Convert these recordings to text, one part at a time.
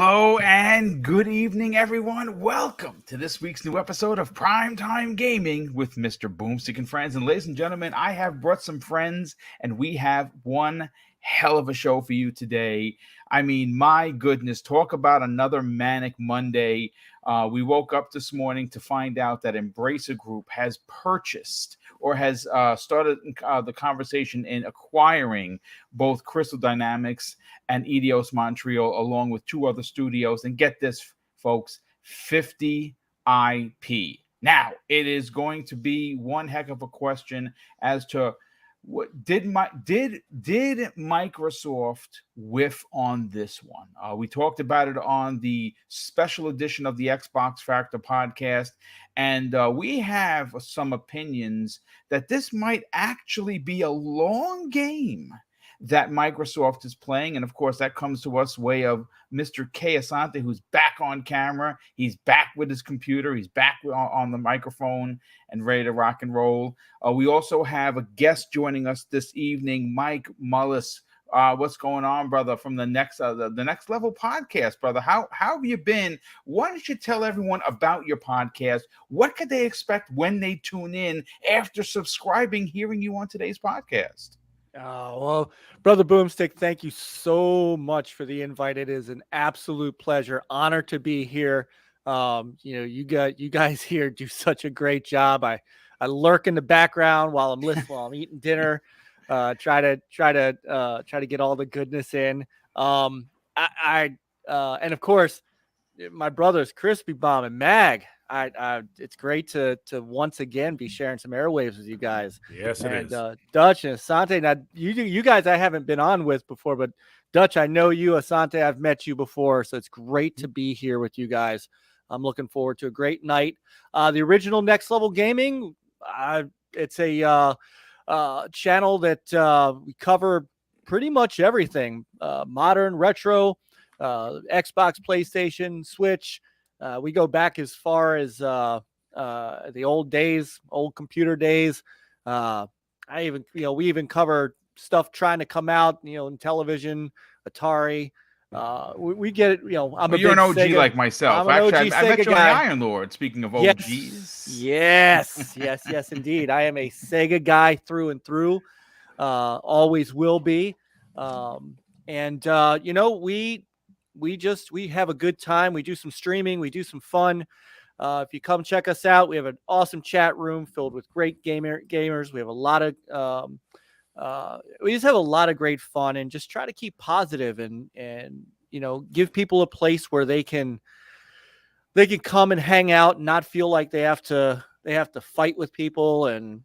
Hello and good evening, everyone. Welcome to this week's new episode of Primetime Gaming with Mr. BoomStick and Friends. And ladies and gentlemen, I have brought some friends, and we have one hell of a show for you today. I mean, my goodness, talk about another manic Monday. We woke up this morning to find out that Embracer Group has purchased or has started the conversation in acquiring both Crystal Dynamics and Eidos Montreal, along with two other studios. And get this, folks, 50 IP. Now, it is going to be one heck of a question as to what did Microsoft whiff on this one? We talked about it on the special edition of the Xbox Factor podcast, and we have some opinions that this might actually be a long game that Microsoft is playing. And of course, that comes to us way of Mr. K. Asante, who's back on camera. He's back with his computer. He's back on the microphone and ready to rock and roll. We also have a guest joining us this evening, Mike Mullis. What's going on, brother, from the Next Level podcast, brother? How have you been? Why don't you tell everyone about your podcast? What could they expect when they tune in after subscribing, hearing you on today's podcast? Oh, well, Brother BoomStick, thank you so much for the invite. It is an absolute pleasure, honor to be here. You guys here do such a great job. I lurk in the background while I'm eating dinner, try to get all the goodness in. And of course, my brothers Crispy Bomb and Mag. It's great to once again be sharing some airwaves with you guys. Yes, it is. Dutch and Asante. Now, you guys I haven't been on with before, but Dutch, I know you. Asante, I've met you before, so it's great to be here with you guys. I'm looking forward to a great night. The original Next Level Gaming, it's a channel that we cover pretty much everything, modern, retro, Xbox, PlayStation, Switch. We go back as far as the old days, old computer days. We even cover stuff trying to come out, in television, Atari. We get it. You're an OG Sega, like myself. Actually, I met you on the Iron Lord. Speaking of OGs, yes, indeed. I am a Sega guy through and through. Always will be. We have a good time. We do some streaming. We do some fun. If you come check us out, we have an awesome chat room filled with great gamers. We have a lot of, we just have a lot of great fun and just try to keep positive and give people a place where they can come and hang out and not feel like they have to fight with people and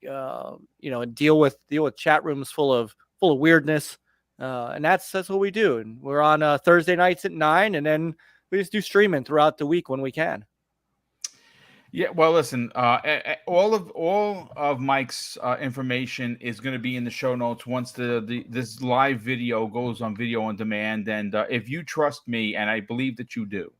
deal with chat rooms full of weirdness. And that's what we do. And we're on Thursday nights at 9, and then we just do streaming throughout the week when we can. Yeah, well, listen, all of Mike's information is going to be in the show notes once this live video goes on video on demand. And if you trust me, and I believe that you do,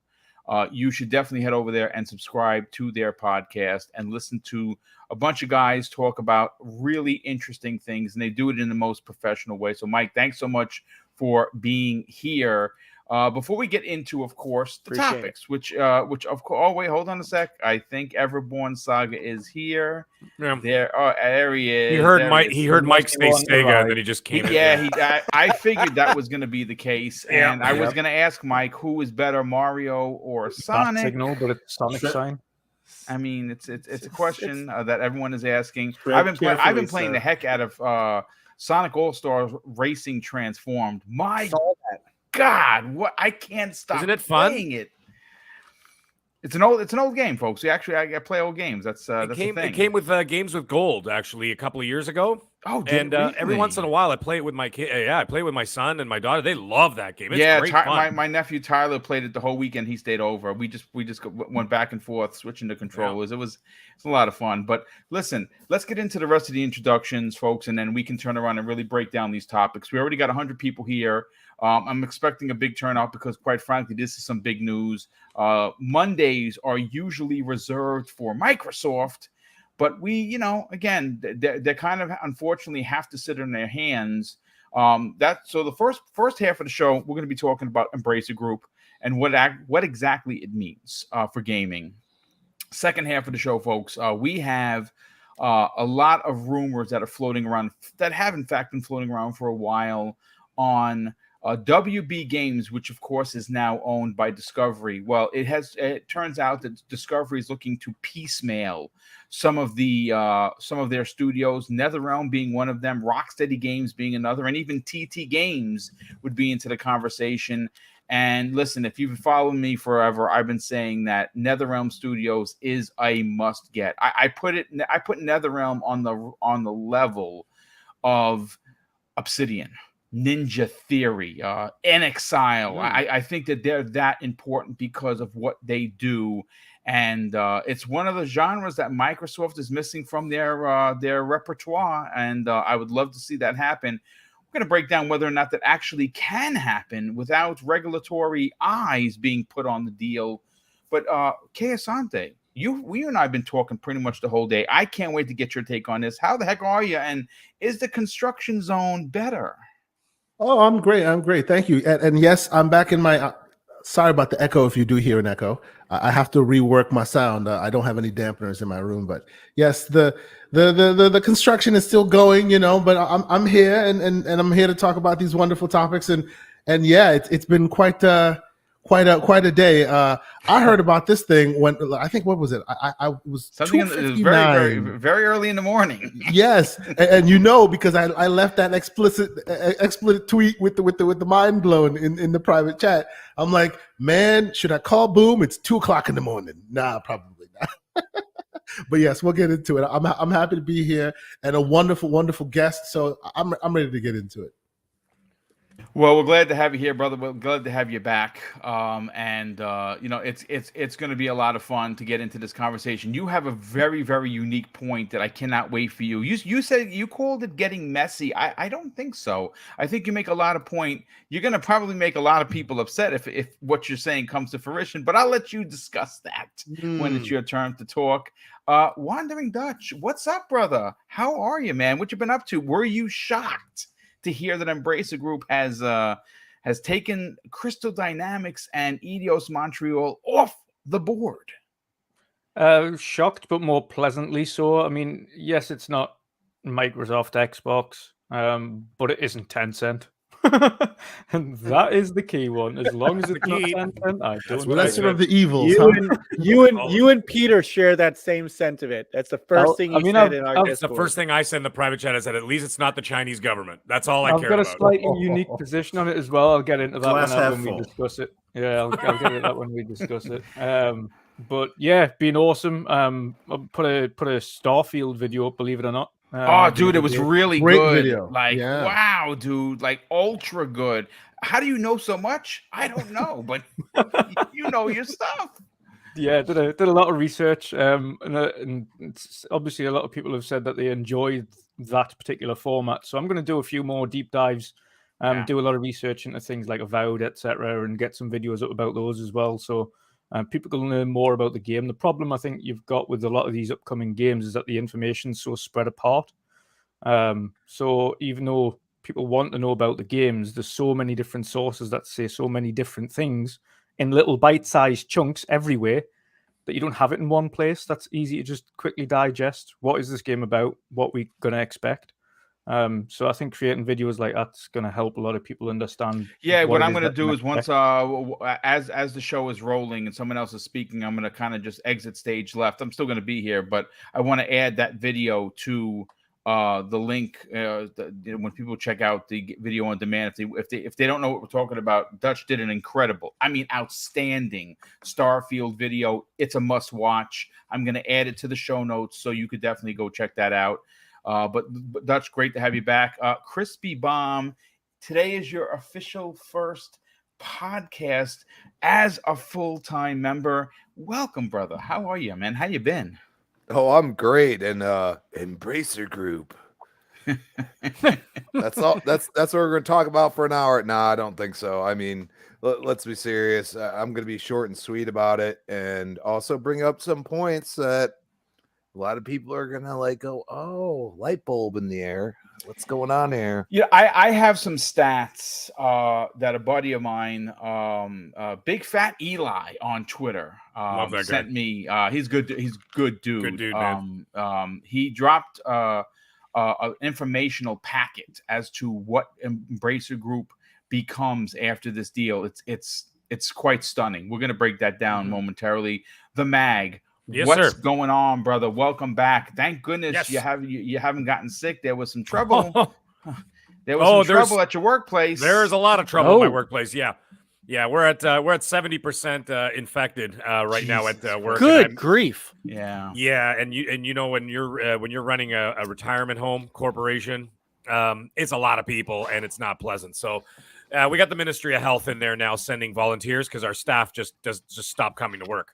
you should definitely head over there and subscribe to their podcast and listen to a bunch of guys talk about really interesting things, and they do it in the most professional way. So, Mike, thanks so much for being here. Before we get into, of course, the topics, which of course, oh wait, hold on a sec. I think Everborn Saga is here. Yeah. There he is. He heard Mike say Sega, and then he just came in. Yeah, I figured that was going to be the case, and I was going to ask Mike who is better, Mario or Sonic. Signal, but it's Sonic sign. I mean, it's a question that everyone is asking. I've been playing the heck out of Sonic All-Stars Racing Transformed. My God, what I can't stop. Isn't it fun? Playing it. It's an old game, folks. I play old games. That's the thing. It came with Games with Gold actually a couple of years ago. Oh, and every once in a while I play it with my kid. I play it with my son and my daughter. They love that game. It's great fun. My nephew Tyler played it the whole weekend. He stayed over. We just went back and forth switching the controllers. Yeah. It's a lot of fun. But listen, let's get into the rest of the introductions, folks, and then we can turn around and really break down these topics. We already got 100 people here. I'm expecting a big turnout because, quite frankly, this is some big news. Mondays are usually reserved for Microsoft, but we, again, they kind of unfortunately have to sit on their hands So the first half of the show, we're going to be talking about Embracer Group and what exactly it means for gaming. Second half of the show, folks, we have a lot of rumors that are floating around, that have in fact been floating around for a while, on WB Games, which of course is now owned by Discovery. Well, it turns out that Discovery is looking to piecemeal some of their studios, NetherRealm being one of them, Rocksteady Games being another, and even TT Games would be into the conversation. And listen, if you've been following me forever, I've been saying that NetherRealm Studios is a must get. I put NetherRealm on the level of Obsidian, Ninja Theory, NXile. I think that they're that important because of what they do, and it's one of the genres that Microsoft is missing from their repertoire, and I would love to see that happen. We're going to break down whether or not that actually can happen without regulatory eyes being put on the deal. But Kay Asante, you and I have been talking pretty much the whole day. I can't wait to get your take on this. How the heck are you? And is the construction zone better? Oh, I'm great. Thank you. And yes, I'm back in my. Sorry about the echo. If you do hear an echo, I have to rework my sound. I don't have any dampeners in my room, but yes, the construction is still going. But I'm here and I'm here to talk about these wonderful topics. And yeah, it's been quite a day. I heard about this thing when I think, what was it? I was something. It was very, very, very early in the morning. Yes, and because I left that explicit tweet with the mind blown in the private chat. I'm like, man, should I call Boom? It's 2:00 in the morning. Nah, probably not. But yes, we'll get into it. I'm happy to be here and a wonderful guest. So I'm ready to get into it. Well, we're glad to have you here, brother. We're glad to have you back. It's going to be a lot of fun to get into this conversation. You have a very, very unique point that I cannot wait for you. You said you called it getting messy. I don't think so. I think you make a lot of point. You're going to probably make a lot of people upset if what you're saying comes to fruition, but I'll let you discuss that when it's your turn to talk. Wandering Dutch, what's up, brother? How are you, man? What you been up to? Were you shocked to hear that Embracer Group has taken Crystal Dynamics and Eidos Montreal off the board? Shocked, but more pleasantly so. I mean, yes, it's not Microsoft Xbox, but it isn't Tencent. And that is the key one. As long as it's not Tencent, I don't know. Lesser of the evils. You and Peter share that same sentiment. That's the first thing he said in our Discord. That's the first thing I said in the private chat. I said, at least it's not the Chinese government. That's all I care about. I've got a slightly unique position on it as well. I'll get into that when we discuss it. Yeah, I'll get into that when we discuss it. But yeah, been awesome. I put a Starfield video up, believe it or not. Dude, it was really great good. Video. Like, wow, dude, like ultra good. How do you know so much? I don't know, but you know your stuff. Yeah, did a lot of research, and it's obviously a lot of people have said that they enjoyed that particular format. So I'm going to do a few more deep dives, do a lot of research into things like Avowed, etc., and get some videos up about those as well. So people can learn more about the game. The problem I think you've got with a lot of these upcoming games is that the information's so spread apart. So even though people want to know about the games, there's so many different sources that say so many different things in little bite-sized chunks everywhere that you don't have it in one place. That's easy to just quickly digest. What is this game about? What we going to expect? So I think creating videos like that's going to help a lot of people understand. Yeah, what I'm going to do is once as the show is rolling and someone else is speaking, I'm going to kind of just exit stage left. I'm still going to be here, but I want to add that video to the link when people check out the video on demand. If they don't know what we're talking about, Dutch did an incredible, I mean outstanding Starfield video. It's a must watch. I'm going to add it to the show notes, so you could definitely go check that out. But Dutch, great to have you back. Crispy Bomb, today is your official first podcast as a full-time member. Welcome, brother. How are you, man? How you been? Oh, I'm great. And Embracer Group. That's all. That's what we're going to talk about for an hour. Nah, I don't think so. I mean, let's be serious. I'm going to be short and sweet about it, and also bring up some points that a lot of people are gonna like go, oh, light bulb in the air. What's going on here? Yeah, I have some stats that a buddy of mine, Big Fat Eli on Twitter, Love that sent guy. me. He's good. He's good dude. Good dude, man. He dropped an informational packet as to what Embracer Group becomes after this deal. It's quite stunning. We're going to break that down momentarily. The mag. Yes, What's sir. going on, brother? Welcome back. Thank goodness Yes. you haven't gotten sick. There was some trouble. There was some trouble at your workplace. There's a lot of trouble at my workplace. Yeah. We're at 70% infected right now at work. Good grief. Yeah. Yeah, and you know when you're running a retirement home corporation, it's a lot of people and it's not pleasant. So we got the Ministry of Health in there now sending volunteers because our staff just stopped coming to work.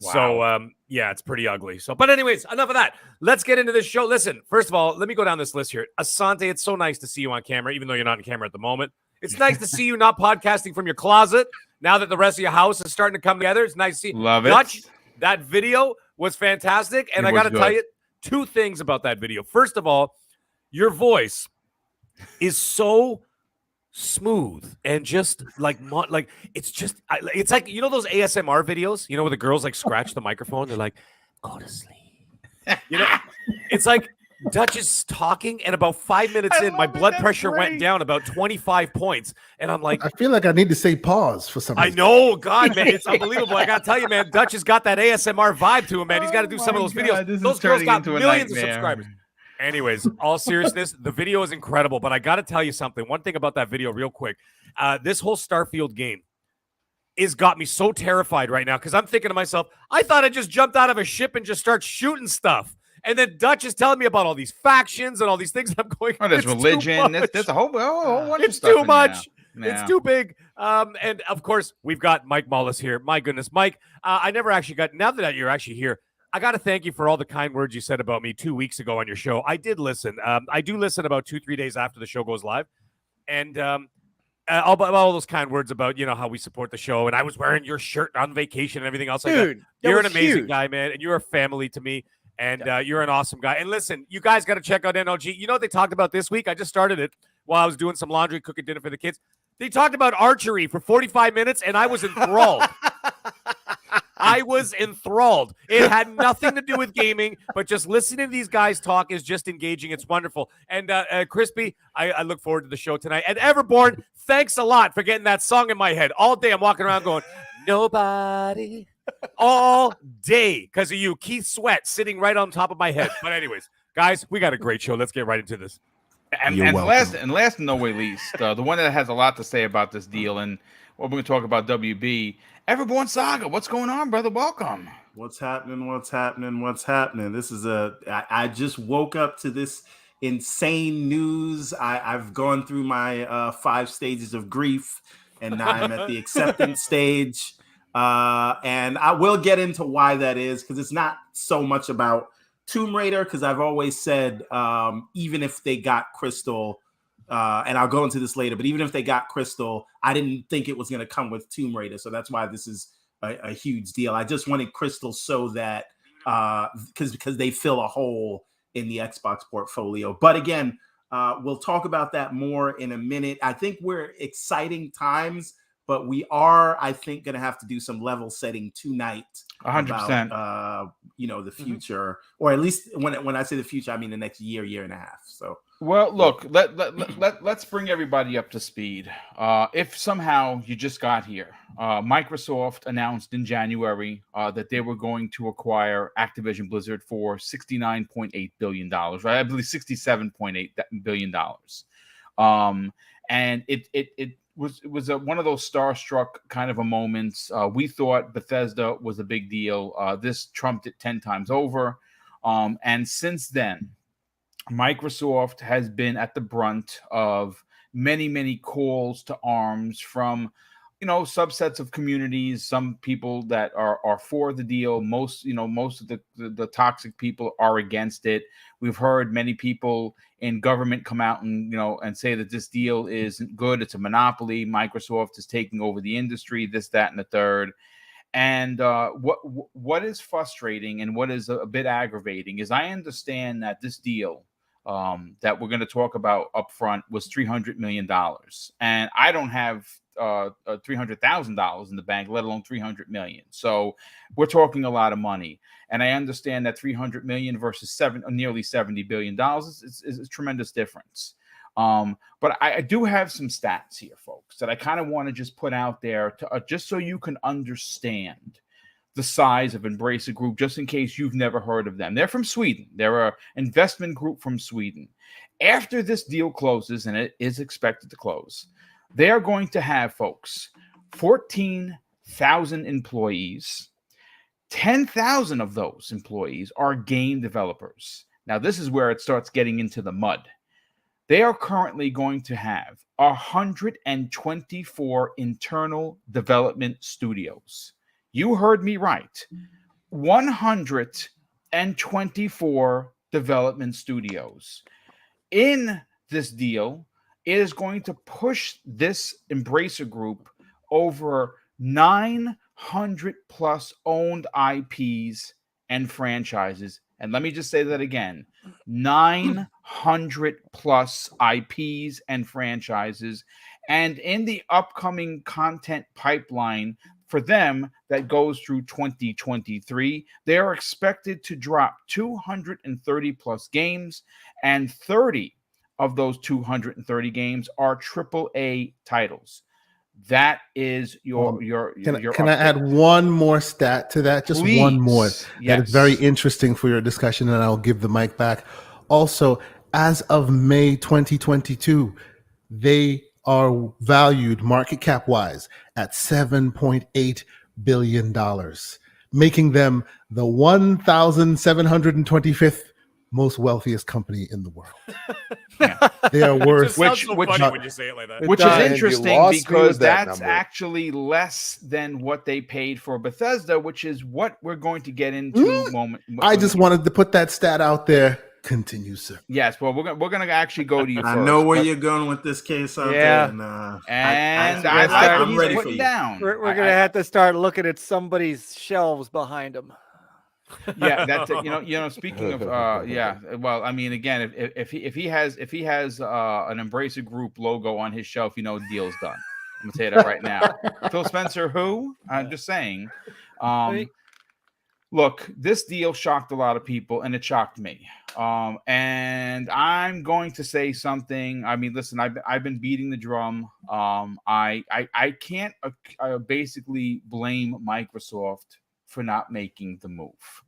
Wow. So yeah, it's pretty ugly. So, but anyways, enough of that. Let's get into this show. Listen, first of all, let me go down this list here. Asante, it's so nice to see you on camera, even though you're not on camera at the moment. It's nice to see you not podcasting from your closet now that the rest of your house is starting to come together. It's nice to see. Love it. Dutch, that video was fantastic, and I got to tell you two things about that video. First of all, your voice is so smooth and just like it's like, you know, those ASMR videos, you know, where the girls like scratch the microphone, they're like, go to sleep, you know. It's like Dutch is talking, and about 5 minutes in, my blood pressure went down about 25 points, and I'm like, I feel like I need to say pause for some reason. I know, God, man, it's unbelievable. I gotta tell you, man, Dutch has got that ASMR vibe to him, man. He's got to do some of those videos. Those girls got millions of subscribers. Anyways, all seriousness, the video is incredible, but I got to tell you something. One thing about that video real quick. This whole Starfield game is got me so terrified right now because I'm thinking to myself, I thought I just jumped out of a ship and just start shooting stuff. And then Dutch is telling me about all these factions and all these things. I'm going, oh, there's religion. There's a whole bunch of stuff. It's too much. Yeah. It's too big. And of course, we've got Mike Mullis here. My goodness, Mike, I never actually got, now that you're actually here, I got to thank you for all the kind words you said about me 2 weeks ago on your show. I did listen. I do listen about 2-3 days after the show goes live. And all those kind words about, you know, how we support the show. And I was wearing your shirt on vacation and everything else. Dude, like that. You're an amazing guy, man. And you're a family to me. And you're an awesome guy. And listen, you guys got to check out NLG. You know what they talked about this week? I just started it while I was doing some laundry, cooking dinner for the kids. They talked about archery for 45 minutes, and I was enthralled. I was enthralled. It had nothing to do with gaming, but just listening to these guys talk is just engaging. It's wonderful. And Crispy, I look forward to the show tonight. And Everborn, thanks a lot for getting that song in my head. All day I'm walking around going, nobody. All day because of you. Keith Sweat sitting right on top of my head. But anyways, guys, we got a great show. Let's get right into this. And last and no way least, the one that has a lot to say about this deal, and we're going to talk about WB, Everborn Saga. What's going on, brother? Welcome. What's happening? This is I just woke up to this insane news. I've gone through my 5 stages of grief, and now I'm at the acceptance stage. And I will get into why that is, because it's not so much about Tomb Raider, because I've always said, even if they got Crystal, and I'll go into this later, but even if they got Crystal, I didn't think it was going to come with Tomb Raider. So that's why this is a huge deal. I just wanted Crystal so that, because they fill a hole in the Xbox portfolio. But again, we'll talk about that more in a minute. I think we're exciting times, but we are, I think, going to have to do some level setting tonight. 100%. About, the future, or at least when I say the future, I mean the next year and a half. So, well, look, let's bring everybody up to speed. If somehow you just got here, Microsoft announced in January that they were going to acquire Activision Blizzard for $69.8 billion, right? I believe $67.8 billion. And it was one of those starstruck kind of a moments. We thought Bethesda was a big deal. This trumped it 10 times over. And since then, Microsoft has been at the brunt of many, many calls to arms from, subsets of communities. Some people that are for the deal. Most of the toxic people are against it. We've heard many people in government come out and say that this deal isn't good. It's a monopoly. Microsoft is taking over the industry, this, that, and the third. And what is frustrating and what is a bit aggravating is I understand that this deal that we're going to talk about up front was $300 million. And I don't have $300,000 in the bank, let alone 300 million. So we're talking a lot of money. And I understand that 300 million versus nearly $70 billion is a tremendous difference. But I do have some stats here, folks, that I kind of want to just put out there to just so you can understand the size of Embracer Group, just in case you've never heard of them. They're from Sweden. They're an investment group from Sweden. After this deal closes, and it is expected to close, they are going to have, folks, 14,000 employees. 10,000 of those employees are game developers. Now, this is where it starts getting into the mud. They are currently going to have 124 internal development studios. You heard me right. 124 development studios. In this deal, it is going to push this Embracer Group over 900 plus owned IPs and franchises. And let me just say that again, 900 plus IPs and franchises. And in the upcoming content pipeline for them that goes through 2023, they are expected to drop 230 plus games, and 30 of those 230 games are AAA titles. That is your Can I add one more stat to that? Just Please. one more. Yes. That is very interesting for your discussion, and I'll give the mic back. Also, as of May 2022, they are valued market cap wise at $7.8 billion, making them the 1,725th most wealthiest company in the world. Yeah. They are worth It sounds so funny when you say it like that. Which is does. interesting You lost me because with that that's number. actually less than what they paid for Bethesda, which is what we're going to get into moment. I just wanted to put that stat out there. Continue, sir. Yes, well, we're gonna actually go to you I first. know where but- you're going with this case out Yeah. there, and I I like like what what I'm he's ready for putting you. down. We're going to have to start looking at somebody's shelves behind them. Yeah, that's you know. Speaking of yeah, well, I mean, again, if he has an Embracer Group logo on his shelf, the deal's done. I'm gonna tell you that right now. Phil Spencer, who? I'm just saying. Look, this deal shocked a lot of people, and it shocked me. And I'm going to say something. I mean, listen, I've been beating the drum. I can't basically blame Microsoft for not making the move.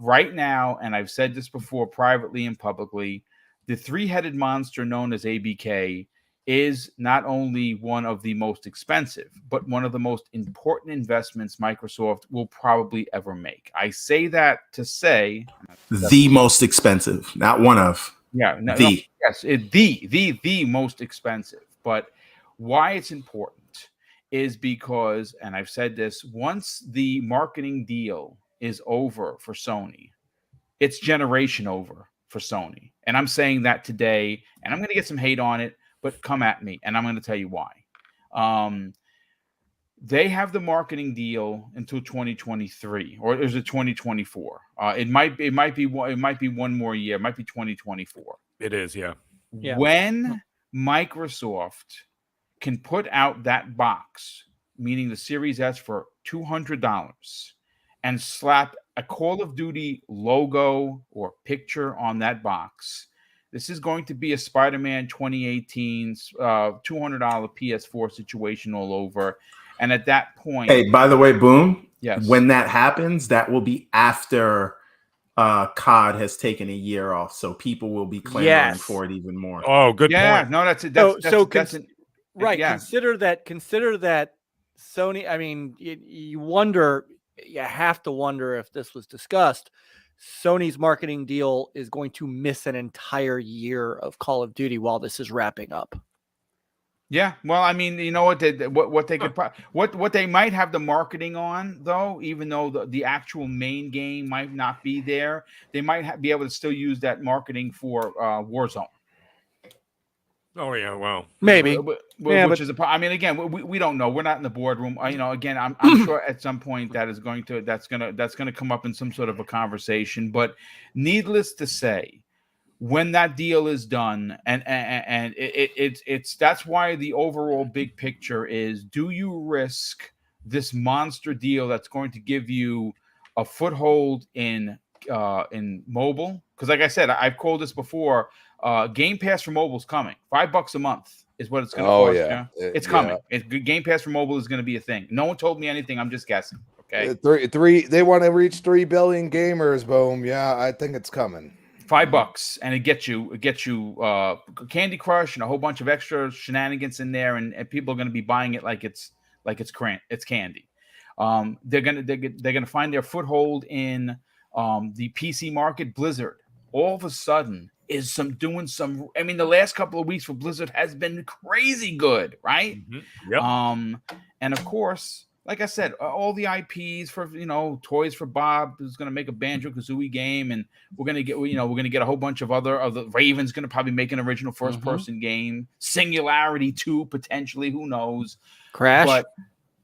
Right now, and I've said this before privately and publicly, the three-headed monster known as ABK is not only one of the most expensive, but one of the most important investments Microsoft will probably ever make. I say that to say The most expensive, not one of. yes, the most expensive. But why it's important is because, and I've said this, once the marketing deal is over for Sony, it's generation over for Sony. And I'm saying that today, and I'm going to get some hate on it, but come at me, and I'm going to tell you why. They have the marketing deal until 2023, or is it 2024? It might be one more year. It might be 2024. It is, yeah. When Microsoft can put out that box, meaning the Series S, for $200, and slap a Call of Duty logo or picture on that box, this is going to be a Spider-Man 2018's $200 PS4 situation all over. And at that point, Hey, by the way, Boom. Yes. When that happens, that will be after COD has taken a year off, so people will be clamoring for it even more. Oh, good yeah, point. no, that's right. Yeah. Consider that Sony. I mean, you have to wonder if this was discussed. Sony's marketing deal is going to miss an entire year of Call of Duty while this is wrapping up. Yeah, well, I mean, you know what they could what they might have the marketing on, though, even though the actual main game might not be there, they might be able to still use that marketing for Warzone. Oh yeah, well, maybe. Which is I mean, again, we don't know. We're not in the boardroom. Again, I'm sure at some point that's gonna come up in some sort of a conversation. But needless to say, when that deal is done, and it's that's why the overall big picture is: do you risk this monster deal that's going to give you a foothold in mobile? Because like I said, I've called this before. Game Pass for mobile is coming. $5 a month is what it's going to cost. Yeah. It's coming. Game Pass for mobile is going to be a thing. No one told me anything. I'm just guessing. Okay, three. They want to reach 3 billion gamers. Boom. Yeah, I think it's coming. $5, and it gets you Candy Crush and a whole bunch of extra shenanigans in there, and people are going to be buying it like it's candy. They're gonna find their foothold in the PC market. Blizzard all of a sudden is doing some. I mean, the last couple of weeks for Blizzard has been crazy good, right? Mm-hmm. Yep. And of course, like I said, all the IPs for Toys for Bob is going to make a Banjo-Kazooie game, and we're going to get a whole bunch of the Raven's going to probably make an original first-person game. Singularity 2 potentially, who knows? Crash. But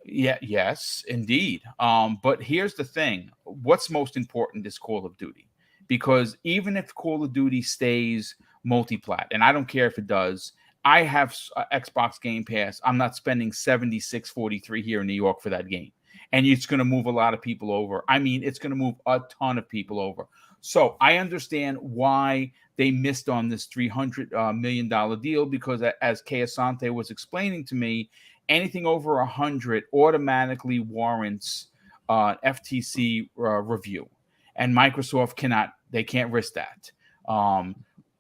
yes, indeed. But here's the thing: what's most important is Call of Duty, because even if Call of Duty stays multi-plat, and I don't care if it does. I have Xbox Game Pass. I'm not spending $76.43 here in New York for that game. And it's going to move a lot of people over. I mean, it's going to move a ton of people over. So I understand why they missed on this $300 million deal, because as Kay Asante was explaining to me, anything over 100 automatically warrants FTC review. And Microsoft can't risk that.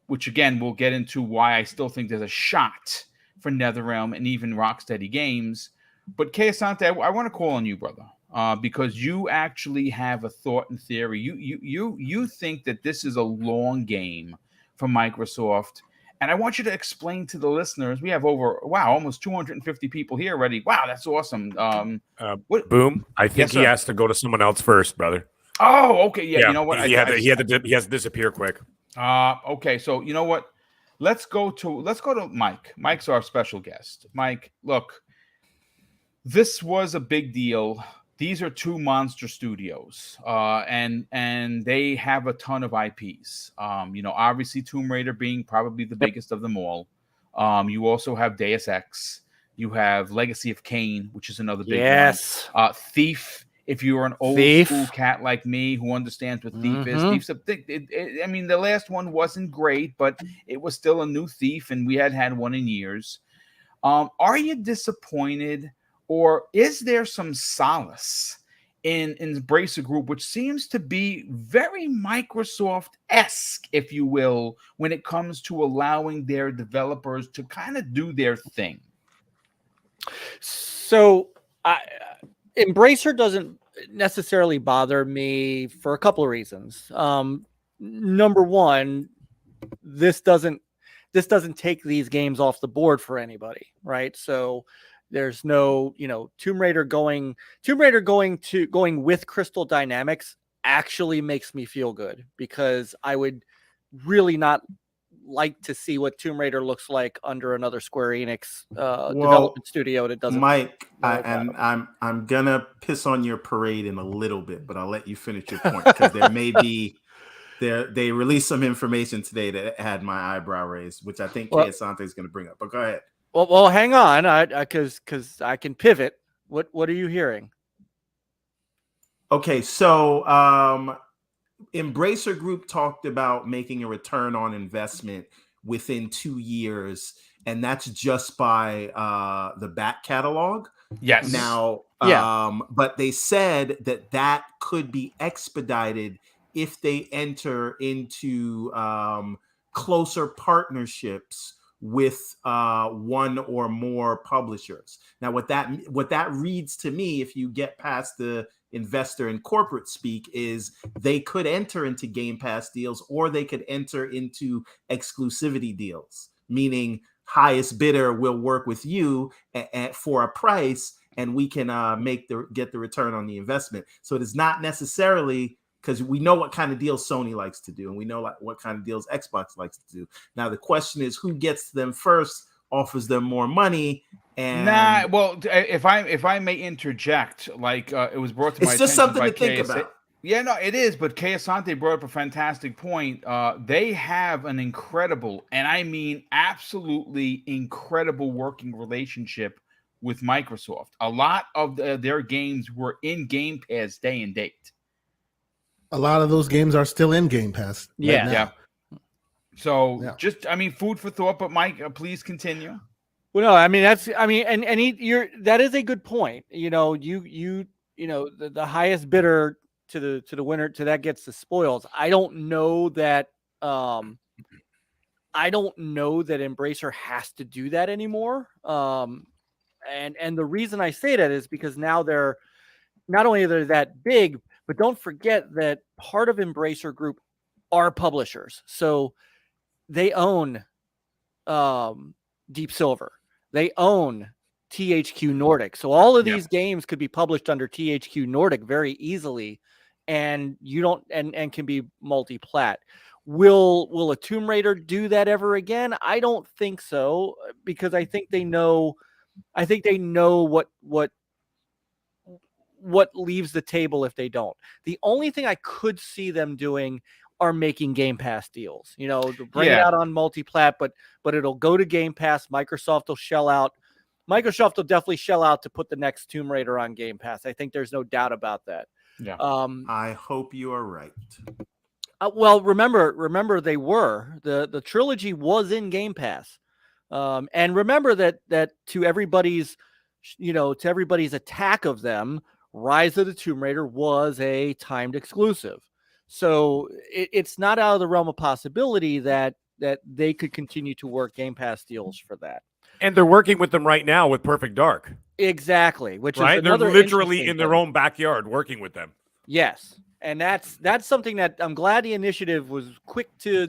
Which again, we'll get into why I still think there's a shot for NetherRealm and even Rocksteady Games. But Kay Asante, I want to call on you, brother, because you actually have a thought and theory. You think that this is a long game for Microsoft, and I want you to explain to the listeners. We have almost 250 people here already. Wow, that's awesome. Boom. I think he has to go to someone else first, brother. Oh, okay. Yeah, you know what? He has to disappear quick. Okay, so you know what? Let's go to Mike. Mike's our special guest. Mike, look, this was a big deal. These are two monster studios, and they have a ton of IPs. Obviously Tomb Raider being probably the biggest of them all. You also have Deus Ex. You have Legacy of Kain, which is another big one. Thief. If you're an old school cat like me who understands what Thief is, Thief's I mean, the last one wasn't great, but it was still a new Thief, and we had one in years. Are you disappointed, or is there some solace in Embracer Group, which seems to be very Microsoft-esque, if you will, when it comes to allowing their developers to kind of do their thing? So Embracer doesn't necessarily bother me for a couple of reasons. Number one, this doesn't take these games off the board for anybody, right? So there's no, Tomb Raider going with Crystal Dynamics actually makes me feel good, because I would really not like to see what Tomb Raider looks like under another Square Enix development studio that doesn't. Mike, I'm gonna piss on your parade in a little bit, but I'll let you finish your point, because there may be they released some information today that had my eyebrow raised, which I think Kay Asante is going to bring up. But go ahead. Well, hang on, because I can pivot. What are you hearing? Okay, so Embracer Group talked about making a return on investment within 2 years, and that's just by the back catalog. Yes. Now, but they said that could be expedited if they enter into closer partnerships with one or more publishers. Now, what that reads to me, if you get past the investor and corporate speak, is they could enter into Game Pass deals, or they could enter into exclusivity deals, meaning highest bidder will work with you for a price, and we can get the return on the investment. So it is not necessarily, because we know what kind of deals Sony likes to do, and we know what kind of deals Xbox likes to do. Now the question is, who gets to them first, offers them more money. And well, if I may interject, like it was brought to my attention. It's just something to think about. Yeah, no, it is. But Kay Asante brought up a fantastic point. They have an incredible, and I mean absolutely incredible working relationship with Microsoft. A lot of their games were in Game Pass day and date. A lot of those games are still in Game Pass right now. Yeah. So Yeah. just, I mean, food for thought. But Mike, please continue. Well, no, I mean that is a good point. You know, the highest bidder to the winner to that gets the spoils. I don't know that Embracer has to do that anymore. And the reason I say that is because now they're not only they're that big, but don't forget that part of Embracer Group are publishers. So they own Deep Silver. They own THQ Nordic. So all of these games could be published under THQ Nordic very easily, and you don't and can be multi-plat. Will a Tomb Raider do that ever again? I don't think so, because I think they know what leaves the table if they don't. The only thing I could see them doing are making Game Pass deals, to bring it out on multi-plat, but it'll go to Game Pass. Microsoft will shell out. Microsoft will definitely shell out to put the next Tomb Raider on Game Pass. I think there's no doubt about that. Yeah. I hope you are right. Well, remember they were the trilogy was in Game Pass, and remember that to everybody's attack of them, Rise of the Tomb Raider was a timed exclusive. So it's not out of the realm of possibility that they could continue to work Game Pass deals for that. And they're working with them right now with Perfect Dark. Exactly, which right? is They're another literally in their thing. own backyard working with them. Yes, and that's something that I'm glad the initiative was quick to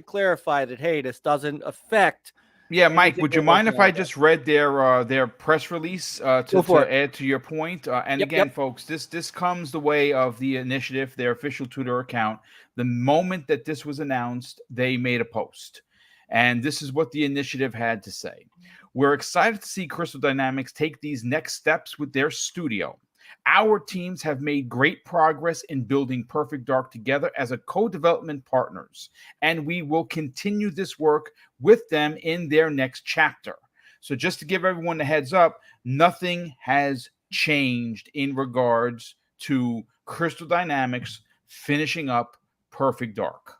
clarify that, hey, this doesn't affect. Yeah, Mike, anything would you we're mind working if I on. just read their press release Go to for it. add to your point? And Yep, again, yep. folks, this comes the way of the initiative, their official Twitter account. The moment that this was announced, they made a post. And this is what the initiative had to say. We're excited to see Crystal Dynamics take these next steps with their studio. Our teams have made great progress in building Perfect Dark together as a co-development partners, and we will continue this work with them in their next chapter. So just to give everyone a heads up, nothing has changed in regards to Crystal Dynamics finishing up Perfect Dark.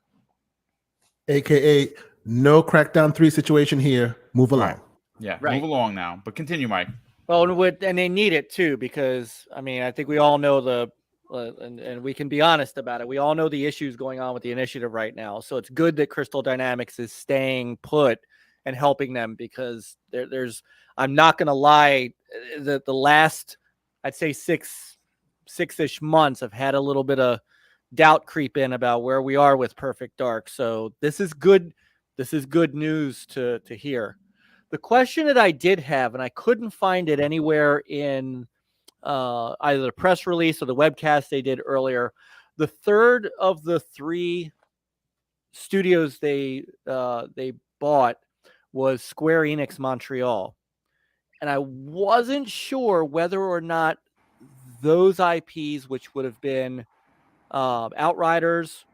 AKA no Crackdown 3 situation here. Move along. Right. Yeah, Right. move along now. But continue, Mike. Well, and they need it too, because I mean, I think we all know and we can be honest about it. We all know the issues going on with the initiative right now. So it's good that Crystal Dynamics is staying put and helping them, because there's, I'm not going to lie, the last, I'd say six-ish months, I've had a little bit of doubt creep in about where we are with Perfect Dark. So this is good. This is good news to hear. The question that I did have, and I couldn't find it anywhere in either the press release or the webcast they did earlier, the third of the three studios they bought was Square Enix Montreal. And I wasn't sure whether or not those IPs, which would have been Outriders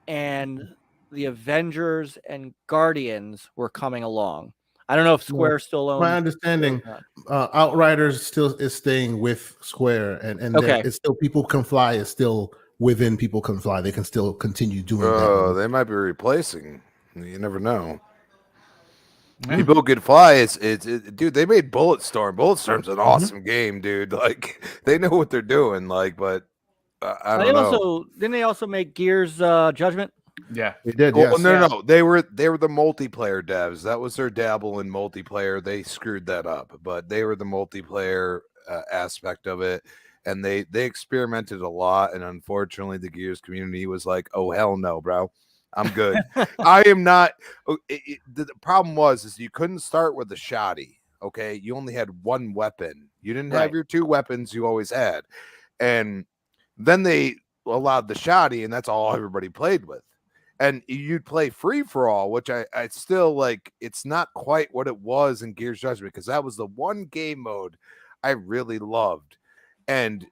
and the Avengers and Guardians, were coming along. I don't know if Square still owns. My understanding, Outriders still is staying with Square, and Okay. it's still People Can Fly is still within People Can Fly. They can still continue doing Oh, that. they might be replacing. You never know. Yeah. People Can Fly. It's dude. They made Bulletstorm. Bulletstorm's an awesome game, dude. Like they know what they're doing. Like, but I don't know. Didn't they also make Gears Judgment? Yeah. They did, Well, yes. no. They were the multiplayer devs. That was their dabble in multiplayer. They screwed that up, but they were the multiplayer aspect of it, and they experimented a lot. And unfortunately, the Gears community was like, "Oh hell no, bro, I'm good. I am not." The problem is you couldn't start with a shotty. Okay, you only had one weapon. You didn't have Right. your two weapons you always had, and then they allowed the shotty, and that's all everybody played with. And you'd play free for all, which I still like. It's not quite what it was in Gears Judgment, because that was the one game mode I really loved. And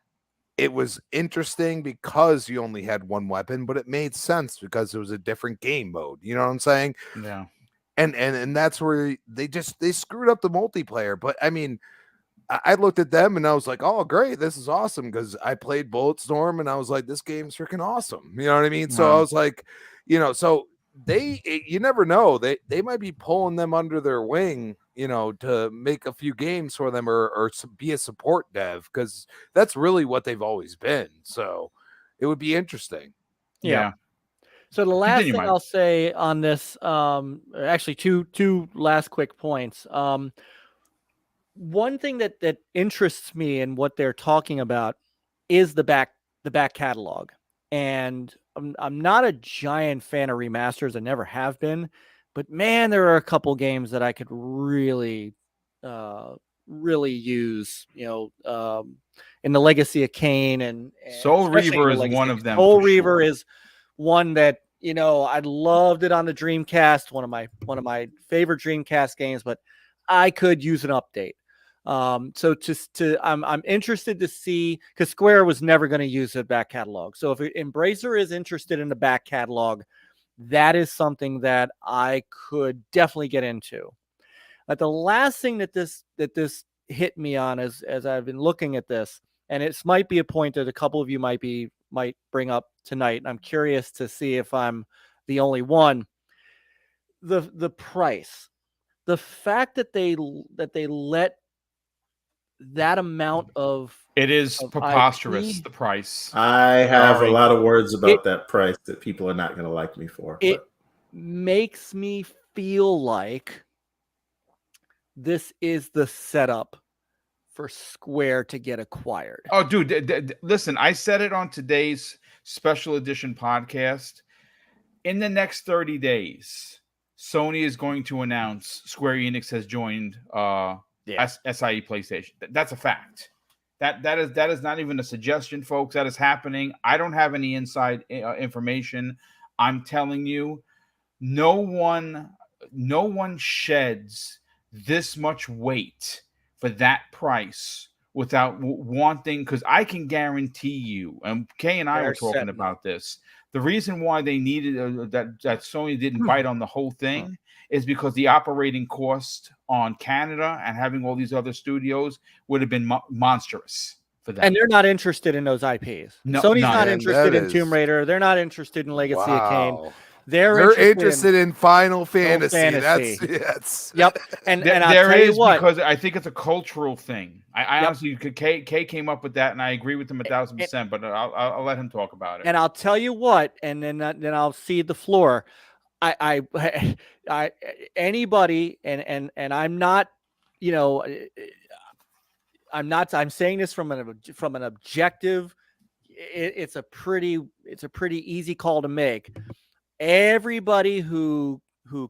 it was interesting because you only had one weapon, but it made sense because it was a different game mode. You know what I'm saying? Yeah. And that's where they screwed up the multiplayer. But I mean, I looked at them and I was like, oh, great, this is awesome, because I played Bulletstorm and I was like, this game's freaking awesome. You know what I mean? So I was like, so you never know. They might be pulling them under their wing, to make a few games for them or be a support dev, because that's really what they've always been. So it would be interesting. Yeah. So the last Continue, thing Mike. I'll say on this, actually two last quick points. One thing that interests me in what they're talking about is the back catalog. And I'm not a giant fan of remasters. I never have been, but man, there are a couple games that I could really use, in the Legacy of Kain and Soul especially Reaver in is the Legacy one of of them. Soul for Reaver sure. is one that, I loved it on the Dreamcast, one of my favorite Dreamcast games, but I could use an update. So I'm interested to see, because Square was never going to use the back catalog. So if Embracer is interested in the back catalog, that is something that I could definitely get into. But the last thing that this hit me on as I've been looking at this, and it might be a point that a couple of you might bring up tonight. I'm curious to see if I'm the only one. The price, the fact that they let that amount of It is preposterous, IP, the price. I have Sorry. a lot of words about that price that people are not going to like me for. It makes me feel like this is the setup for Square to get acquired. Oh, dude, listen, I said it on today's special edition podcast. In the next 30 days, Sony is going to announce Square Enix has joined SIE PlayStation. That's a fact. That is not even a suggestion, folks. That is happening. I don't have any inside information. I'm telling you, no one sheds this much weight for that price without wanting, because I can guarantee you, and Kay and I were talking about this, the reason why they needed that Sony didn't bite on the whole thing is because the operating cost on Canada and having all these other studios would have been monstrous for them. And they're not interested in those IPs. No, Sony's not And interested that in Tomb Raider. They're not interested in Legacy of Kain. Wow. They're interested in Final Fantasy. Fantasy. That's Yep. And I'll there tell you is, what, because I think it's a cultural thing. I honestly, Kay came up with that, and I agree with him 1,000%. But I'll let him talk about it. And I'll tell you what, and then I'll cede the floor. I anybody, and I'm not, I'm saying this from an objective. It's a pretty easy call to make. Everybody who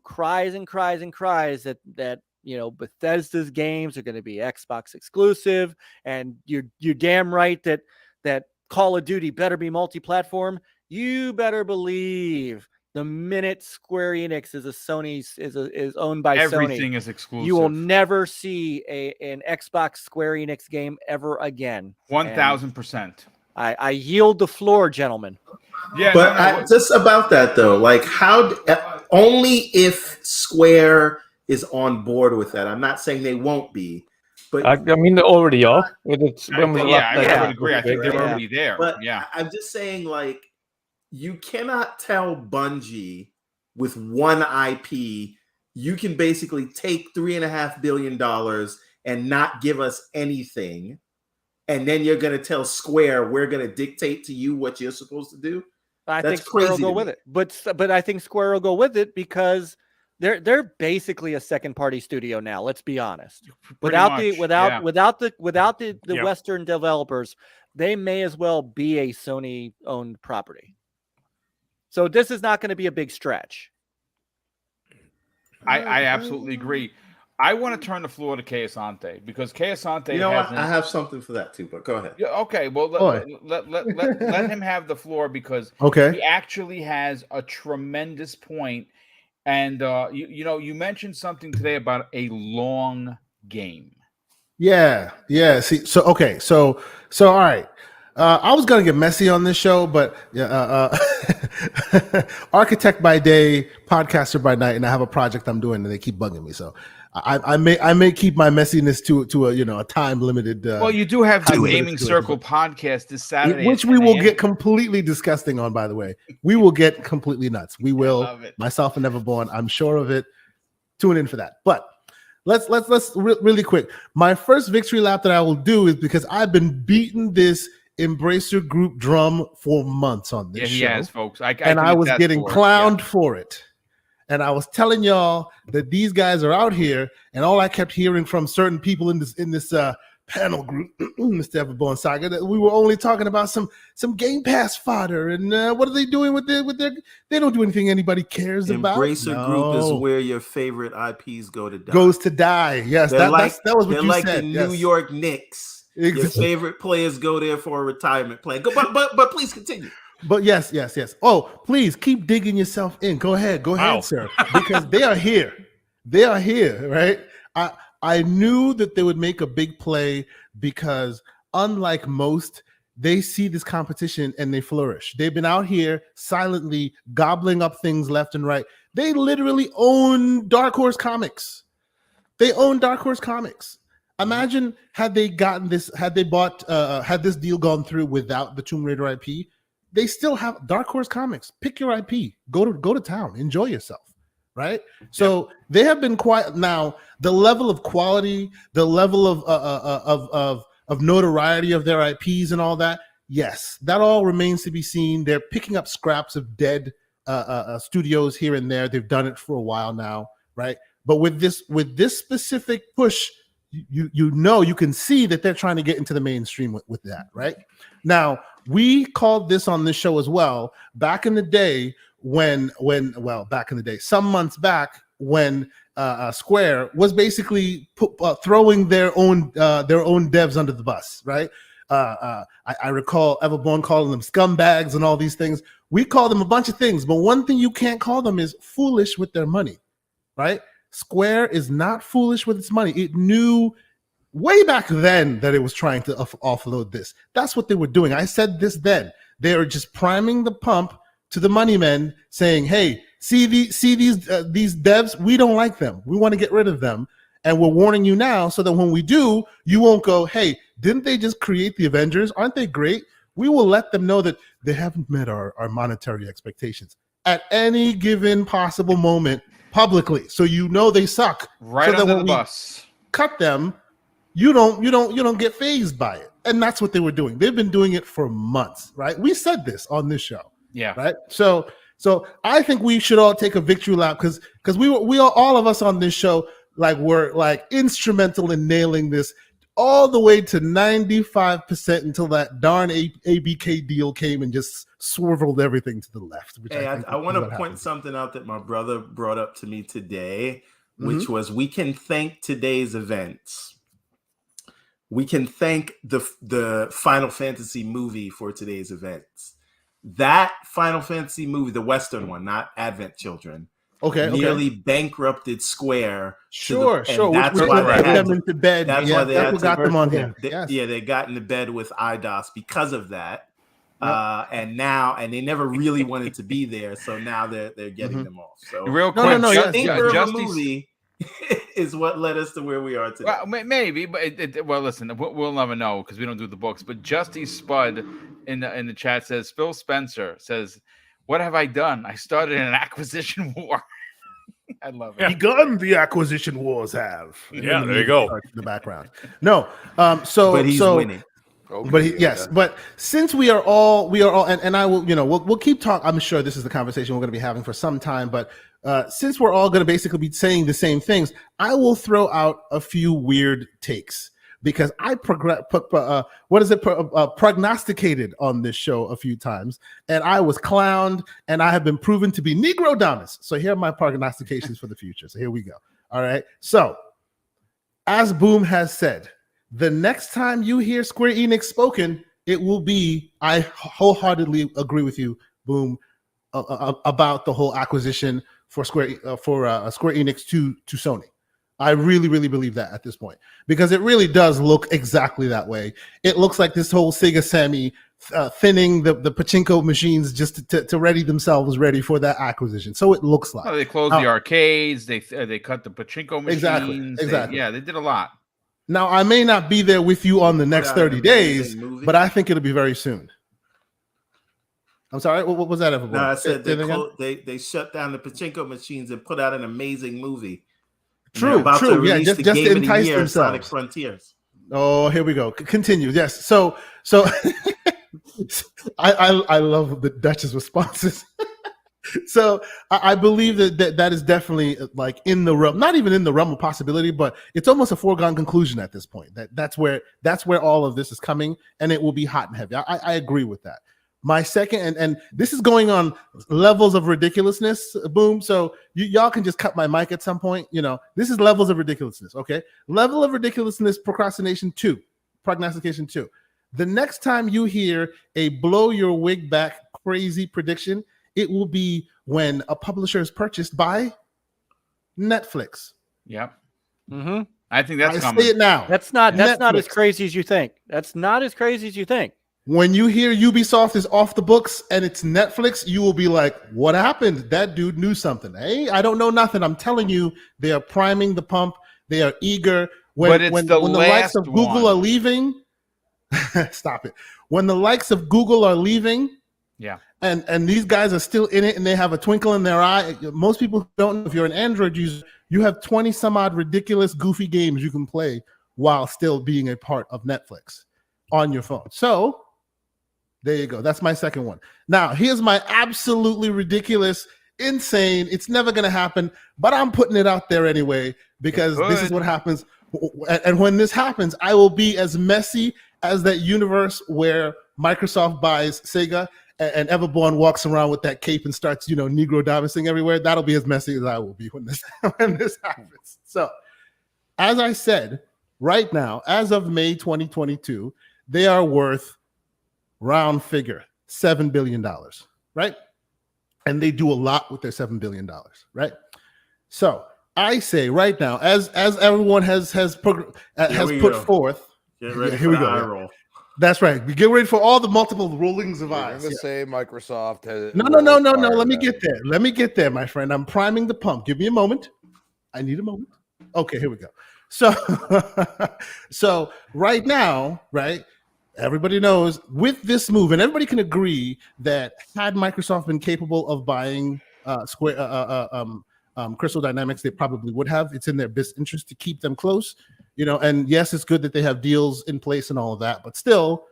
cries and cries and cries that Bethesda's games are going to be Xbox exclusive, and you're damn right that Call of Duty better be multi-platform. You better believe the minute Square Enix is owned by everything Sony, is exclusive. you will never see an Xbox Square Enix game ever again. 1,000%. I yield the floor, gentlemen. Yeah, but just about that though, like only if Square is on board with that. I'm not saying they won't be, but I mean they already are. I would agree. I think they're already there. But yeah, I'm just saying, like, you cannot tell Bungie with one IP you can basically take $3.5 billion and not give us anything, and then you're going to tell Square we're going to dictate to you what you're supposed to do. I think Square will go with it, but I think Square will go with it because they're basically a second party studio now. Let's be honest. Without the Western developers, they may as well be a Sony owned property. So this is not going to be a big stretch. I absolutely agree. I want to turn the floor to Kay Asante because Kay Asante. You know what? I have something for that too, but go ahead. Yeah, okay. Well, let him have the floor because he actually has a tremendous point. And you mentioned something today about a long game. Yeah. See, so all right. I was gonna get messy on this show, but architect by day, podcaster by night, and I have a project I'm doing, and they keep bugging me. So I may keep my messiness to a time limited. Well, you do have the time Gaming limited Circle situation. podcast this Saturday, which at we 10 will a.m. get completely disgusting on. By the way, we will get completely nuts. We will. love it. Myself and Everborn, I'm sure of it. Tune in for that. But let's really quick. My first victory lap that I will do is because I've been beating this Embracer Group drum for months on this Yeah, he show. has, folks. I was getting clowned for it. And I was telling y'all that these guys are out here, and all I kept hearing from certain people in this panel group, Mr. Everborn Saga, that we were only talking about some Game Pass fodder, and what are they doing with their? They don't do anything anybody cares about. Embracer Group is where your favorite IPs go to die. Goes to die. Yes, that was what they're you like said. the Yes. New York Knicks. Exactly. Your favorite players go there for a retirement plan. But please continue. But yes. Oh, please keep digging yourself in. Go ahead, sir, because they are here. They are here, right? I knew that they would make a big play because, unlike most, they see this competition and they flourish. They've been out here silently gobbling up things left and right. They literally own Dark Horse Comics. They own Dark Horse Comics. Imagine had this deal gone through without the Tomb Raider IP. They still have Dark Horse Comics. Pick your IP. Go to town. Enjoy yourself. Right. So they have been quiet. Now the level of quality, the level of notoriety of their IPs and all that. Yes, that all remains to be seen. They're picking up scraps of dead studios here and there. They've done it for a while now. Right. But with this specific push, you can see that they're trying to get into the mainstream with that. Right. Now, we called this on this show as well back in the day some months back when Square was basically throwing their own devs under the bus, right? I recall Everborn calling them scumbags and all these things. We call them a bunch of things, but one thing you can't call them is foolish with their money, right? Square is not foolish with its money. It knew way back then that it was trying to offload this. That's what they were doing. I said this then. They are just priming the pump to the money men, saying, "Hey, see these devs? We don't like them. We want to get rid of them, and we're warning you now, so that when we do, you won't go, hey, didn't they just create the Avengers? Aren't they great? We will let them know that they haven't met our monetary expectations at any given possible moment publicly, so you know they suck. Right so under the bus. Cut them. You don't get fazed by it, and that's what they were doing. They've been doing it for months, right? We said this on this show. Yeah. Right. So I think we should all take a victory lap because all of us on this show were instrumental in nailing this all the way to 95% until that darn ABK deal came and just swerved everything to the left. Hey, I want to point something out that my brother brought up to me today, which was we can thank today's events. We can thank the Final Fantasy movie for today's events. That Final Fantasy movie, the Western one, not Advent Children, nearly bankrupted Square. Sure. That's why they got them into bed. That's why they got them on him. They got into bed with Eidos because of that. And they never really wanted to be there, so now they're getting them off. So real quick, movie is what led us to where we are today. Well, maybe, but listen, we'll never know because we don't do the books. But Justy Spud in the chat says, Phil Spencer says, "What have I done? I started an acquisition war." I love it. Begun the acquisition wars have. Yeah, there you go. In the background. No, but he's winning. Okay, But since we are all, and I will, we'll keep talking. I'm sure this is the conversation we're going to be having for some time. But since we're all going to basically be saying the same things, I will throw out a few weird takes because I prognosticated on this show a few times, and I was clowned, and I have been proven to be Negrodamus. So here are my prognostications for the future. So here we go. All right. So as Boom has said, the next time you hear Square Enix spoken, it will be, I wholeheartedly agree with you, Boom, about the whole acquisition for Square Enix to Sony. I really, really believe that at this point because it really does look exactly that way. It looks like this whole Sega Sammy thinning the pachinko machines just to ready themselves ready for that acquisition. So it looks like. Well, they closed the arcades. They cut the pachinko machines. Exactly. They did a lot. Now, I may not be there with you on the next 30 days, but I think it'll be very soon. I'm sorry, what was that? No, I said they shut down the pachinko machines and put out an amazing movie. True. Yeah, just to entice themselves. Sonic Frontiers. Oh, here we go. Continue. Yes. So I love the Dutch's responses. So I believe that is definitely like in the realm, not even in the realm of possibility, but it's almost a foregone conclusion at this point. That's where all of this is coming, and it will be hot and heavy. I agree with that. My second, and this is going on levels of ridiculousness, Boom. So y'all can just cut my mic at some point. This is levels of ridiculousness. Okay, level of ridiculousness, prognostication 2. The next time you hear a blow your wig back crazy prediction, it will be when a publisher is purchased by Netflix. Yep. Mm-hmm. I think that's coming. Say it now. That's not as crazy as you think. That's not as crazy as you think. When you hear Ubisoft is off the books and it's Netflix, you will be like, what happened? That dude knew something. Hey, I don't know nothing. I'm telling you, they are priming the pump. They are eager. When the likes of Google are leaving, stop it. When the likes of Google are leaving, and these guys are still in it and they have a twinkle in their eye. Most people don't know, if you're an Android user, you have 20 some odd ridiculous, goofy games you can play while still being a part of Netflix on your phone. So there you go. That's my second one. Now, here's my absolutely ridiculous, insane, it's never going to happen, but I'm putting it out there anyway, because this is what happens. And when this happens, I will be as messy as that universe where Microsoft buys Sega and Everborn walks around with that cape and starts, Negro dancing everywhere. That'll be as messy as I will be when this happens. So, as I said, right now, as of May 2022, they are worth round figure $7 billion, right? And they do a lot with their $7 billion, right? So I say right now, as everyone has put forth, get ready for the eye roll. That's right. We get ready for all the multiple rollings of eyes. I'm gonna say Microsoft has No. Let me get there, my friend. I'm priming the pump. Give me a moment. I need a moment. Okay, here we go. So right now, right? Everybody knows with this move, and everybody can agree that had Microsoft been capable of buying Crystal Dynamics, they probably would have. It's in their best interest to keep them close, And yes, it's good that they have deals in place and all of that, but still,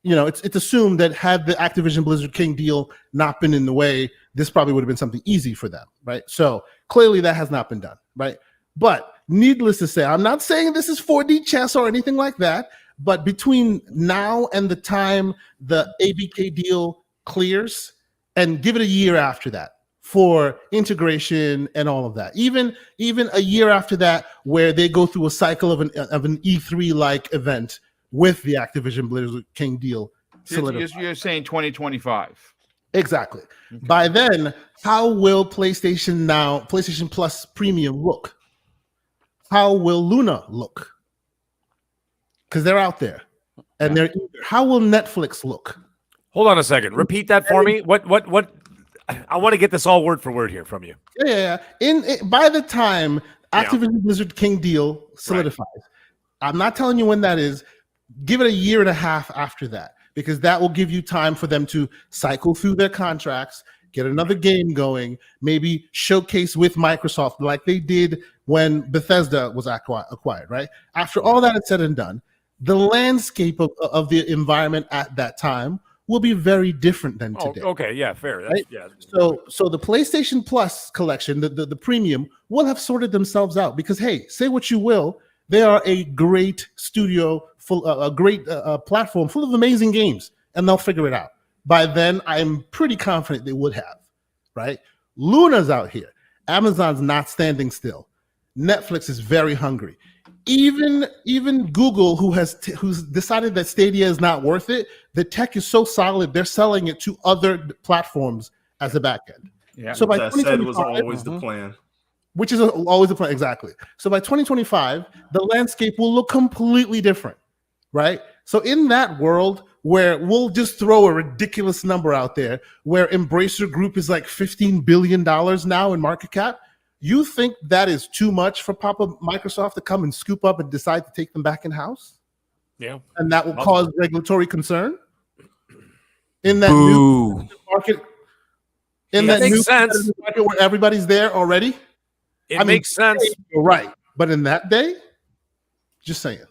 it's assumed that had the Activision Blizzard King deal not been in the way, this probably would have been something easy for them, right? So clearly that has not been done, right? But needless to say, I'm not saying this is 4D chess or anything like that. But between now and the time the ABK deal clears, and give it a year after that for integration and all of that, even a year after that, where they go through a cycle of an E3 like event with the Activision Blizzard King deal solidified. You're saying 2025. Exactly. Okay. By then, how will PlayStation Plus Premium look? How will Luna look? Because they're out there, and they're eager. How will Netflix look? Hold on a second. Repeat that for me. What? I want to get this all word for word here from you. Yeah. By the time Activision Blizzard King deal solidifies, I'm not telling you when that is. Give it a year and a half after that, because that will give you time for them to cycle through their contracts, get another game going, maybe showcase with Microsoft like they did when Bethesda was acquired. Right after all that is said and done, the landscape of the environment at that time will be very different than today. Okay, yeah, fair. Right? So the PlayStation Plus collection, the premium, will have sorted themselves out, because, hey, say what you will, they are a great studio, a great platform full of amazing games, and they'll figure it out. By then, I'm pretty confident they would have, right? Luna's out here. Amazon's not standing still. Netflix is very hungry. Even Google, who's decided that Stadia is not worth it, the tech is so solid, they're selling it to other platforms as a backend. Yeah, so by that said was always the plan. Which is always the plan, exactly. So by 2025, the landscape will look completely different, right? So in that world, where we'll just throw a ridiculous number out there where Embracer Group is like $15 billion now in market cap. You think that is too much for Papa Microsoft to come and scoop up and decide to take them back in-house? Yeah. And that will cause regulatory concern in that new market? In that makes new sense. market where everybody's there already? It makes sense. You're right. But in that day, just saying.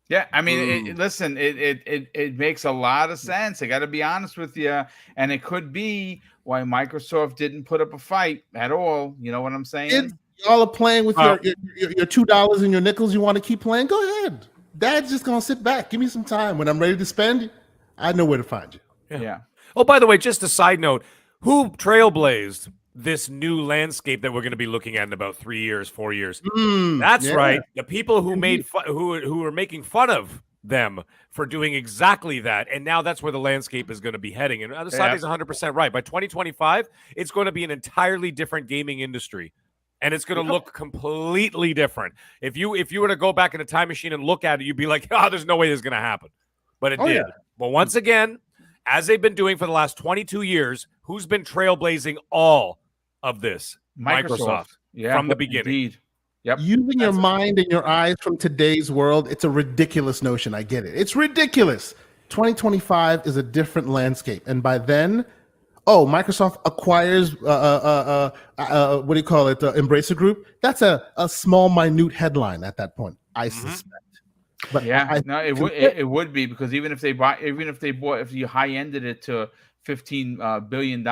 Yeah, I mean, listen, it makes a lot of sense. I got to be honest with you, and it could be why Microsoft didn't put up a fight at all. You know what I'm saying? Y'all are playing with your $2 and your nickels. You want to keep playing? Go ahead. Dad's just gonna sit back. Give me some time. When I'm ready to spend, I know where to find you. Yeah. Oh, by the way, just a side note: who trailblazed this new landscape that we're going to be looking at in about 3 years, 4 years? That's right. The people who made who were making fun of them for doing exactly that, and now that's where the landscape is going to be heading. And Asante's 100% right. By 2025, it's going to be an entirely different gaming industry, and it's going to look completely different. If you were to go back in a time machine and look at it, you'd be like, "Oh, there's no way this is going to happen," but it did. Yeah. But once again, as they've been doing for the last 22 years, who's been trailblazing all of this? Microsoft. From the beginning. Indeed. Yep. Using your mind and your eyes from today's world, it's a ridiculous notion. I get it. It's ridiculous. 2025 is a different landscape. And by then, Microsoft acquires, what do you call it, Embracer Group. That's a small, minute headline at that point, I suspect. But it would be, because even if you high-ended it to $15 billion,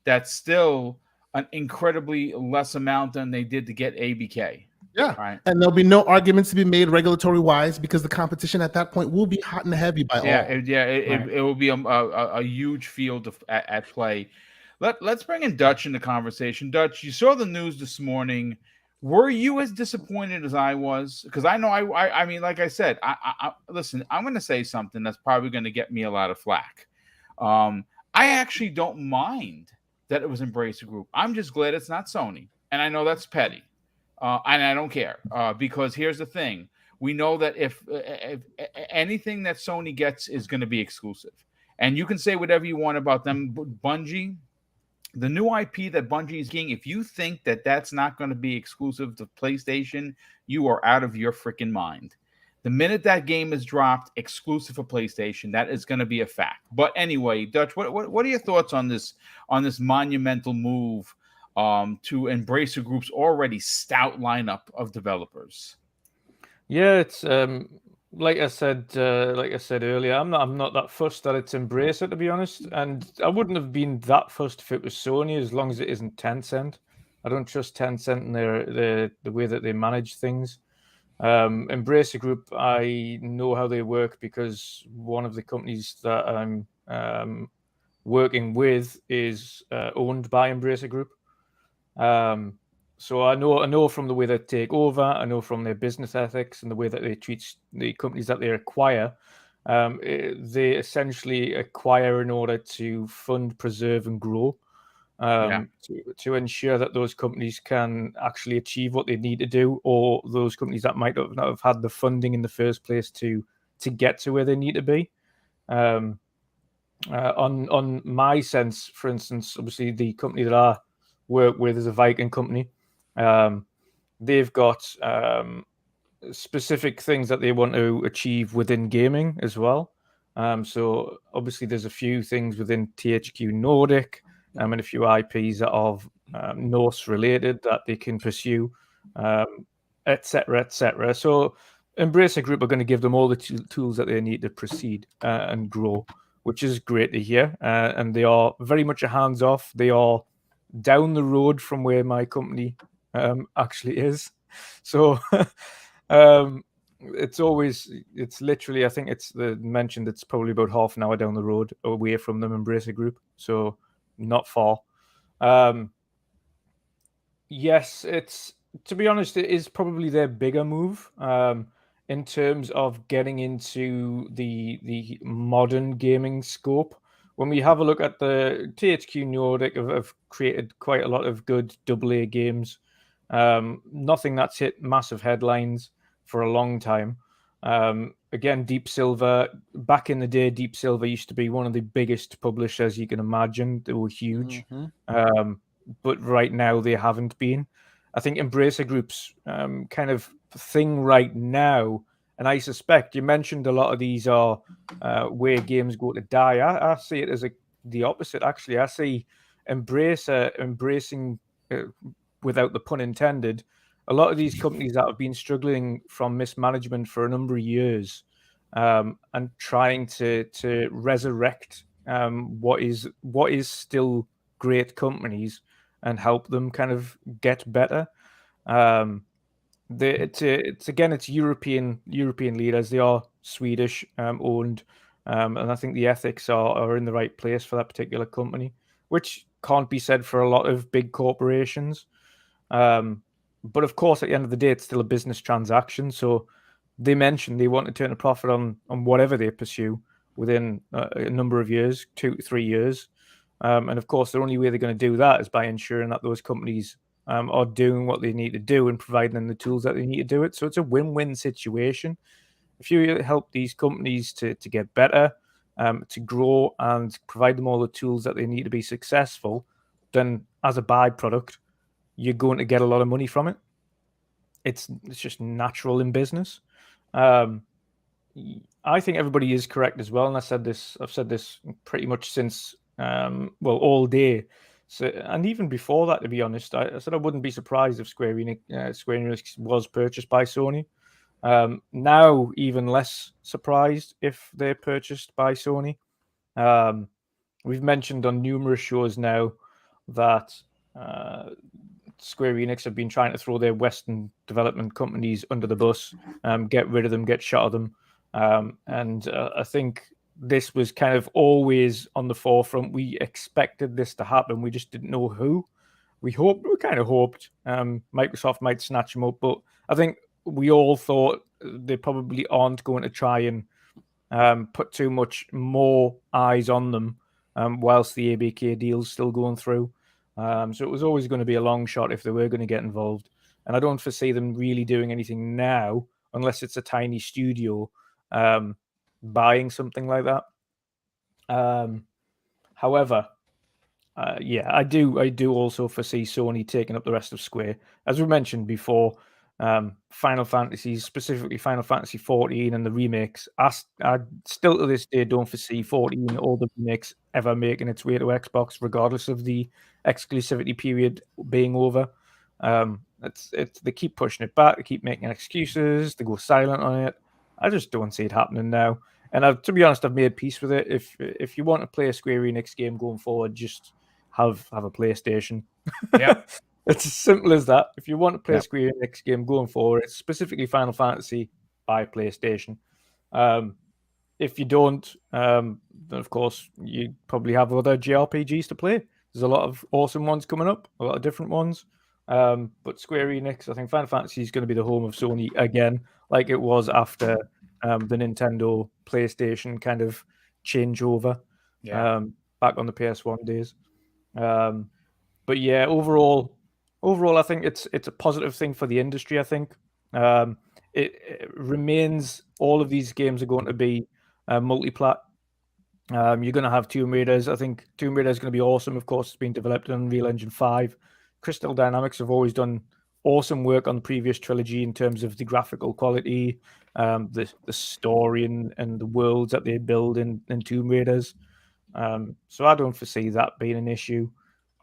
that's still an incredibly less amount than they did to get ABK. Yeah, right. And there'll be no arguments to be made regulatory-wise, because the competition at that point will be hot and heavy by all. It will be a huge field at play. Let's bring in Dutch in the conversation. Dutch, you saw the news this morning. Were you as disappointed as I was? Because I know I mean, like I said, I listen, I'm going to say something that's probably going to get me a lot of flack. I actually don't mind that it was Embracer Group. I'm just glad it's not Sony. And I know that's petty. And I don't care. Because here's the thing. We know that if anything that Sony gets is going to be exclusive. And you can say whatever you want about them. Bungie, the new IP that Bungie is getting, if you think that that's not going to be exclusive to PlayStation, you are out of your freaking mind. The minute that game is dropped exclusive for PlayStation, that is going to be a fact. But anyway, Dutch, what are your thoughts on this monumental move to Embracer Group's already stout lineup of developers? Yeah, it's like I said earlier, I'm not that fussed that it's Embracer, to be honest, and I wouldn't have been that fussed if it was Sony, as long as it isn't Tencent. I don't trust Tencent and the way that they manage things. Embracer Group, I know how they work because one of the companies that I'm working with is owned by Embracer Group. So I know from the way they take over, I know from their business ethics and the way that they treat the companies that they acquire. They essentially acquire in order to fund, preserve, and grow. To ensure that those companies can actually achieve what they need to do, or those companies that might not have had the funding in the first place to get to where they need to be. On my sense, for instance, obviously the company that I work with is a Viking company. They've got specific things that they want to achieve within gaming as well. So obviously there's a few things within THQ Nordic, and a few IPs that are Norse related that they can pursue, etc., etc. So Embracer Group are going to give them all the tools that they need to proceed and grow, which is great to hear. And they are very much a hands-off. They are down the road from where my company actually is. So it's literally, I think it's mentioned it's probably about half an hour down the road away from them, Embracer Group. So not far. Yes, to be honest, it is probably their bigger move in terms of getting into the modern gaming scope. When we have a look at the THQ Nordic, have created quite a lot of good AA games. Nothing that's hit massive headlines for a long time. Again, Deep Silver, back in the day, Deep Silver used to be one of the biggest publishers you can imagine. They were huge. But right now they haven't been. I think Embracer Group's kind of thing right now, and I suspect you mentioned a lot of these are where games go to die. I see it as the opposite, actually. I see Embracer embracing, without the pun intended, a lot of these companies that have been struggling from mismanagement for a number of years, and trying to resurrect what is still great companies and help them kind of get better. It's European leaders. They are Swedish owned, and I think the ethics are in the right place for that particular company, which can't be said for a lot of big corporations. But of course, at the end of the day, it's still a business transaction. So they mentioned they want to turn a profit on whatever they pursue within a number of years, 2 to 3 years. And of course, the only way they're going to do that is by ensuring that those companies are doing what they need to do and providing them the tools that they need to do it. So it's a win-win situation. If you help these companies to get better, to grow, and provide them all the tools that they need to be successful, then as a byproduct, you're going to get a lot of money from it. It's just natural in business. I think everybody is correct as well, and I've said this pretty much since all day. So, and even before that, to be honest, I said I wouldn't be surprised if Square Enix was purchased by Sony. Now, even less surprised if they're purchased by Sony. We've mentioned on numerous shows now that Square Enix have been trying to throw their Western development companies under the bus, get rid of them, get shot of them. And I think this was kind of always on the forefront. We expected this to happen. We just didn't know who. We kind of hoped Microsoft might snatch them up, but I think we all thought they probably aren't going to try and put too much more eyes on them whilst the ABK deal's still going through. So it was always going to be a long shot if they were going to get involved. And I don't foresee them really doing anything now, unless it's a tiny studio buying something like that. However, I do also foresee Sony taking up the rest of Square. As we mentioned before, Final Fantasies, specifically Final Fantasy 14 and the remakes, I still to this day don't foresee 14 or the remakes ever making its way to Xbox, regardless of the exclusivity period being over. They keep pushing it back, they keep making excuses, they go silent on it. I just don't see it happening now. And to be honest, I've made peace with it. If you want to play a Square Enix game going forward, just have a PlayStation. Yeah. It's as simple as that. If you want to play a Square Enix game going forward, it's specifically Final Fantasy, buy PlayStation. If you don't, then of course you probably have other JRPGs to play. There's a lot of awesome ones coming up, a lot of different ones. But Square Enix, I think Final Fantasy is going to be the home of Sony again, like it was after the Nintendo PlayStation kind of changeover back on the PS1 days. But yeah, overall, I think it's a positive thing for the industry. I think it remains all of these games are going to be multi-plat. You're going to have Tomb Raiders. I think Tomb Raider is going to be awesome. Of course, it's been developed in Unreal Engine 5. Crystal Dynamics have always done awesome work on the previous trilogy in terms of the graphical quality, the story and the worlds that they build in Tomb Raiders. So I don't foresee that being an issue.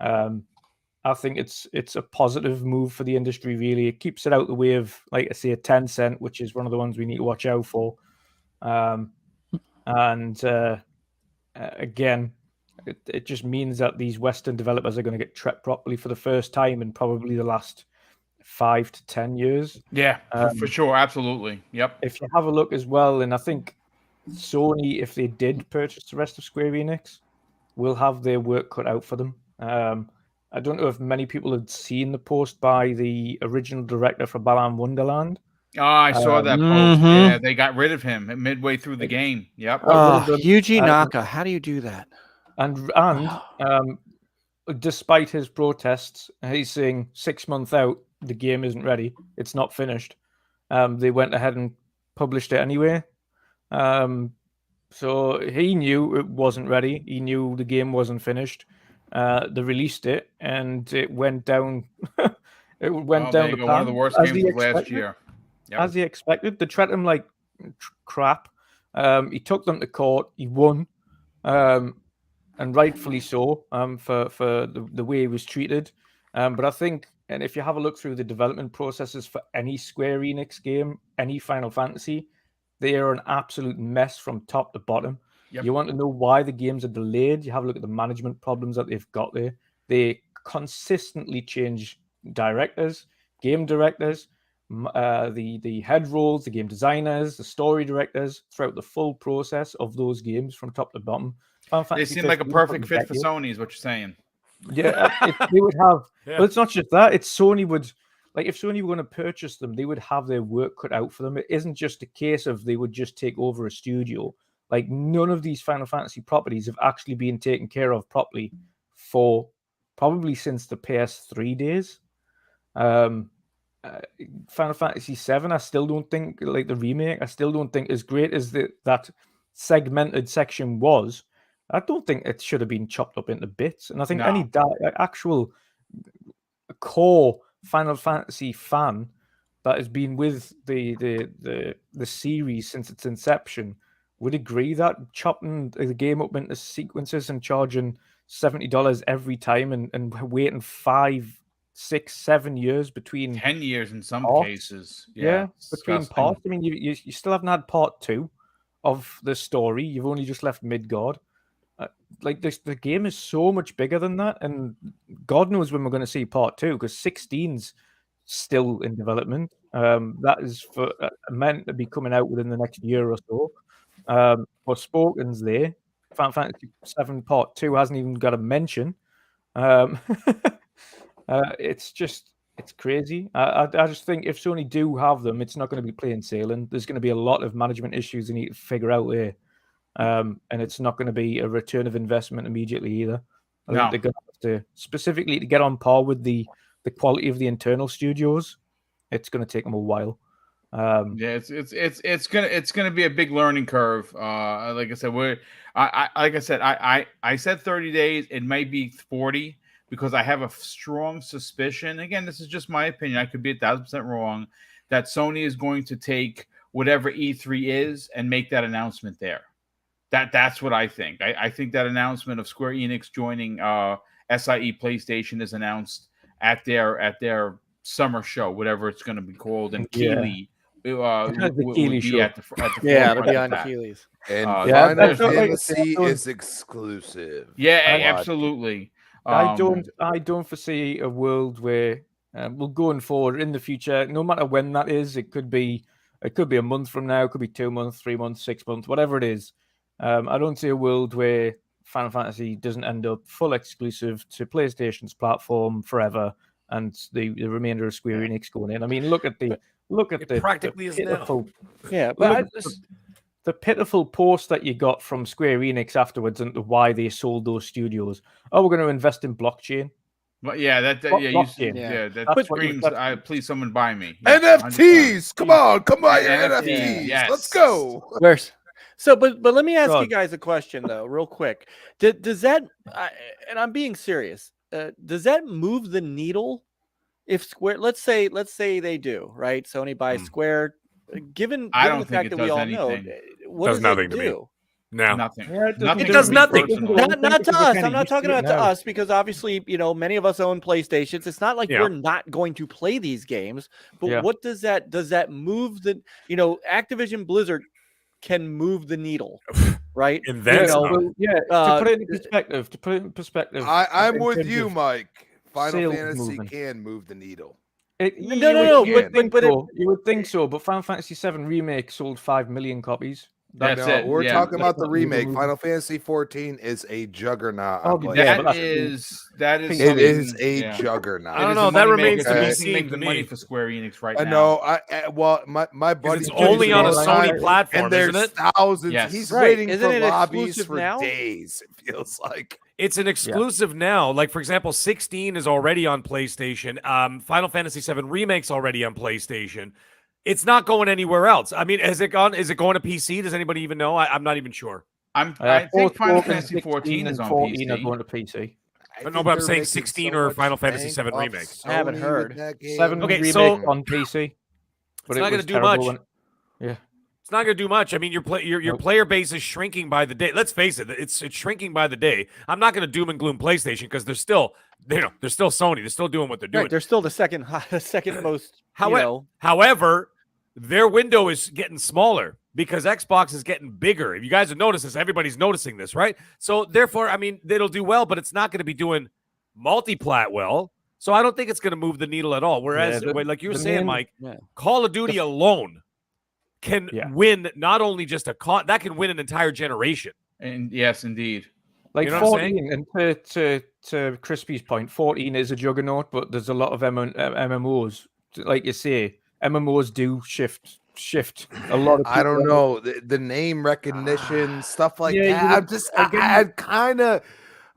I think it's a positive move for the industry, really. It keeps it out the way of, like I say, Tencent, which is one of the ones we need to watch out for. Again, it just means that these Western developers are going to get treated properly for the first time in probably the last 5 to 10 years. Yeah, for sure. Absolutely. Yep. If you have a look as well, and I think Sony, if they did purchase the rest of Square Enix, will have their work cut out for them. I don't know if many people had seen the post by the original director for Balan Wonderland. Oh, I saw that post. Yeah, they got rid of him midway through the game. Yep. Yuji Naka, how do you do that? And despite his protests, he's saying 6 months out, the game isn't ready. It's not finished. They went ahead and published it anyway. So he knew it wasn't ready. He knew the game wasn't finished. They released it, and it went down. It went down the one of the pan, worst as games he of last expected. year. Yep. As he expected. They treated him like crap. He took them to court. He won, and rightfully so. For the way he was treated. But I think, and if you have a look through the development processes for any Square Enix game, any Final Fantasy, they are an absolute mess from top to bottom. Yep. You want to know why the games are delayed? You have a look at the management problems that they've got there. They consistently change directors, game directors, the head roles, the game designers, the story directors throughout the full process of those games from top to bottom. They seem like a perfect fit for Sony, is what you're saying. Yeah, they would have. Yeah. But it's not just that. It's Sony would, like, if Sony were going to purchase them, they would have their work cut out for them. It isn't just a case of they would just take over a studio. Like, none of these Final Fantasy properties have actually been taken care of properly for probably since the PS3 days. Final Fantasy VII, I still don't think, like the remake, I still don't think as great as that segmented section was. I don't think it should have been chopped up into bits. And I think any actual core Final Fantasy fan that has been with the series since its inception would agree that chopping the game up into sequences and charging $70 every time and waiting 5, 6, 7 years between 10 years in some parts. Cases. Yeah, between disgusting. parts. I mean, you still haven't had part 2 of the story. You've only just left Midgard. Like the game is so much bigger than that, and God knows when we're going to see part 2, because 16's still in development. That is for meant to be coming out within the next year or so. Forspoken's there. Final Fantasy VII Part 2 hasn't even got a mention. It's crazy. I just think if Sony do have them, it's not going to be plain sailing. There's going to be a lot of management issues they need to figure out there. And it's not going to be a return of investment immediately either. I think they're going to have to, specifically to get on par with the quality of the internal studios, it's going to take them a while. Yeah, it's gonna be a big learning curve. Like I said, I said 30 days. It might be 40 because I have a strong suspicion. Again, this is just my opinion. I could be 1,000% wrong. That Sony is going to take whatever E3 is and make that announcement there. That's what I think. I think that announcement of Square Enix joining SIE PlayStation is announced at their summer show, whatever it's going to be called, and Keighley. The Keighley show. At the Yeah, it'll forefront be of on that. Keighley's. And Yeah, Final that's not like- Fantasy is exclusive. Yeah, absolutely. I don't foresee a world where we'll going forward in the future, no matter when that is. It could be a month from now, it could be 2 months, 3 months, 6 months, whatever it is. I don't see a world where Final Fantasy doesn't end up full exclusive to PlayStation's platform forever, and the remainder of Square Enix going in. I mean, look at the practically is pitiful, now. Yeah, but but the pitiful post that you got from Square Enix afterwards into why they sold those studios. Oh, we're going to invest in blockchain. But yeah, that Blockchain. that screams. Please, someone buy me. Yeah, NFTs, 100%. come on, buy your NFTs, NFTs. yes. Let's go. where's but let me ask you God. guys a question though, real quick. Does that and I'm being serious? Does that move the needle if Square? Let's say they do, right? Sony buys Square. Given I don't the think fact it that we does all anything. know, what Does does nothing it to me. do? No. Nothing. Yeah, it Nothing does to me nothing. personally. Not to us. I'm not Used talking it about to now. us because obviously, many of us own PlayStations. It's not like Yeah. we're not going to play these games. But Yeah. what does that move the? Activision Blizzard can move the needle, right? And then some. Well, yeah. To put it in perspective. I'm in with terms you, of Mike. Final sales Fantasy movement. can move the needle. No. no, You would think so, but Final Fantasy VII Remake sold 5 million copies. That's No, it. we're Yeah. talking about the That's not remake. moving. Final Fantasy 14 is a juggernaut. Oh, on PlayStation. yeah, but That that's- is It is something- a yeah. juggernaut. I don't It is know, a that moneymaker. remains It's to be amazing seen making to money me. for Square Enix right I now. know. Well, my buddy. It's only on a Sony platform, and there's isn't it? thousands. Yes. He's Right. waiting Isn't for it lobbies exclusive for now? days. It feels like. It's an exclusive now. Like, for example, 16 is already on PlayStation. Final Fantasy VII Remake's already on PlayStation. it's not going anywhere else. I mean, has it gone? Is it going to PC? Does anybody even know? I'm not even sure. I think Final Forspoken, Fantasy 14 is and on 14 are PC. going to PC. But no, but I'm saying 16 or Final Fantasy 7 remake. I haven't heard. 7 Okay, remake so- on PC. But It's not it going was to do terrible much. Yeah. It's not going to do much. I mean, your Nope. player base is shrinking by the day. Let's face it, it's shrinking by the day. I'm not going to doom and gloom PlayStation because they're still Sony. They're still doing what they're doing. Right, they're still the second most. However, their window is getting smaller because Xbox is getting bigger. If you guys have noticed this, everybody's noticing this, right? So therefore, I mean, it'll do well, but it's not going to be doing multi-plat well. So I don't think it's going to move the needle at all. Whereas, like you were saying, Mike, Call of Duty alone can win not only just that can win an entire generation. And yes, indeed. Like You know what I'm 14, and to Crispy's point, 14 is a juggernaut, but there's a lot of MMOs. Like you say, MMOs do shift a lot of people. I don't know the name recognition stuff like Yeah, that. I'm just I kind of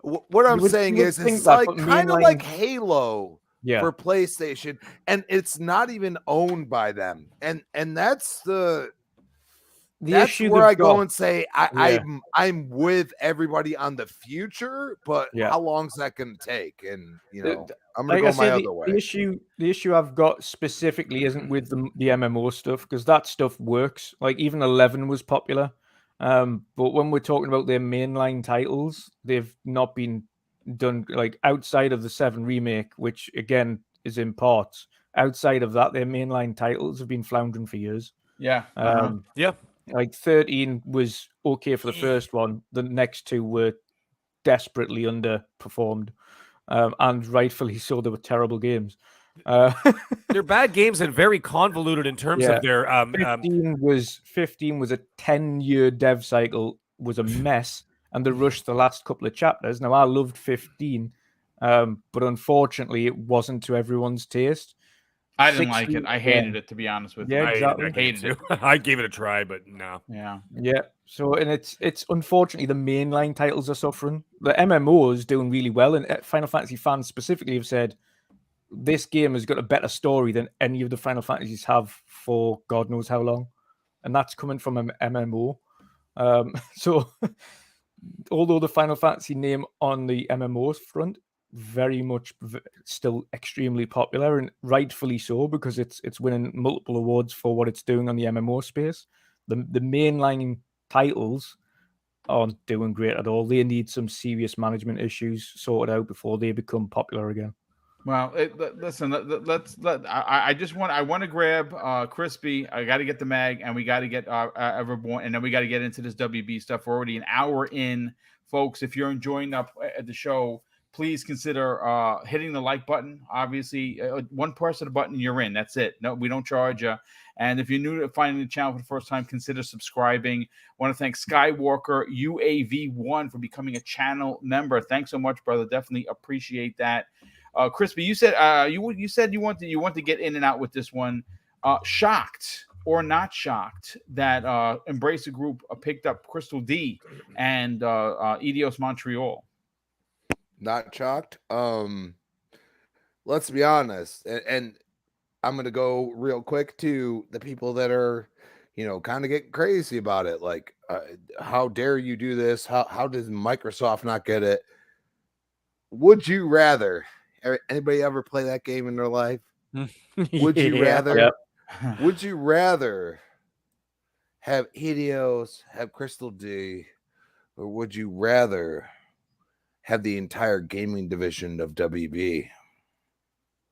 what I'm saying is it's like kind of like Halo for PlayStation, and it's not even owned by them, and that's that's issue where I they've go got. and say I'm with everybody on the future, but how long's that going to take? And I'm going to go my other way. The issue I've got specifically isn't with the MMO stuff, because that stuff works. Like even 11 was popular, but when we're talking about their mainline titles, they've not been done like outside of the 7 remake, which again is in parts. Outside of that, their mainline titles have been floundering for years. Yeah. Like 13 was okay for the first one. The next 2 were desperately underperformed, and rightfully so. They were terrible games. They're bad games and very convoluted in terms of their. 15 was a 10-year dev cycle, was a mess, and they rushed the last couple of chapters. Now I loved 15, but unfortunately it wasn't to everyone's taste. I didn't like it. I hated it, to be honest with you. Yeah, exactly. I hated it. I gave it a try, but no. Yeah. So, and it's unfortunately the mainline titles are suffering. The MMO is doing really well, and Final Fantasy fans specifically have said this game has got a better story than any of the Final Fantasies have for God knows how long, and that's coming from an MMO. So, although the Final Fantasy name on the MMOs front very much still extremely popular, and rightfully so, because it's winning multiple awards for what it's doing on the MMO space. The mainline titles aren't doing great at all. They need some serious management issues sorted out before they become popular again. Well, listen. I want to grab Crispy. I got to get the mag, and we got to get Everborn, and then we got to get into this WB stuff. We're already an hour in, folks. If you're enjoying the show, please consider hitting the like button. Obviously, one press of the button, you're in. That's it. No, we don't charge you. And if you're new to finding the channel for the first time, consider subscribing. I want to thank Skywalker UAV1 for becoming a channel member. Thanks so much, brother. Definitely appreciate that. Crispy, you said you said you want to get in and out with this one. Shocked or not shocked that Embracer Group picked up Crystal D and Eidos Montreal? Not shocked. Let's be honest, and I'm gonna go real quick to the people that are, kind of getting crazy about it. Like, how dare you do this? How does Microsoft not get it? Would you rather? Anybody ever play that game in their life? Would you rather? Yep. Would you rather have Eidos, have Crystal D, or would you rather have the entire gaming division of WB?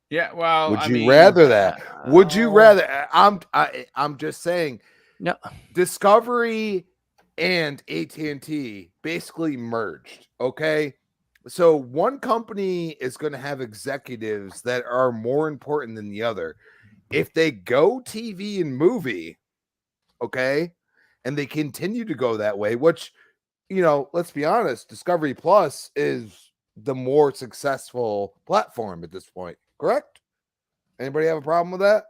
Yeah, well, would you rather that? Would you rather? I'm just saying. No. Discovery and AT&T basically merged. Okay, so one company is going to have executives that are more important than the other. If they go TV and movie, okay, and they continue to go that way, which, let's be honest, Discovery Plus is the more successful platform at this point, correct? Anybody have a problem with that?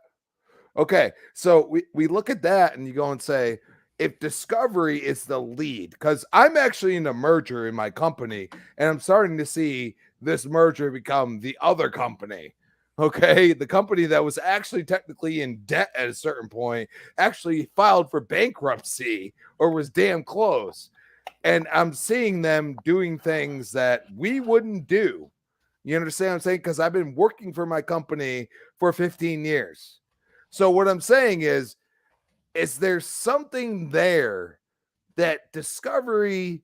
Okay, so we look at that and you go and say, if Discovery is the lead, because I'm actually in a merger in my company, and I'm starting to see this merger become the other company. Okay, the company that was actually technically in debt at a certain point actually filed for bankruptcy or was damn close. And I'm seeing them doing things that we wouldn't do. You understand what I'm saying? Because I've been working for my company for 15 years. So what I'm saying is there something there that Discovery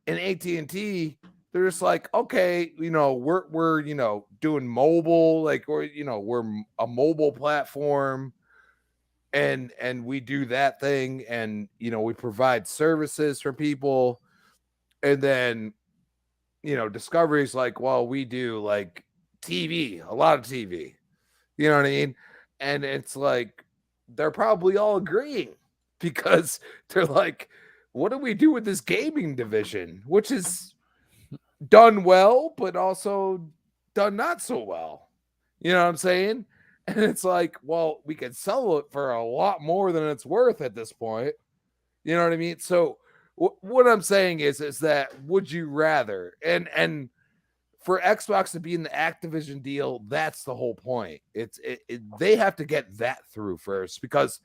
and AT&T, they're just like, okay, we're doing mobile, like, or we're a mobile platform, and we do that thing, and we provide services for people, and then Discovery's like, well, we do like TV, a lot of TV, you know what I mean? And it's like they're probably all agreeing because they're like, what do we do with this gaming division, which is done well, but also done not so well? You know what I'm saying? And it's like, well, we could sell it for a lot more than it's worth at this point. You know what I mean? So what I'm saying is that would you rather? And for Xbox to be in the Activision deal, that's the whole point. They have to get that through first, because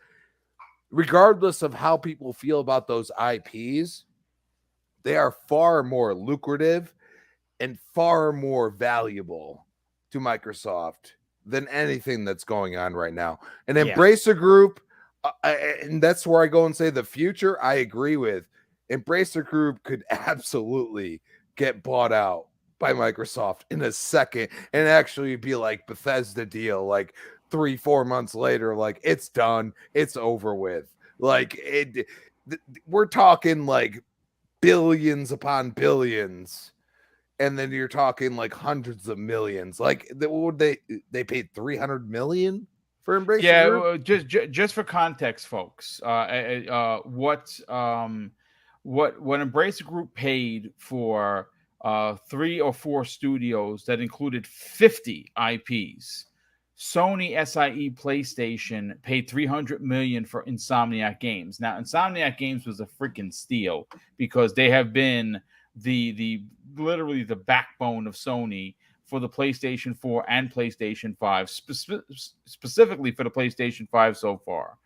regardless of how people feel about those IPs, they are far more lucrative and far more valuable to Microsoft than anything that's going on right now. And Embracer Group, and that's where I go and say the future, I agree with. Embracer Group could absolutely get bought out by Microsoft in a second and actually be like Bethesda deal, like 3-4 months later, like it's done, it's over with. Like we're talking like billions upon billions, and then you're talking like hundreds of millions. Like they paid 300 million for Embracer Group? Just for context, folks, what Embracer Group paid for 3 or 4 studios that included 50 IPs. Sony, SIE, PlayStation paid $300 million for Insomniac Games. Now, Insomniac Games was a freaking steal because they have been the literally the backbone of Sony for the PlayStation 4 and PlayStation 5, specifically for the PlayStation 5 so far.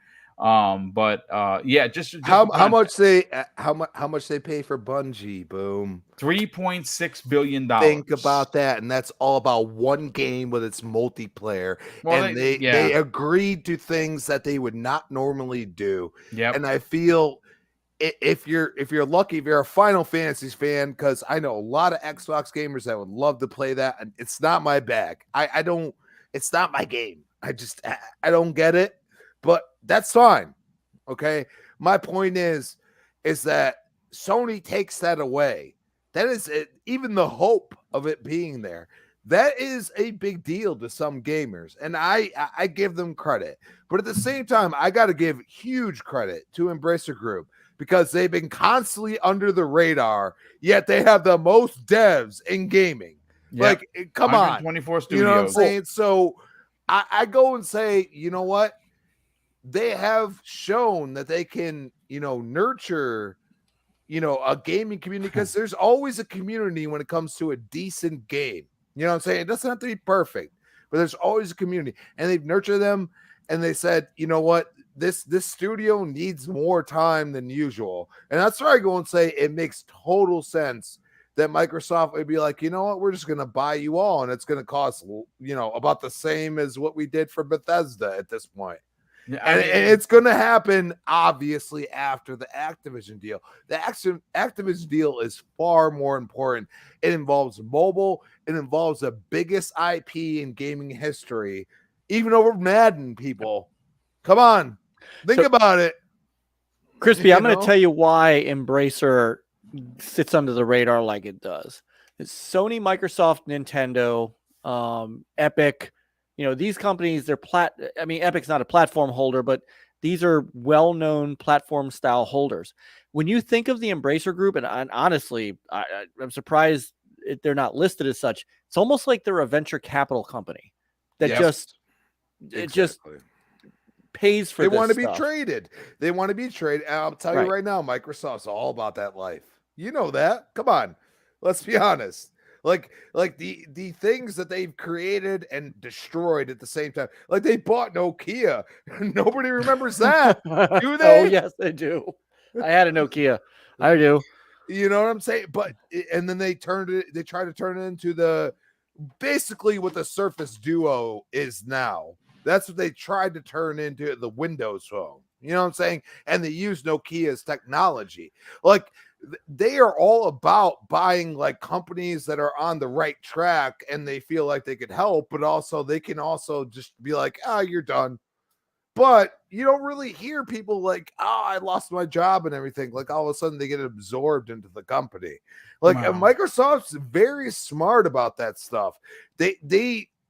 Just how much they pay for Bungie? Boom, $3.6 billion. Think about that, and that's all about one game with its multiplayer. Well, and they agreed to things that they would not normally do. Yeah, and I feel if you're lucky, if you're a Final Fantasy fan, because I know a lot of Xbox gamers that would love to play that, and it's not my bag. I don't. It's not my game. I don't get it. But that's fine. Okay. My point is that Sony takes that away. That is it, even the hope of it being there. That is a big deal to some gamers. And I give them credit. But at the same time, I got to give huge credit to Embracer Group, because they've been constantly under the radar, yet they have the most devs in gaming. Yep. Like, come on. 124 studios. You know what I'm saying? So I go and say, you know what? They have shown that they can, nurture, a gaming community, because there's always a community when it comes to a decent game. You know what I'm saying? It doesn't have to be perfect, but there's always a community, and they've nurtured them. And they said, you know what? This studio needs more time than usual. And that's where I go and say it makes total sense that Microsoft would be like, you know what? We're just going to buy you all. And it's going to cost, about the same as what we did for Bethesda at this point. Yeah, and it's going to happen, obviously, after the Activision deal. The Activision deal is far more important. It involves mobile. It involves the biggest IP in gaming history, even over Madden, people. Come on. Think about it. Crispy, I'm going to tell you why Embracer sits under the radar like it does. It's Sony, Microsoft, Nintendo, Epic. These companies, Epic's not a platform holder, but these are well-known platform style holders. When you think of the Embracer Group, and honestly, I'm surprised they're not listed as such. It's almost like they're a venture capital company that just pays for. They want to be traded. They want to be traded. I'll tell you right now, Microsoft's all about that life. You know that. Come on, let's be honest. Like the things that they've created and destroyed at the same time. Like they bought Nokia. Nobody remembers that. Do Oh, they? yes, they do. I had a Nokia. I do. You know what I'm saying? But and then they tried to turn it into basically what the Surface Duo is now. That's what they tried to turn into the Windows Phone. You know what I'm saying? And they use Nokia's technology. Like they are all about buying like companies that are on the right track and they feel like they could help, but also they can also just be like, you're done. But you don't really hear people like, I lost my job and everything. Like all of a sudden they get absorbed into the company. Like Microsoft's very smart about that stuff.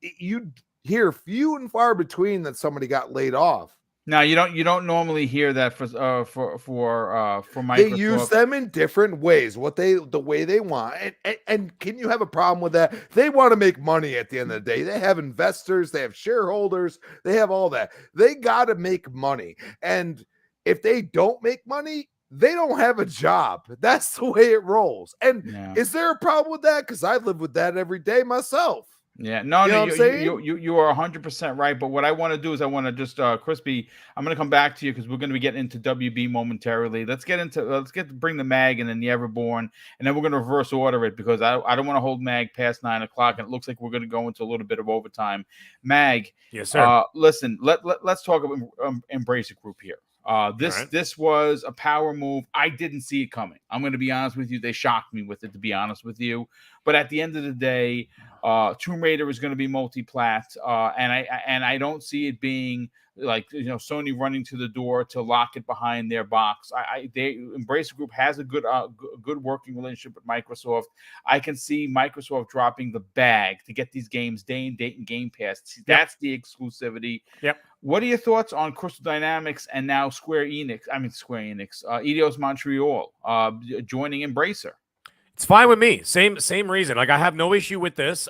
You hear few and far between that somebody got laid off. Now you don't normally hear that for Microsoft. They use them in different ways, the way they want. And can you have a problem with that? They want to make money at the end of the day. They have investors, they have shareholders, they have all that. They got to make money. And if they don't make money, they don't have a job. That's the way it rolls. And is there a problem with that? Because I live with that every day myself. Yeah, no, you are 100% right. But what I want to do is I want to just Crispy, I'm going to come back to you because we're going to be getting into WB momentarily. Let's bring the mag and then the Everborn, and then we're going to reverse order it because I don't want to hold mag past 9 o'clock, and it looks like we're going to go into a little bit of overtime. Mag, yes, sir. Listen, let's talk about Embracer Group here. This was a power move. I didn't see it coming. I'm going to be honest with you. They shocked me with it, to be honest with you. But at the end of the day, Tomb Raider is going to be multi-plat, and I don't see it being like Sony running to the door to lock it behind their box. Embracer Group has a good working relationship with Microsoft. I can see Microsoft dropping the bag to get these games day and date and Game Pass. That's the exclusivity. Yep. What are your thoughts on Crystal Dynamics and now Eidos Montreal joining Embracer? It's fine with me. Same reason. Like I have no issue with this.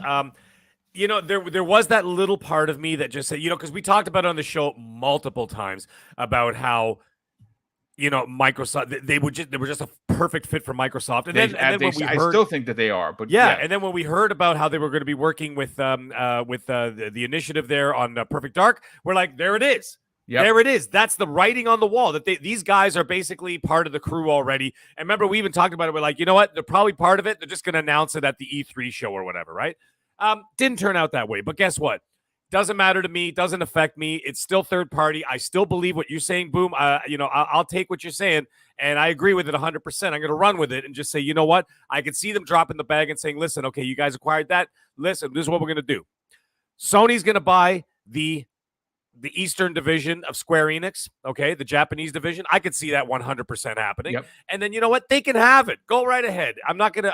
There was that little part of me that just said, because we talked about it on the show multiple times about how, Microsoft, they were just a perfect fit for Microsoft. And then when we heard, I still think that they are, but and then when we heard about how they were going to be working with the initiative there on Perfect Dark, we're like, there it is. Yep. There it is. That's the writing on the wall that these guys are basically part of the crew already. And remember, we even talked about it. We're like, you know what? They're probably part of it. They're just going to announce it at the E3 show or whatever, right? Didn't turn out that way. But guess what? Doesn't matter to me. Doesn't affect me. It's still third party. I still believe what you're saying, Boom. I'll take what you're saying, and I agree with it 100%. I'm going to run with it and just say, you know what? I can see them dropping the bag and saying, listen, okay, you guys acquired that. Listen, this is what we're going to do. Sony's going to buy the Eastern division of Square Enix, okay, the Japanese division. I could see that 100% happening. Yep. And then you know what? They can have it. Go right ahead. I'm not gonna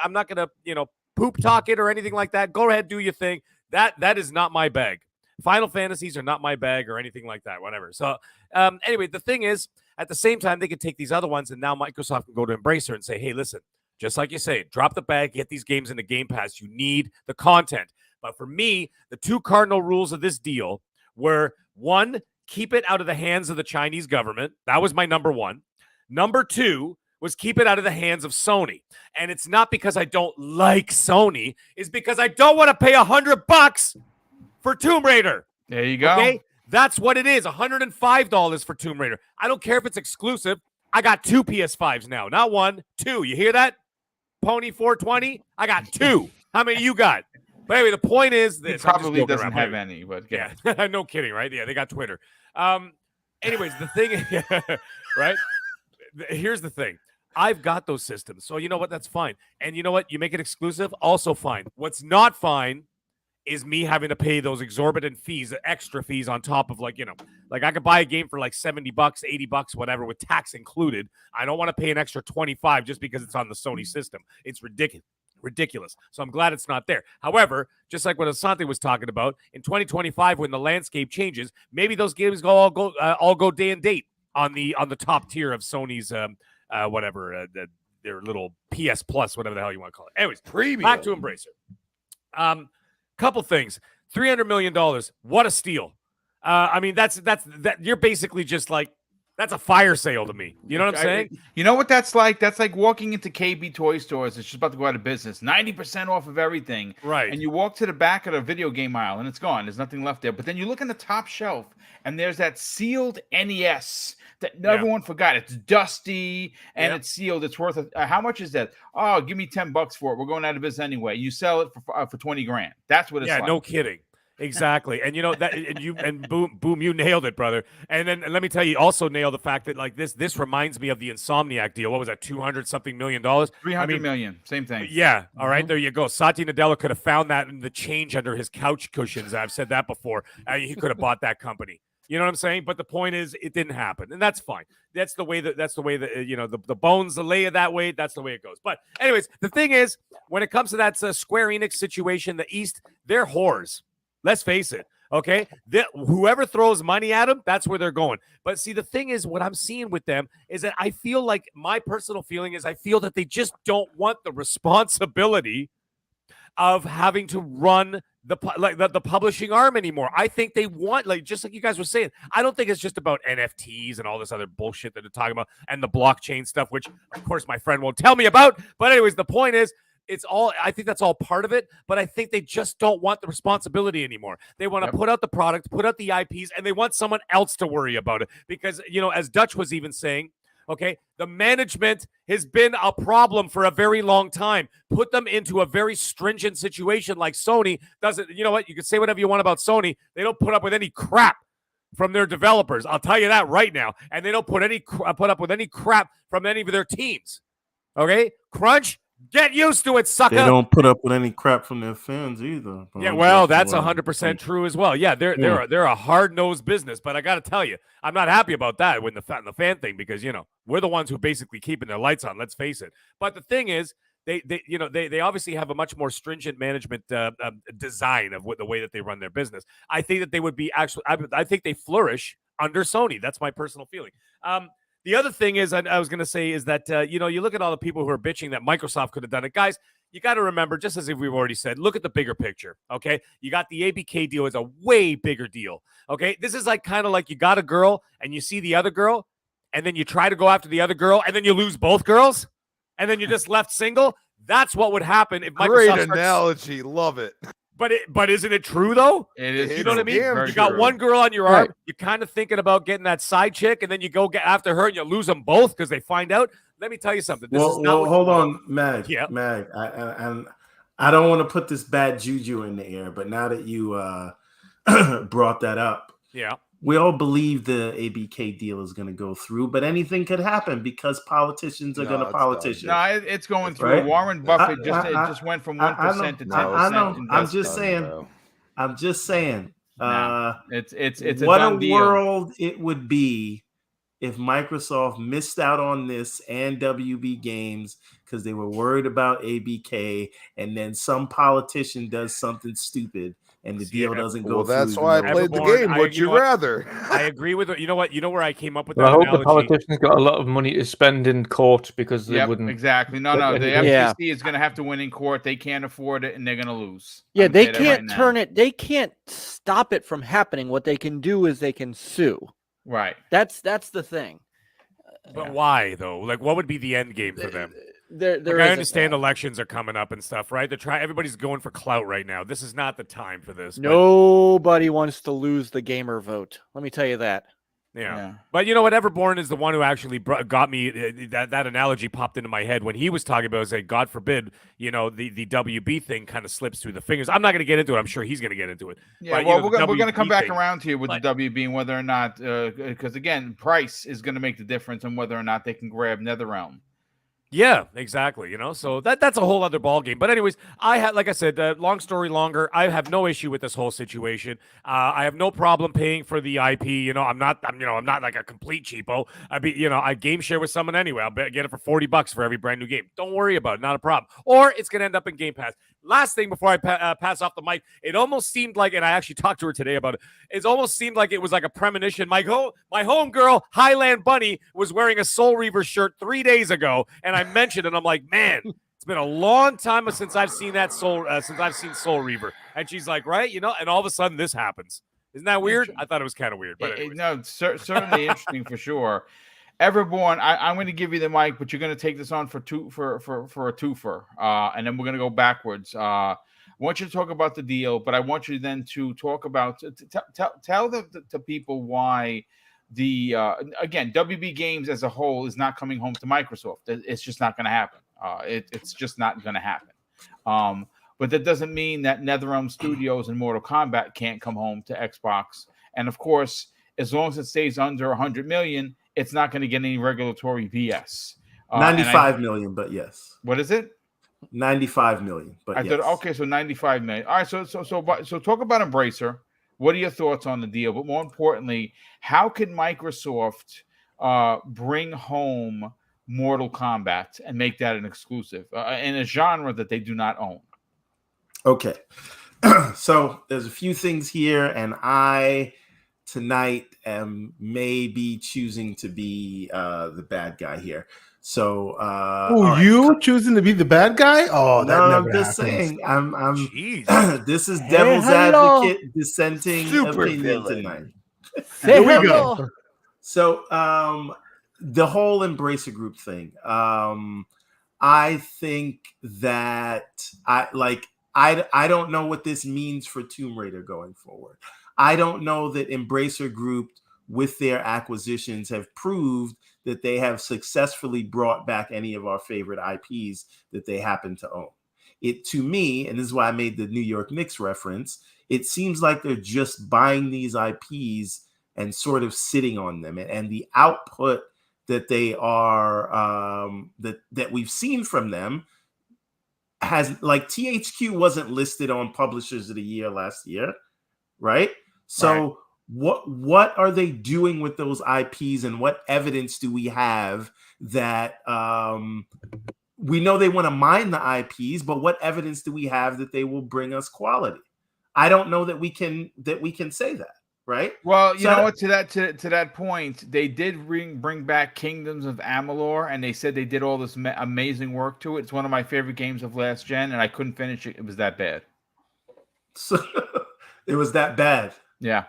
poop talk it or anything like that. Go ahead, do your thing. That is not my bag. Final Fantasies are not my bag or anything like that. Whatever. So anyway, the thing is, at the same time, they could take these other ones, and now Microsoft can go to Embracer and say, hey, listen, just like you say, drop the bag, get these games into Game Pass. You need the content. But for me, the two cardinal rules of this deal were, one, keep it out of the hands of the Chinese government. That was my number one. Number two was keep it out of the hands of Sony. And it's not because I don't like Sony. It's because I don't want to pay $100 for Tomb Raider. There you go. Okay? That's what it is, $105 for Tomb Raider. I don't care if it's exclusive. I got 2 PS5s now. Not 1, 2. You hear that? Pony 420? I got 2. How many you got? But anyway, the point is this. He probably doesn't have any, but yeah. No kidding, right? Yeah, they got Twitter. Anyways, the thing is, right? Here's the thing. I've got those systems. So you know what? That's fine. And you know what? You make it exclusive, also fine. What's not fine is me having to pay those exorbitant fees, extra fees on top of like I could buy a game for like $70, $80, whatever, with tax included. I don't want to pay an extra $25 just because it's on the Sony system. It's ridiculous. So I'm glad it's not there. However, just like what Asante was talking about, in 2025, when the landscape changes, maybe those games all go day and date on the top tier of Sony's their little PS Plus, whatever the hell you want to call it. Anyways, premium. Back to Embracer. Couple things. $300 million. What a steal. I mean, that's you're basically just like That's a fire sale to me. You know what I'm saying? You know what that's like? That's like walking into KB toy stores. It's just about to go out of business. 90% off of everything. Right. And you walk to the back of the video game aisle and it's gone. There's nothing left there. But then you look in the top shelf and there's that sealed NES that everyone forgot. It's dusty and it's sealed. It's worth how much is that? Oh, give me $10 for it. We're going out of business anyway. You sell it for 20 grand. That's what it's like. Yeah, no kidding. Exactly. And you know that and boom, you nailed it, brother. And then let me tell you, you also nailed the fact that like this reminds me of the Insomniac deal. What was that, $200-something million? 300 million, same thing. Yeah. All right, there you go. Satya Nadella could have found that in the change under his couch cushions. I've said that before. He could have bought that company. You know what I'm saying? But the point is, it didn't happen, and that's fine. That's the way that the bones lay that way. That's the way it goes. But anyways, the thing is, when it comes to that Square Enix situation, the East, they're whores. Let's face it, okay? Whoever throws money at them, that's where they're going. But see, the thing is, what I'm seeing with them is that I feel like my personal feeling is I feel that they just don't want the responsibility of having to run the publishing arm anymore. I think they want, like, just like you guys were saying, I don't think it's just about NFTs and all this other bullshit that they're talking about and the blockchain stuff, which, of course, my friend won't tell me about. But anyways, the point is, I think that's all part of it, but I think they just don't want the responsibility anymore. They want to put out the product, put out the IPs, and they want someone else to worry about it. Because, as Dutch was even saying, okay, the management has been a problem for a very long time. Put them into a very stringent situation like Sony doesn't. You know what? You can say whatever you want about Sony. They don't put up with any crap from their developers. I'll tell you that right now. And they don't put up with any crap from any of their teams. Okay? Crunch. Get used to it, sucker. They don't put up with any crap from their fans either. Yeah, well, that's 100% true as well. Yeah, they're a hard-nosed business, but I got to tell you, I'm not happy about that with the fan thing because we're the ones who basically keeping their lights on. Let's face it. But the thing is, they obviously have a much more stringent management design of the way that they run their business. I think that they would be I think they flourish under Sony. That's my personal feeling. The other thing is, I was going to say, is that, you look at all the people who are bitching that Microsoft could have done it. Guys, you got to remember, just as if we've already said, look at the bigger picture, okay? You got the ABK deal is a way bigger deal, okay? This is like kind of like you got a girl and you see the other girl and then you try to go after the other girl and then you lose both girls and then you're just left single. That's what would happen if Microsoft Great analogy. Love it. But isn't it true though? It is. You know what I mean? You got one girl on your arm. You're kind of thinking about getting that side chick, and then you go get after her, and you lose them both because they find out. Let me tell you something. Hold on, Mag. Yeah. Mag. I don't want to put this bad juju in the air, but now that you brought that up, we all believe the ABK deal is going to go through, but anything could happen because politicians are going to politician. No, it's going through. Right? Warren Buffett just went from 1% to 10%. I know. I'm just saying. It's a what done a deal. world it would be if Microsoft missed out on this and WB Games because they were worried about ABK, and then some politician does something stupid. And the deal doesn't go through. That's why I played the game. Would you rather? I agree with it. You know what? You know where I came up with that I hope analogy? the politicians got a lot of money to spend in court because they wouldn't. Exactly. No. The FTC is going to have to win in court. They can't afford it, and they're going to lose. Yeah, they can't turn it. They can't stop it from happening. What they can do is they can sue. Right. That's the thing. But why though? Like, what would be the end game for them? I understand elections are coming up and stuff, right? Everybody's going for clout right now. This is not the time for this. Nobody wants to lose the gamer vote. Let me tell you that. Yeah. But you know what? Everborn is the one who actually got me. That analogy popped into my head when he was talking about, say, God forbid, the WB thing kind of slips through the fingers. I'm not going to get into it. I'm sure he's going to get into it. Yeah, but, we're going to come back around here with the WB and whether or not, because again, price is going to make the difference on whether or not they can grab NetherRealm. Yeah, exactly. So that's a whole other ballgame. But anyways, like I said, long story longer, I have no issue with this whole situation. I have no problem paying for the IP. I'm not like a complete cheapo. I game share with someone anyway. I'll get it for $40 for every brand new game. Don't worry about it. Not a problem. Or it's going to end up in Game Pass. Last thing before I pass off the mic, it almost seemed like, and I actually talked to her today about it, it almost seemed like it was like a premonition. My homegirl, Highland Bunny, was wearing a Soul Reaver shirt 3 days ago, and I mentioned it, and I'm like, man, it's been a long time since I've seen Soul Reaver. And she's like, right, and all of a sudden this happens. Isn't that weird? I thought it was kind of weird, but anyways. No, certainly interesting for sure. Everborn, I'm going to give you the mic, but you're going to take this on for a twofer, and then we're going to go backwards. I want you to talk about the deal, but I want you then to talk about tell the people why again, WB Games as a whole is not coming home to Microsoft. It's just not going to happen. It's just not going to happen. But that doesn't mean that NetherRealm Studios and Mortal Kombat can't come home to Xbox. And of course, as long as it stays under 100 million, it's not going to get any regulatory BS. 95 million, but yes. What is it? 95 million, but yes. Okay, so 95 million. All right, so talk about Embracer. What are your thoughts on the deal? But more importantly, how can Microsoft bring home Mortal Kombat and make that an exclusive in a genre that they do not own? Okay. So there's a few things here, and I tonight may be choosing to be the bad guy here. So you choosing to be the bad guy? Oh, that no, never I'm just happens. saying I'm Jeez. this is devil's advocate dissenting opinion tonight. Here we go. So the whole Embracer Group thing, I think that I don't know what this means for Tomb Raider going forward. I don't know that Embracer Group, with their acquisitions, have proved that they have successfully brought back any of our favorite IPs that they happen to own. It, to me, and this is why I made the New York Knicks reference, it seems like they're just buying these IPs and sort of sitting on them. And the output that they are, that we've seen from them, has, like, THQ wasn't listed on Publishers of the Year last year, right? So what are they doing with those IPs, and what evidence do we have that we know they want to mine the IPs, but what evidence do we have that they will bring us quality? I don't know that we can say that, right? Well, you know what, to that point, they did bring back Kingdoms of Amalur, and they said they did all this amazing work to it. It's one of my favorite games of last gen, and I couldn't finish it. It was that bad. So it was that bad. Yeah.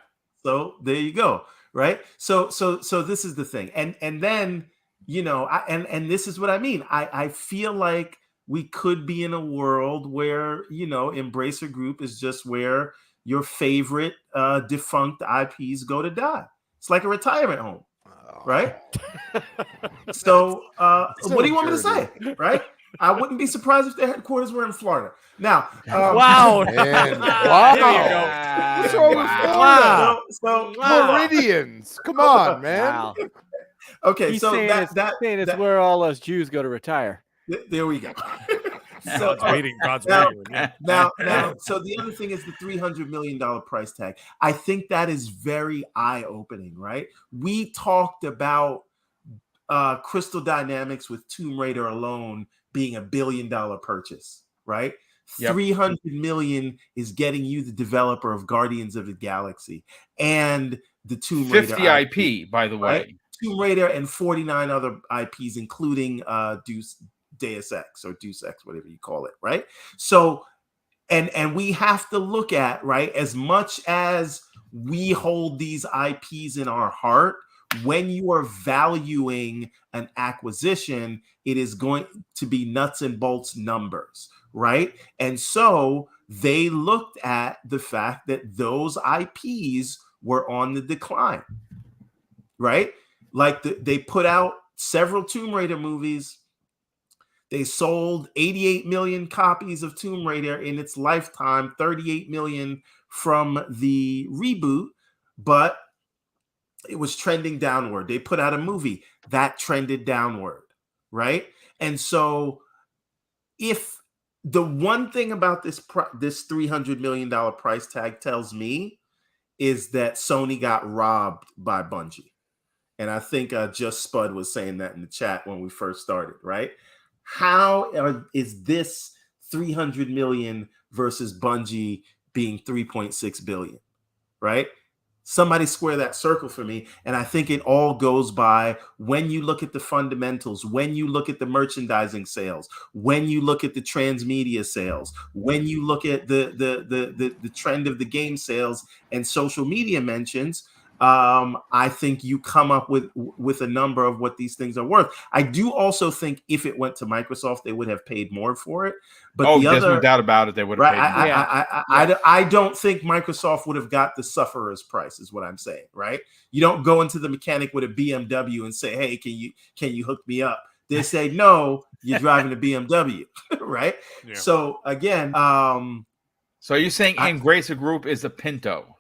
So there you go, right? So this is the thing, and then, you know, and this is what I mean. I feel like we could be in a world where, you know, Embracer Group is just where your favorite defunct IPs go to die. It's like a retirement home, right? So what do you want me to say, right? I wouldn't be surprised if their headquarters were in Florida. Now, wow. Man, Wow. There you go. What's wrong with Florida? So Floridians, come on, man. Wow. Okay, He's so saying it's where all us Jews go to retire. There we go. God's waiting. Now, so the other thing is the $300 million price tag. I think that is very eye-opening, right? We talked about Crystal Dynamics with Tomb Raider alone being $1 billion purchase, right? Yep. 300 million is getting you the developer of Guardians of the Galaxy and the Tomb Raider 50 IP, by the way. Right? Tomb Raider and 49 other IPs, including Deus Ex or Deus Ex, whatever you call it, right? So, and we have to look at, right, as much as we hold these IPs in our heart, when you are valuing an acquisition, it is going to be nuts and bolts numbers, right? And so they looked at the fact that those IPs were on the decline, right? Like they put out several Tomb Raider movies. They sold 88 million copies of Tomb Raider in its lifetime, 38 million from the reboot, but it was trending downward. They put out a movie that trended downward, right? And so if the one thing about this $300 million price tag tells me is that Sony got robbed by Bungie. And I think Just Spud was saying that in the chat when we first started, right? How is this 300 million versus Bungie being 3.6 billion, right? Somebody square that circle for me. And I think it all goes by when you look at the fundamentals, when you look at the merchandising sales, when you look at the transmedia sales, when you look at the trend of the game sales and social media mentions. I think you come up with a number of what these things are worth. I do also think if it went to Microsoft, they would have paid more for it. But there's no doubt about it. They would have paid more. I don't think Microsoft would have got the sufferer's price, is what I'm saying, right? You don't go into the mechanic with a BMW and say, hey, can you hook me up? They say, no, you're driving a BMW, right? Yeah. So again, so you're saying Embracer Group is a Pinto?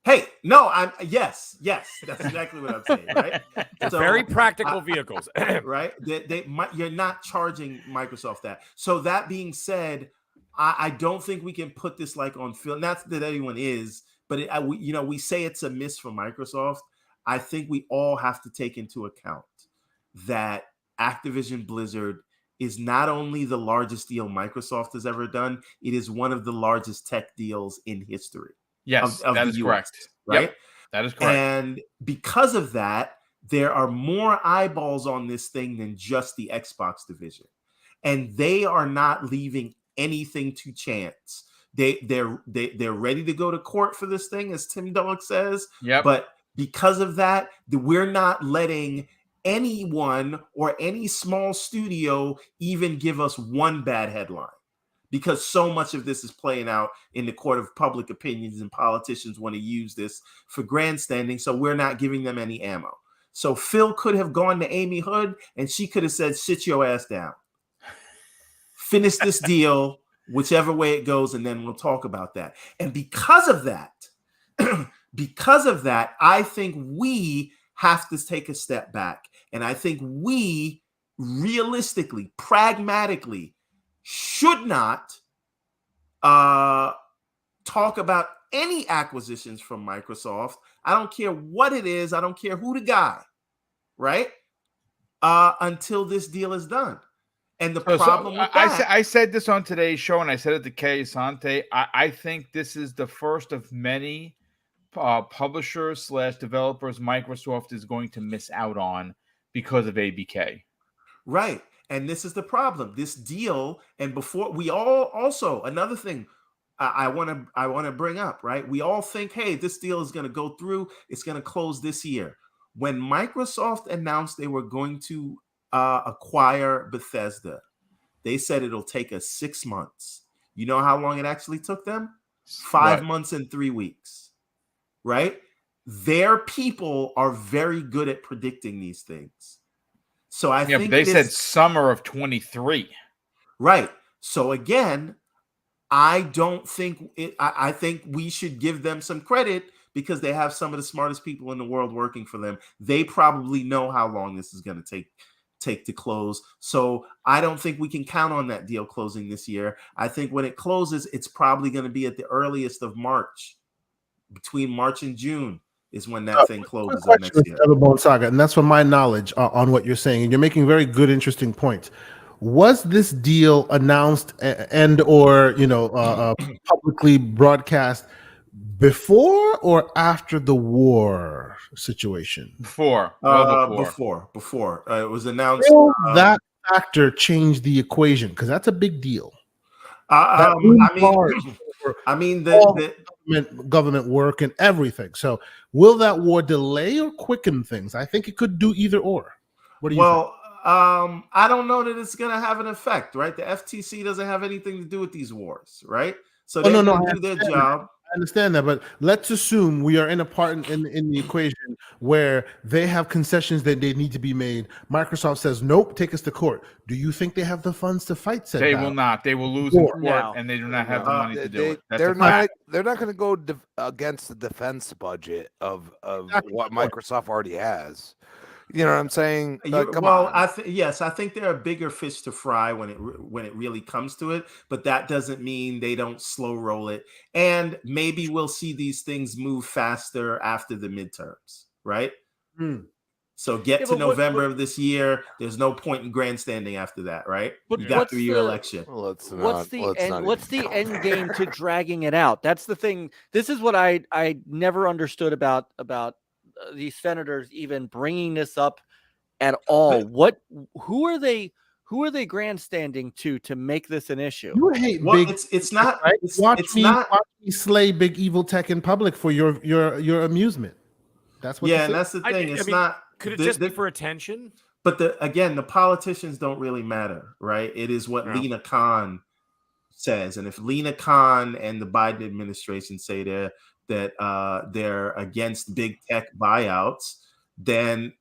Hey, no, yes, that's exactly what I'm saying, right? So, very practical vehicles, right? You're not charging Microsoft that. So that being said, I don't think we can put this like on film. Not that anyone is, but we say it's a miss for Microsoft. I think we all have to take into account that Activision Blizzard is not only the largest deal Microsoft has ever done, it is one of the largest tech deals in history. Yes, of that the is US, correct. Right? Yep, that is correct. And because of that, there are more eyeballs on this thing than just the Xbox division. And they are not leaving anything to chance. They're ready to go to court for this thing, as Tim Dog says. Yep. But because of that, we're not letting anyone or any small studio even give us one bad headline. Because so much of this is playing out in the court of public opinions, and politicians want to use this for grandstanding. So we're not giving them any ammo. So Phil could have gone to Amy Hood and she could have said, sit your ass down. Finish this deal, whichever way it goes, and then we'll talk about that. And because of that, I think we have to take a step back. And I think we realistically, pragmatically, should not talk about any acquisitions from Microsoft. I don't care what it is. I don't care who the guy, right? Until this deal is done. And the problem with that, I said this on today's show, and I said it to Kay Asante. I think this is the first of many publishers / developers Microsoft is going to miss out on because of ABK. Right. And this is the problem. This deal, and before we all also another thing I want to bring up, right? We all think, hey, this deal is going to go through. It's going to close this year. When Microsoft announced they were going to acquire Bethesda, they said it'll take us 6 months. You know how long it actually took them? 5 months and 3 weeks, right? Their people are very good at predicting these things. So I think they said summer of 23. Right. So again, I don't think I think we should give them some credit because they have some of the smartest people in the world working for them. They probably know how long this is going to take to close. So I don't think we can count on that deal closing this year. I think when it closes, it's probably going to be at the earliest of March. Between March and June is when that thing closes up next year. Saga, and that's from my knowledge on what you're saying. And you're making very good, interesting points. Was this deal announced and or publicly broadcast before or after the war situation? Before. Before. It was announced. Will that factor change the equation? Because that's a big deal. Government work and everything. So will that war delay or quicken things? I think it could do either or. What do you think? I don't know that it's going to have an effect, right? The FTC doesn't have anything to do with these wars, right? So they do their job. I understand that, but let's assume we are in a part in the equation where they have concessions that they need to be made. Microsoft says, nope, take us to court. Do you think they have the funds to fight said They battle? will not. They will lose in court, and they do not have the money to do it. They're not going to go against the defense budget of what Microsoft already has. You know what I'm saying? Come on. I think there are bigger fish to fry when it really comes to it, but that doesn't mean they don't slow roll it. And maybe we'll see these things move faster after the midterms, right? So get Yeah, to but November of this year. There's no point in grandstanding after that, right? But You got what's through your the- election. Well, What's the end game to dragging it out? That's the thing. This is what I never understood about these senators even bringing this up at all. Who are they grandstanding to make this an issue? You hate Well, big. it's not. Right? It's Watch not. me slay big evil tech in public for your amusement. That's what. Yeah, this and is. that's the thing. I It's mean, not. Could it just be for attention? But the politicians don't really matter, right? It is what Yeah. Lena Khan says, and if Lena Khan and the Biden administration say they're against big tech buyouts, then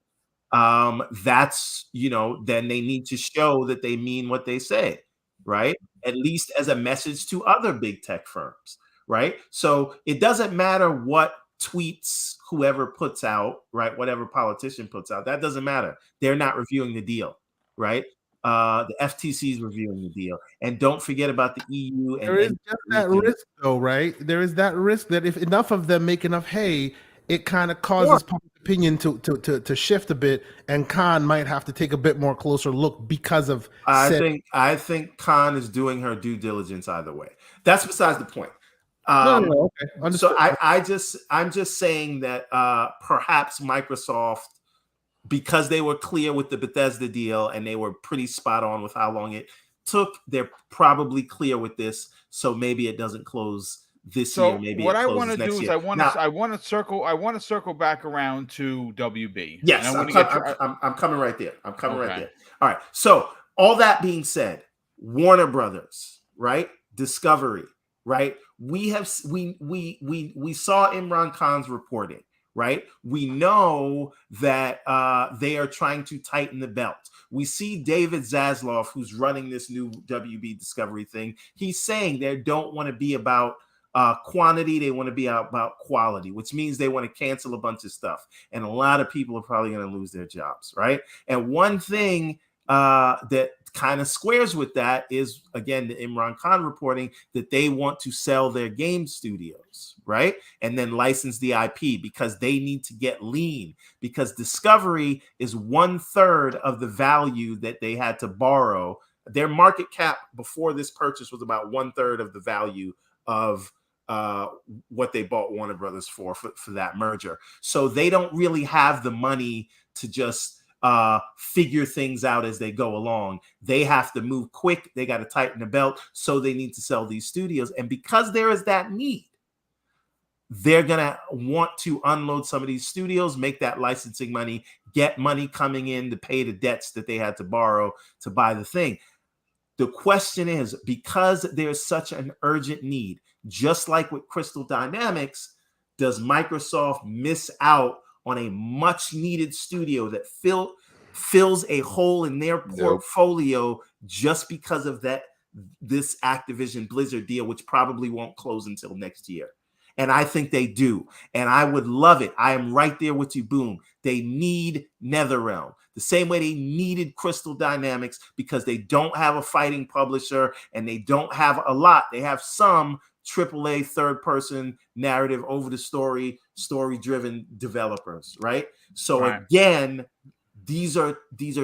that's then they need to show that they mean what they say, right? At least as a message to other big tech firms, right? So it doesn't matter what tweets whoever puts out, right? Whatever politician puts out, that doesn't matter. They're not reviewing the deal, right? The FTC is reviewing the deal, and don't forget about the EU. And There is just that risk, though, right? There is that risk that if enough of them make enough hay, it kind of causes public opinion to shift a bit, and Khan might have to take a bit more closer look because of. I think Khan is doing her due diligence either way. That's besides the point. No, okay. So I'm just saying that perhaps Microsoft, because they were clear with the Bethesda deal and they were pretty spot on with how long it took, they're probably clear with this. So maybe it doesn't close this year. Maybe what it I closes want to next do is year. I want to circle back around to WB. Yes, and I'm coming right there. I'm coming right there. All right. So all that being said, Warner Brothers, right? Discovery, right? We saw Imran Khan's reporting, right? We know that they are trying to tighten the belt. We see David Zaslav, who's running this new WB Discovery thing. He's saying they don't want to be about quantity. They want to be about quality, which means they want to cancel a bunch of stuff. And a lot of people are probably going to lose their jobs, right? And one thing that kind of squares with that is, again, the Imran Khan reporting that they want to sell their game studios, right? And then license the IP because they need to get lean, because Discovery is 1/3 of the value that they had to borrow. Their market cap before this purchase was about 1/3 of the value of what they bought Warner Brothers for that merger. So they don't really have the money to just figure things out as they go along. They have to move quick. They got to tighten the belt. So they need to sell these studios. And because there is that need, they're going to want to unload some of these studios, make that licensing money, get money coming in to pay the debts that they had to borrow to buy the thing. The question is, because there's such an urgent need, just like with Crystal Dynamics, does Microsoft miss out on a much needed studio that fills a hole in their portfolio just because of this Activision Blizzard deal, which probably won't close until next year? And I think they do. And I would love it. I am right there with you, Boom. They need NetherRealm the same way they needed Crystal Dynamics, because they don't have a fighting publisher and they don't have a lot. They have some AAA third-person narrative over the story-driven developers, right? So again, these are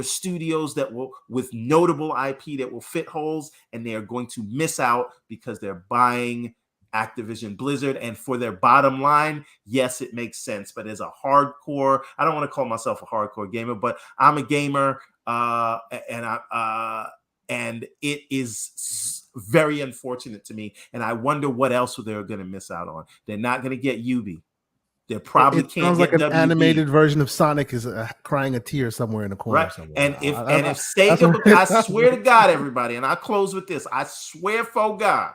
studios that will, with notable IP that will fit holes, and they are going to miss out because they're buying Activision Blizzard. And for their bottom line, yes, it makes sense. But as a hardcore, I don't want to call myself a hardcore gamer, but I'm a gamer, and it is very unfortunate to me. And I wonder what else they're going to miss out on. They're not going to get Ubi. They probably can't. Sounds like get an WB. animated version of Sonic is crying a tear somewhere in the corner. Right. Somewhere. And if Sega, I swear to God, everybody, and I close with this. I swear for God,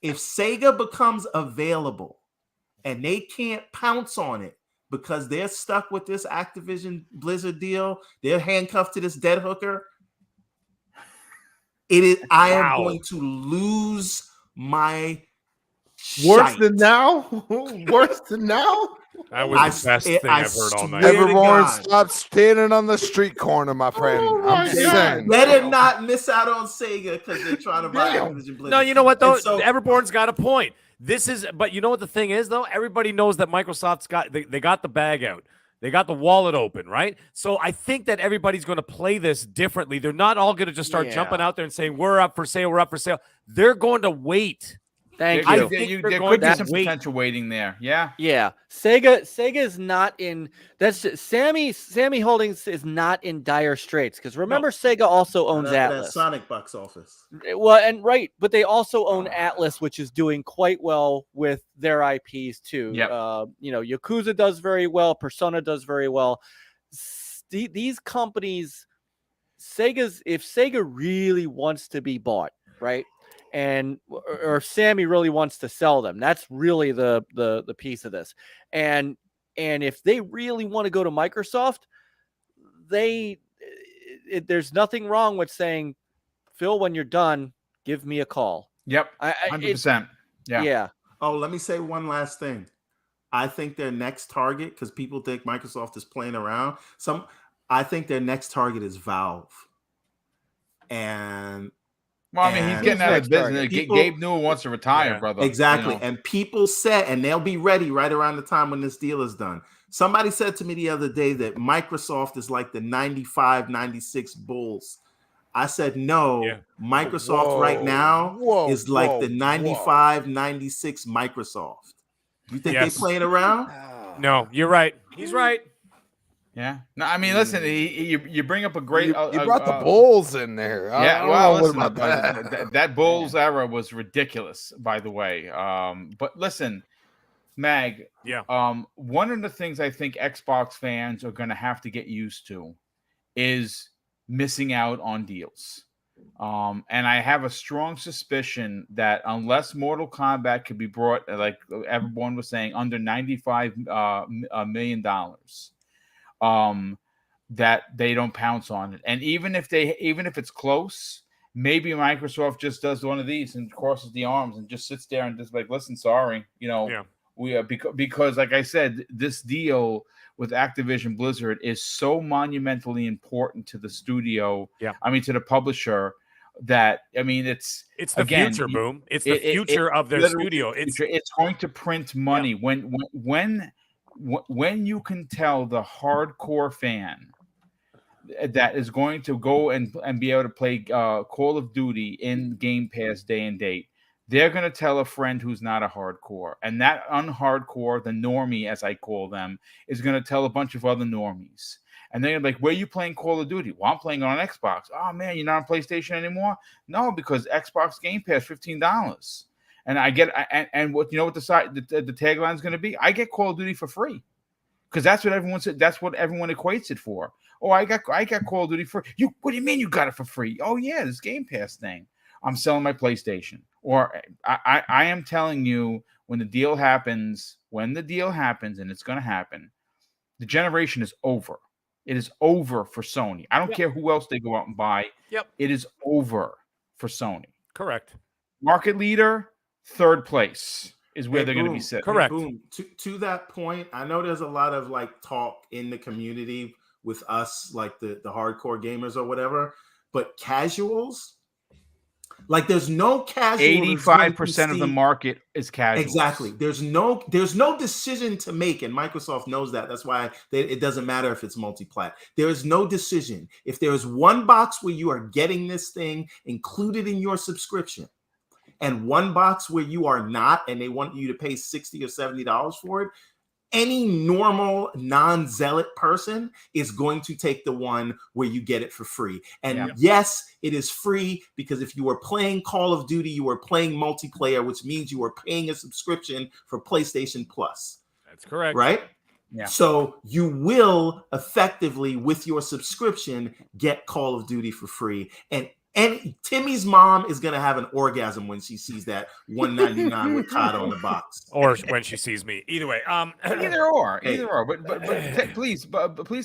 if Sega becomes available and they can't pounce on it because they're stuck with this Activision Blizzard deal, they're handcuffed to this dead hooker. I am going to lose my worse than now. Worse than now. That was the best thing I've heard all night. Everyone, stop standing on the street corner, my friend. I'm just saying. Better not miss out on Sega because they're trying to buy Activision Blizzard. No, you know what though? Everborn's got a point. But you know what the thing is though? Everybody knows that Microsoft's they got the bag out. They got the wallet open, right? So I think that everybody's going to play this differently. They're not all going to just start jumping out there and saying, we're up for sale, we're up for sale. They're going to wait. Thank There, you. there could be some potential waiting there. Yeah. Yeah. Sega is not in Sammy Holdings is not in dire straits because remember Sega also owns Atlas. That Sonic box office. Well, and right, but they also own Atlas, which is doing quite well with their IPs too. Yep. Yakuza does very well, Persona does very well. These companies, if Sega really wants to be bought, right? Or if Sammy really wants to sell them, that's really the piece of this. And if they really want to go to Microsoft, there's nothing wrong with saying, Phil, when you're done, give me a call. Yep. 100%. Yeah. Oh, let me say one last thing. I think their next target, because people think Microsoft is playing around. I think their next target is Valve. He's getting out of business. Gabe Newell wants to retire, brother. Exactly. And people said, and they'll be ready right around the time when this deal is done. Somebody said to me the other day that Microsoft is like the 95, 96 Bulls. I said, no, Microsoft right now is like the 95, 96 Microsoft. You think they playing around? No, you're right. He's right. Yeah. No, I mean, listen, you bring up a great. You brought the Bulls in there. That Bulls era was ridiculous, by the way. But listen, Mag. Yeah. One of the things I think Xbox fans are going to have to get used to is missing out on deals. And I have a strong suspicion that unless Mortal Kombat could be brought, like everyone was saying, under $95 million. That they don't pounce on it, and even if it's close, maybe Microsoft just does one of these and crosses the arms and just sits there and just like, listen, sorry, we are because like I said, this deal with Activision Blizzard is so monumentally important to the studio. Yeah, I mean to the publisher. That it's the future, Boom. It's the future of their studio. It's going to print money when you can tell the hardcore fan that is going to go and be able to play Call of Duty in Game Pass day and date, they're going to tell a friend who's not a hardcore. And that unhardcore, the normie, as I call them, is going to tell a bunch of other normies. And they're going to be like, where are you playing Call of Duty? Well, I'm playing on Xbox. Oh, man, you're not on PlayStation anymore? No, because Xbox Game Pass, $15. And I get and what what the tagline is going to be? I get Call of Duty for free, because that's what everyone said. That's what everyone equates it for. Oh, I got Call of Duty for you. What do you mean you got it for free? Oh yeah, this Game Pass thing. I'm selling my PlayStation. Or I am telling you, when the deal happens, and it's going to happen, the generation is over. It is over for Sony. I don't care who else they go out and buy. Yep. It is over for Sony. Correct. Market leader. Third place is where they're going to be sitting. Correct. Boom. To that point, I know there's a lot of talk in the community with us, like the hardcore gamers or whatever, but casuals, there's no casual. 85% of the market is casual. Exactly. There's no decision to make, and Microsoft knows that. That's why it doesn't matter if it's multi-plat. There is no decision. If there is one box where you are getting this thing included in your subscription, and one box where you are not, and they want you to pay $60 or $70 for it, any normal non-zealot person is going to take the one where you get it for free. And yes, it is free, because if you are playing Call of Duty, you are playing multiplayer, which means you are paying a subscription for PlayStation Plus. That's correct. Right? Yeah. So you will effectively, with your subscription, get Call of Duty for free. And Timmy's mom is going to have an orgasm when she sees that $1.99 with COD on the box, or when she sees me. Either way, either or. But please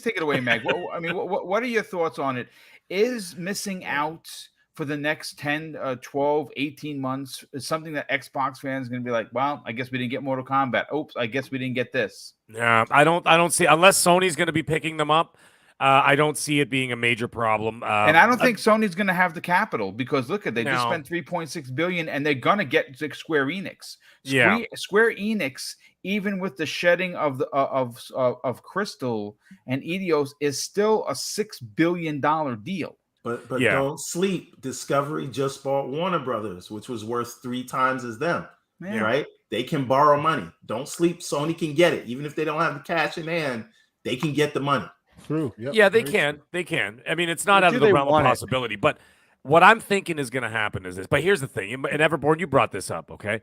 take it away, Meg. What are your thoughts on it? Is missing out for the next 10, 12, 18 months is something that Xbox fans are going to be like, well, I guess we didn't get Mortal Kombat. Oops, I guess we didn't get this. Yeah, I don't see, unless Sony's going to be picking them up. I don't see it being a major problem. And I don't think Sony's going to have the capital because look at they just No. spent 3.6 billion and they're going to get to Square Enix. Yeah. Square Enix, even with the shedding of the of Crystal and Eidos, is still a $6 billion deal. But don't sleep. Discovery just bought Warner Brothers, which was worth 3 times as them. Yeah. Right? They can borrow money. Don't sleep. Sony can get it. Even if they don't have the cash in hand, they can get the money. True. Yep. Yeah, they can. They can. I mean, it's not But out do of the they realm of want it? possibility. But what I'm thinking is going to happen is this. But here's the thing. And Everborn, you brought this up, okay?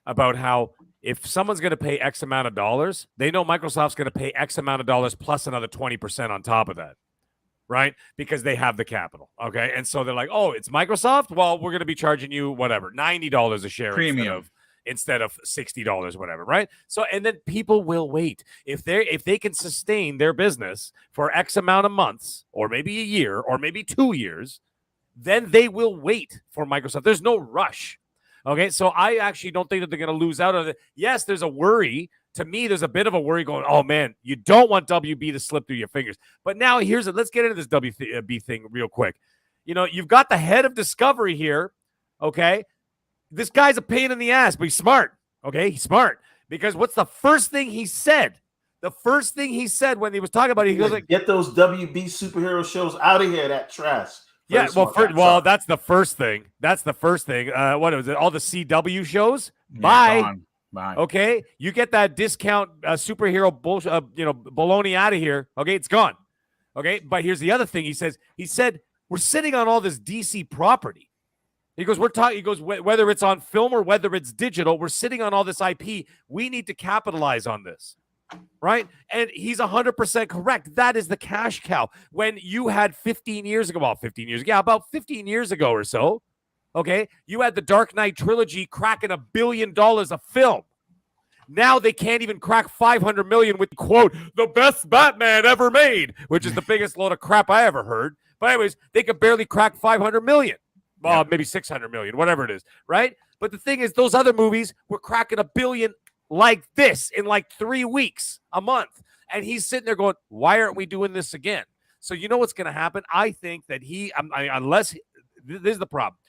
About how if someone's going to pay X amount of dollars, they know Microsoft's going to pay X amount of dollars plus another 20% on top of that. Right? Because they have the capital. Okay. And so they're like, oh, it's Microsoft? Well, we're going to be charging you whatever, $90 a share Premium. instead of $60, whatever, right? So, and then people will wait. If they can sustain their business for X amount of months, or maybe a year, or maybe 2 years, then they will wait for Microsoft. There's no rush. Okay, so I actually don't think that they're going to lose out on it. Yes, there's a worry. To me, there's a bit of a worry going, oh, man, you don't want WB to slip through your fingers. But now let's get into this WB thing real quick. You know, you've got the head of Discovery here, okay? This guy's a pain in the ass, but he's smart, okay? He's smart. Because what's the first thing he said? The first thing he said when he was talking about it, he goes like, get those WB superhero shows out of here, that trash. yeah, well, that's the first thing. That's the first thing. What was it? All the CW shows? Yeah, Bye. gone. Bye. Okay, you get that discount superhero bullshit, baloney out of here. Okay, it's gone. Okay, but here's the other thing. He said we're sitting on all this DC property. He goes, He goes, whether it's on film or whether it's digital, we're sitting on all this IP. We need to capitalize on this, right? And he's 100% correct. That is the cash cow. When you had 15 years ago, about 15 years ago or so. Okay, you had the Dark Knight trilogy cracking $1 billion a film. Now they can't even crack 500 million with, quote, the best Batman ever made, which is the biggest load of crap I ever heard. But anyways, they could barely crack 500 million. Well, maybe 600 million, whatever it is, right? But the thing is, those other movies were cracking $1 billion like this in like 3 weeks, a month. And he's sitting there going, why aren't we doing this again? So you know what's going to happen? I think that this is the problem.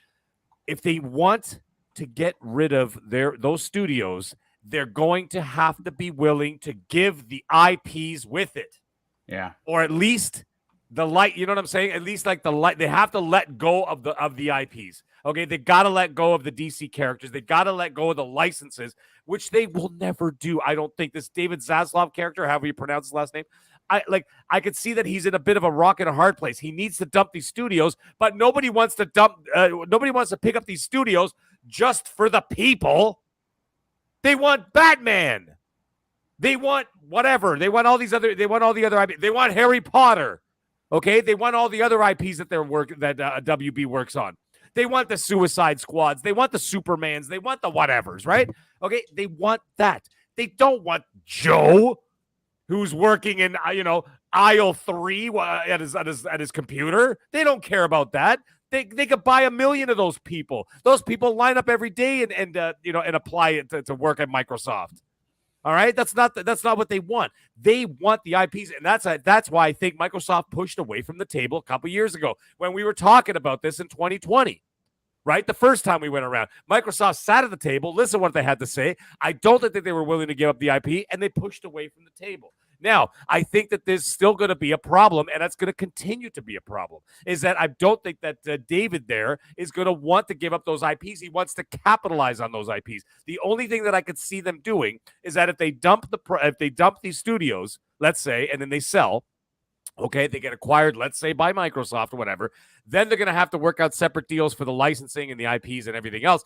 If they want to get rid of those studios, they're going to have to be willing to give the IPs with it. Yeah. Or at least the light, you know what I'm saying? At least like the light, they have to let go of the IPs. Okay, they got to let go of the DC characters. They got to let go of the licenses, which they will never do. I don't think this David Zaslav character, however you pronounce his last name, I could see that he's in a bit of a rock and a hard place. He needs to dump these studios, but nobody wants to pick up these studios just for the people. They want Batman. They want whatever. They want all the other IPs. They want Harry Potter. Okay? They want all the other IPs that WB works on. They want the Suicide Squads. They want the Supermans. They want the whatevers, right? Okay? They want that. They don't want Joe, who's working in aisle 3 at his computer. They don't care about that. They could buy 1 million of those people. Those people line up every day and apply it to work at Microsoft. All right, that's not what they want. They want the IPs, and that's why I think Microsoft pushed away from the table a couple years ago when we were talking about this in 2020. Right, the first time we went around, Microsoft sat at the table, listened to what they had to say. I don't think they were willing to give up the IP, and they pushed away from the table. Now, I think that there's still going to be a problem, and that's going to continue to be a problem, is that I don't think that David there is going to want to give up those IPs. He wants to capitalize on those IPs. The only thing that I could see them doing is that if they dump these studios, let's say, and then they sell, okay, they get acquired, let's say, by Microsoft or whatever, then they're going to have to work out separate deals for the licensing and the IPs and everything else.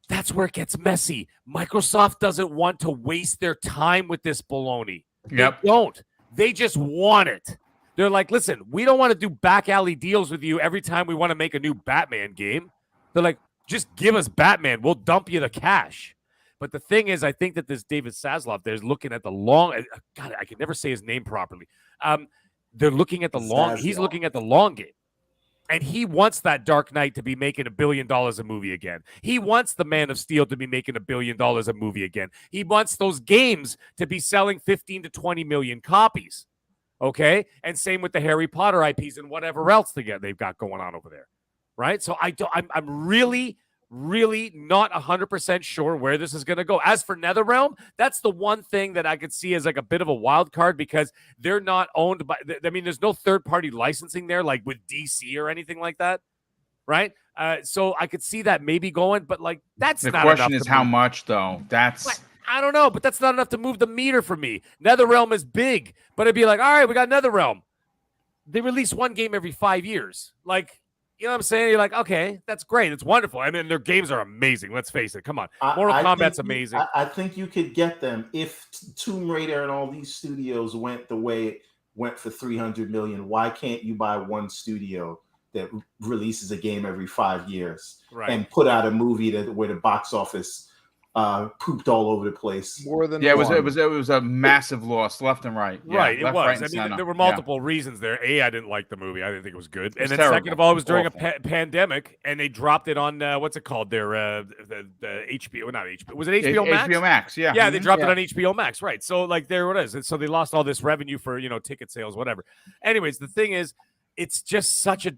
That's where it gets messy. Microsoft doesn't want to waste their time with this baloney. Yep. They don't. They just want it. They're like, listen, we don't want to do back alley deals with you every time we want to make a new Batman game. They're like, just give us Batman. We'll dump you the cash. But the thing is, I think that this David Zaslav there's looking at the long. God, I can never say his name properly. They're looking at the long. He's looking at the long game. And he wants that Dark Knight to be making $1 billion a movie again. He wants the Man of Steel to be making $1 billion a movie again. He wants those games to be selling 15 to 20 million copies. Okay, and same with the Harry Potter IPs and whatever else they've got going on over there, right? So I'm really not 100% sure where this is going to go. As for NetherRealm, that's the one thing that I could see as like a bit of a wild card because they're not owned by. I mean, there's no third-party licensing there, like with DC or anything like that, right? So I could see that maybe going, but like that's the not question enough is to how move. much though. That's I don't know, but that's not enough to move the meter for me. NetherRealm is big, but it'd be like, all right, we got NetherRealm. They release one game every 5 years. Like, you know what I'm saying? You're like, okay, that's great. It's wonderful. I mean, their games are amazing. Let's face it. Come on. Mortal Kombat's amazing. I think you could get them if Tomb Raider and all these studios went the way it went for 300 million. Why can't you buy one studio that releases a game every 5 years and put out a movie where the box office pooped all over the place? More than it was a massive loss left and right. Right, left, it was. right, I mean, center. there were multiple reasons there. A, I didn't like the movie. I didn't think it was good. And then terrible. second of all, it was during a pandemic, and they dropped it on what's it called? Their the HBO, not HBO. Was it HBO Max? HBO Max, yeah. Yeah, they dropped it on HBO Max, right? So like there it is. And so they lost all this revenue for ticket sales, whatever. Anyways, the thing is, it's just such a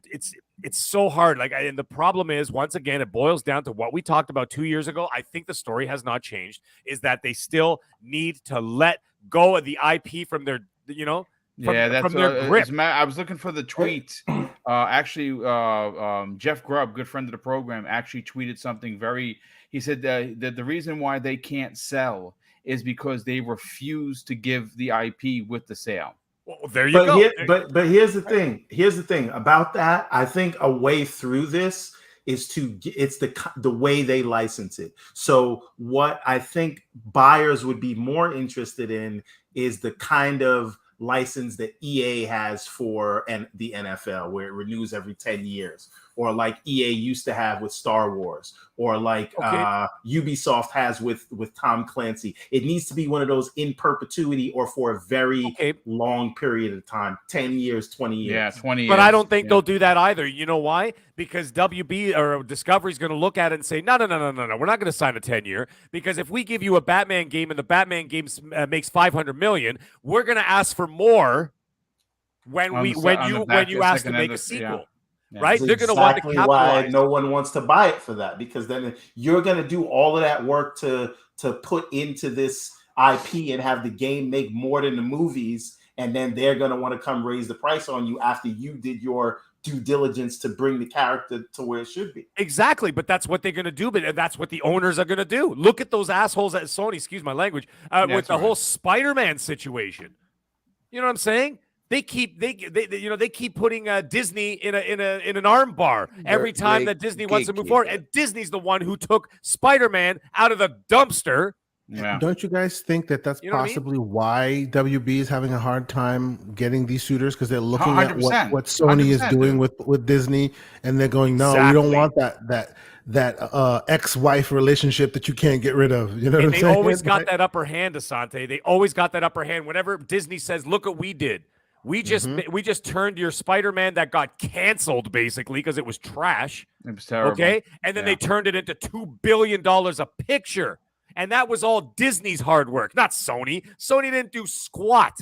it's so hard. Like, and the problem is, once again, it boils down to what we talked about 2 years ago. I think the story has not changed. Is that they still need to let go of the IP from their, from their grip. I was looking for the tweet. Actually, Jeff Grubb, good friend of the program, actually tweeted something he said that the reason why they can't sell is because they refuse to give the IP with the sale. Well, there you go. But here's the thing. Here's the thing about that. I think a way through this is it's the way they license it. So what I think buyers would be more interested in is the kind of license that EA has for the NFL, where it renews every 10 years, or like EA used to have with Star Wars, or like Ubisoft has with Tom Clancy. It needs to be one of those in perpetuity or for a very long period of time, 10 years, 20 years. Yeah, 20 years. But I don't think they'll do that either. You know why? Because WB or Discovery is going to look at it and say, no. We're not going to sign a 10-year, because if we give you a Batman game and the Batman game makes $500 million, we're going to ask for more when you ask to make a sequel. Yeah. Right? That's they're going to want to capitalize. why no one wants to buy it for that, because then you're going to do all of that work to put into this IP and have the game make more than the movies, and then they're going to want to come raise the price on you after you did your due diligence to bring the character to where it should be. Exactly, but that's what they're going to do. But that's what the owners are going to do. Look at those assholes at Sony. Excuse my language. With the whole Spider-Man situation. You know what I'm saying? They keep putting Disney in an arm bar every time that Disney wants to move forward, and Disney's the one who took Spider-Man out of the dumpster. Yeah. Don't you guys think that that's possibly why WB is having a hard time getting these suitors, because they're looking at what Sony is doing with Disney, and they're going, no, we don't want that ex-wife relationship that you can't get rid of. You know what I'm saying? They always got that upper hand, Asante. They always got that upper hand. Whenever Disney says, "Look what we did," we just turned your Spider-Man that got canceled basically because it was trash. It was terrible. Okay, and then they turned it into $2 billion a picture. And that was all Disney's hard work, not Sony. Sony didn't do squat.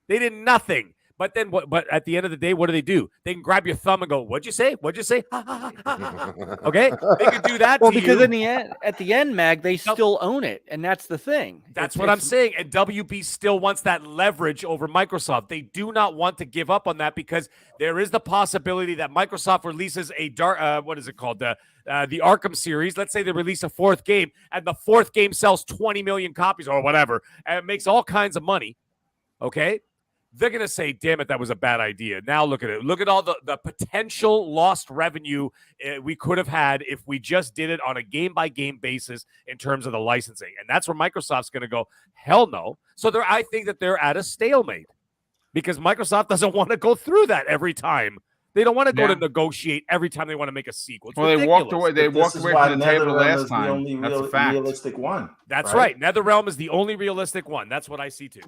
They did nothing. But then, but at the end of the day, what do? They can grab your thumb and go, "What'd you say? What'd you say?" Okay, they could do that. Well, because at the end, Mag, they still own it, and that's the thing. That's what I'm saying. And WB still wants that leverage over Microsoft. They do not want to give up on that, because there is the possibility that Microsoft releases a what is it called? The Arkham series. Let's say they release a fourth game, and the fourth game sells 20 million copies or whatever, and it makes all kinds of money. Okay. They're going to say, damn it, that was a bad idea. Now look at it. Look at all the potential lost revenue we could have had if we just did it on a game-by-game basis in terms of the licensing. And that's where Microsoft's going to go, hell no. So I think that they're at a stalemate, because Microsoft doesn't want to go through that every time. They don't want to go to negotiate every time they want to make a sequel. They walked away. They walked away from the table last time. The only realistic one. That's right. NetherRealm is the only realistic one. That's what I see too.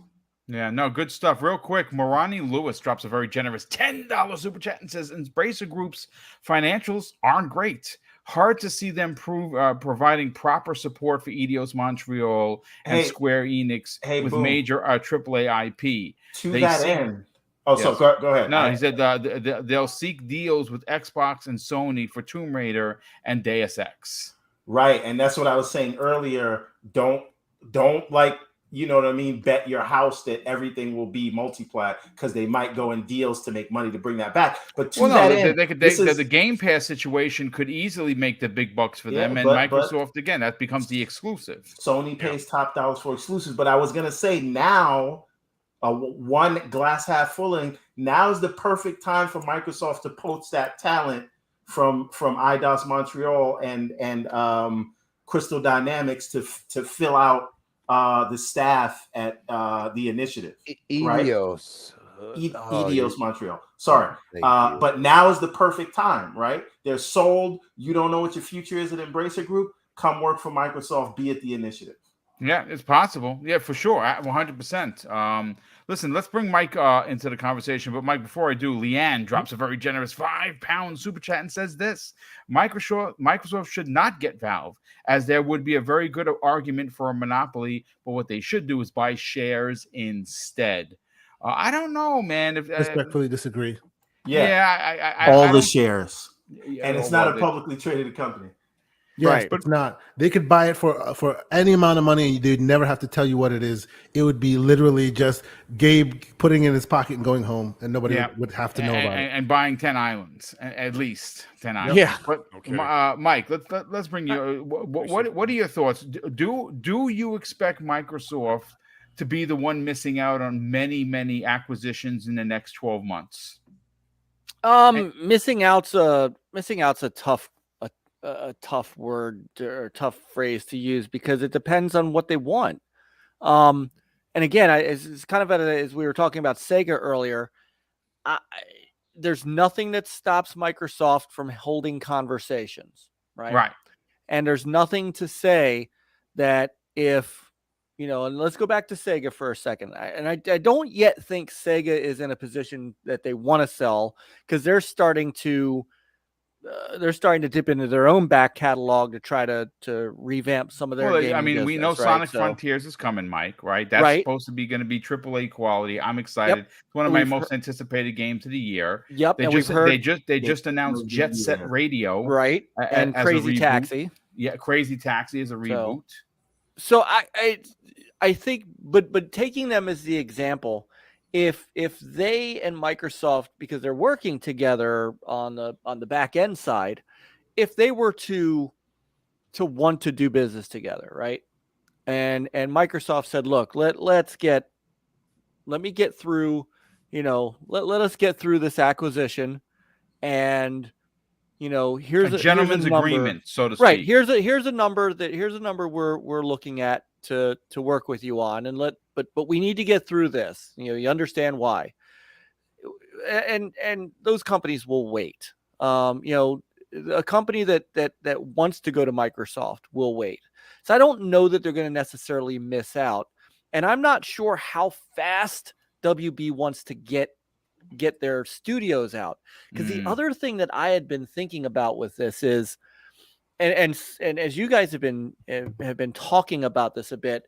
Yeah, no, good stuff. Real quick, Morani Lewis drops a very generous $10 super chat and says, Embracer Group's financials aren't great. Hard to see them providing proper support for Eidos Montreal and Square Enix with major AAA IP. To that end, Oh, so Yes. go ahead. No, he said they'll seek deals with Xbox and Sony for Tomb Raider and Deus Ex. Right, and that's what I was saying earlier. Don't like, you know what I mean, bet your house that everything will be multiplied, because they might go in deals to make money to bring that back. But to that end, the Game Pass situation could easily make the big bucks for them, and Microsoft again, that becomes the exclusive. Sony pays top dollars for exclusives. But I was gonna say, now, one glass half full, now is the perfect time for Microsoft to poach that talent from Eidos Montreal and Crystal Dynamics to fill out the staff at the initiative. Eidos. Eidos Montreal. Sorry. But now is the perfect time, right? They're sold. You don't know what your future is at Embracer Group. Come work for Microsoft. Be at the initiative. Yeah, it's possible. Yeah, for sure. 100%. Listen, let's bring Mike into the conversation. But Mike, before I do, Leanne drops a very generous £5 super chat and says this: Microsoft should not get Valve, as there would be a very good argument for a monopoly, but what they should do is buy shares instead. I don't know, man. Respectfully disagree. Yeah, all the shares. Yeah, and it's not a publicly traded company. Yes, right. But it's not. They could buy it for any amount of money, and they'd never have to tell you what it is. It would be literally just Gabe putting it in his pocket and going home, and nobody would have to know about it. And buying 10 islands, at least 10 islands. Yeah. But Mike, let's bring you. What are your thoughts? Do you expect Microsoft to be the one missing out on many acquisitions in the next 12 months? Missing out's a tough word or tough phrase to use, because it depends on what they want. And again, it's kind of as we were talking about Sega earlier, there's nothing that stops Microsoft from holding conversations, right? Right. And there's nothing to say that if, and let's go back to Sega for a second. I don't yet think Sega is in a position that they want to sell, because they're starting to dip into their own back catalog to try to revamp some of their gaming business, we know Sonic Frontiers is coming, Mike, right? That's supposed to be going to be AAA quality. I'm excited. Yep. It's one of my most anticipated games of the year. Yep. They just announced Jet Set Radio. Right. And Crazy Taxi. Yeah, Crazy Taxi is a reboot. So I think, but taking them as the example, if they and Microsoft, because they're working together on the back end side, if they were to want to do business together, right? And Microsoft said, look, let us get through this acquisition, and here's a gentleman's agreement, so to speak. Right. Here's a number we're looking at to work with you on, and but we need to get through this. You understand why. And those companies will wait. A company that wants to go to Microsoft will wait. So I don't know that they're going to necessarily miss out. And I'm not sure how fast WB wants to get their studios out. Because the other thing that I had been thinking about with this is, and as you guys have been talking about this a bit,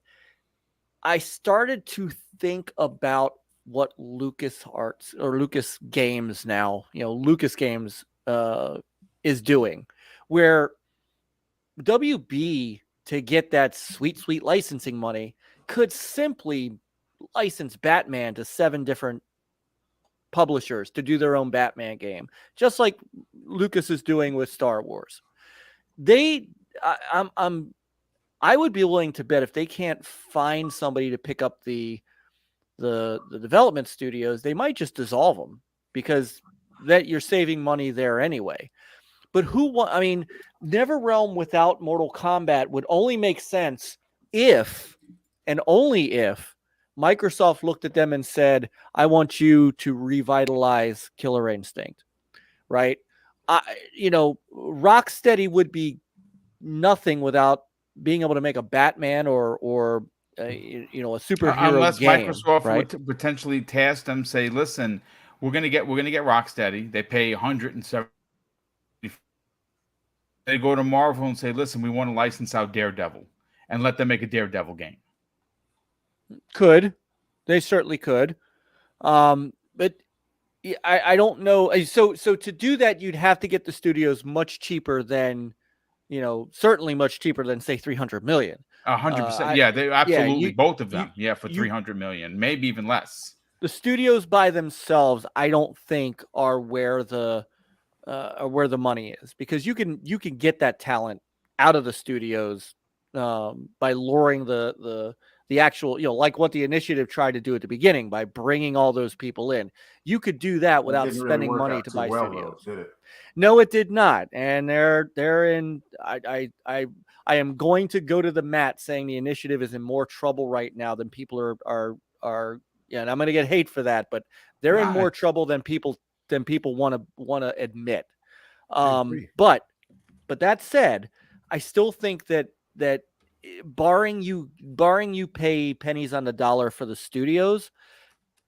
I started to think about what LucasArts or Lucas Games now, Lucas Games is doing, where WB, to get that sweet licensing money, could simply license Batman to 7 different publishers to do their own Batman game, just like Lucas is doing with Star Wars. I would be willing to bet if they can't find somebody to pick up the development studios, they might just dissolve them, because that you're saving money there anyway. But NetherRealm without Mortal Kombat would only make sense if, and only if, Microsoft looked at them and said, I want you to revitalize Killer Instinct, right? Rocksteady would be nothing without being able to make a Batman or a superhero unless game, Microsoft right? would potentially task them, say, listen, we're gonna get Rocksteady. They pay 170. They go to Marvel and say, listen, we want to license out Daredevil, and let them make a Daredevil game. They certainly could. But I don't know. So to do that, you'd have to get the studios much cheaper than, certainly much cheaper than say 300 million. 100%. Yeah, they absolutely both of them. For you- 300 million, maybe even less. The studios by themselves, I don't think are where the money is, because you can get that talent out of the studios by luring the actual, like what the initiative tried to do at the beginning by bringing all those people in. You could do that without spending money to buy studios. Though, did it? No, it did not. And they're in. I am going to go to the mat saying the initiative is in more trouble right now than people are. Yeah, and I'm going to get hate for that, but they're in more trouble than people want to admit. But that said, I still think that barring you pay pennies on the dollar for the studios,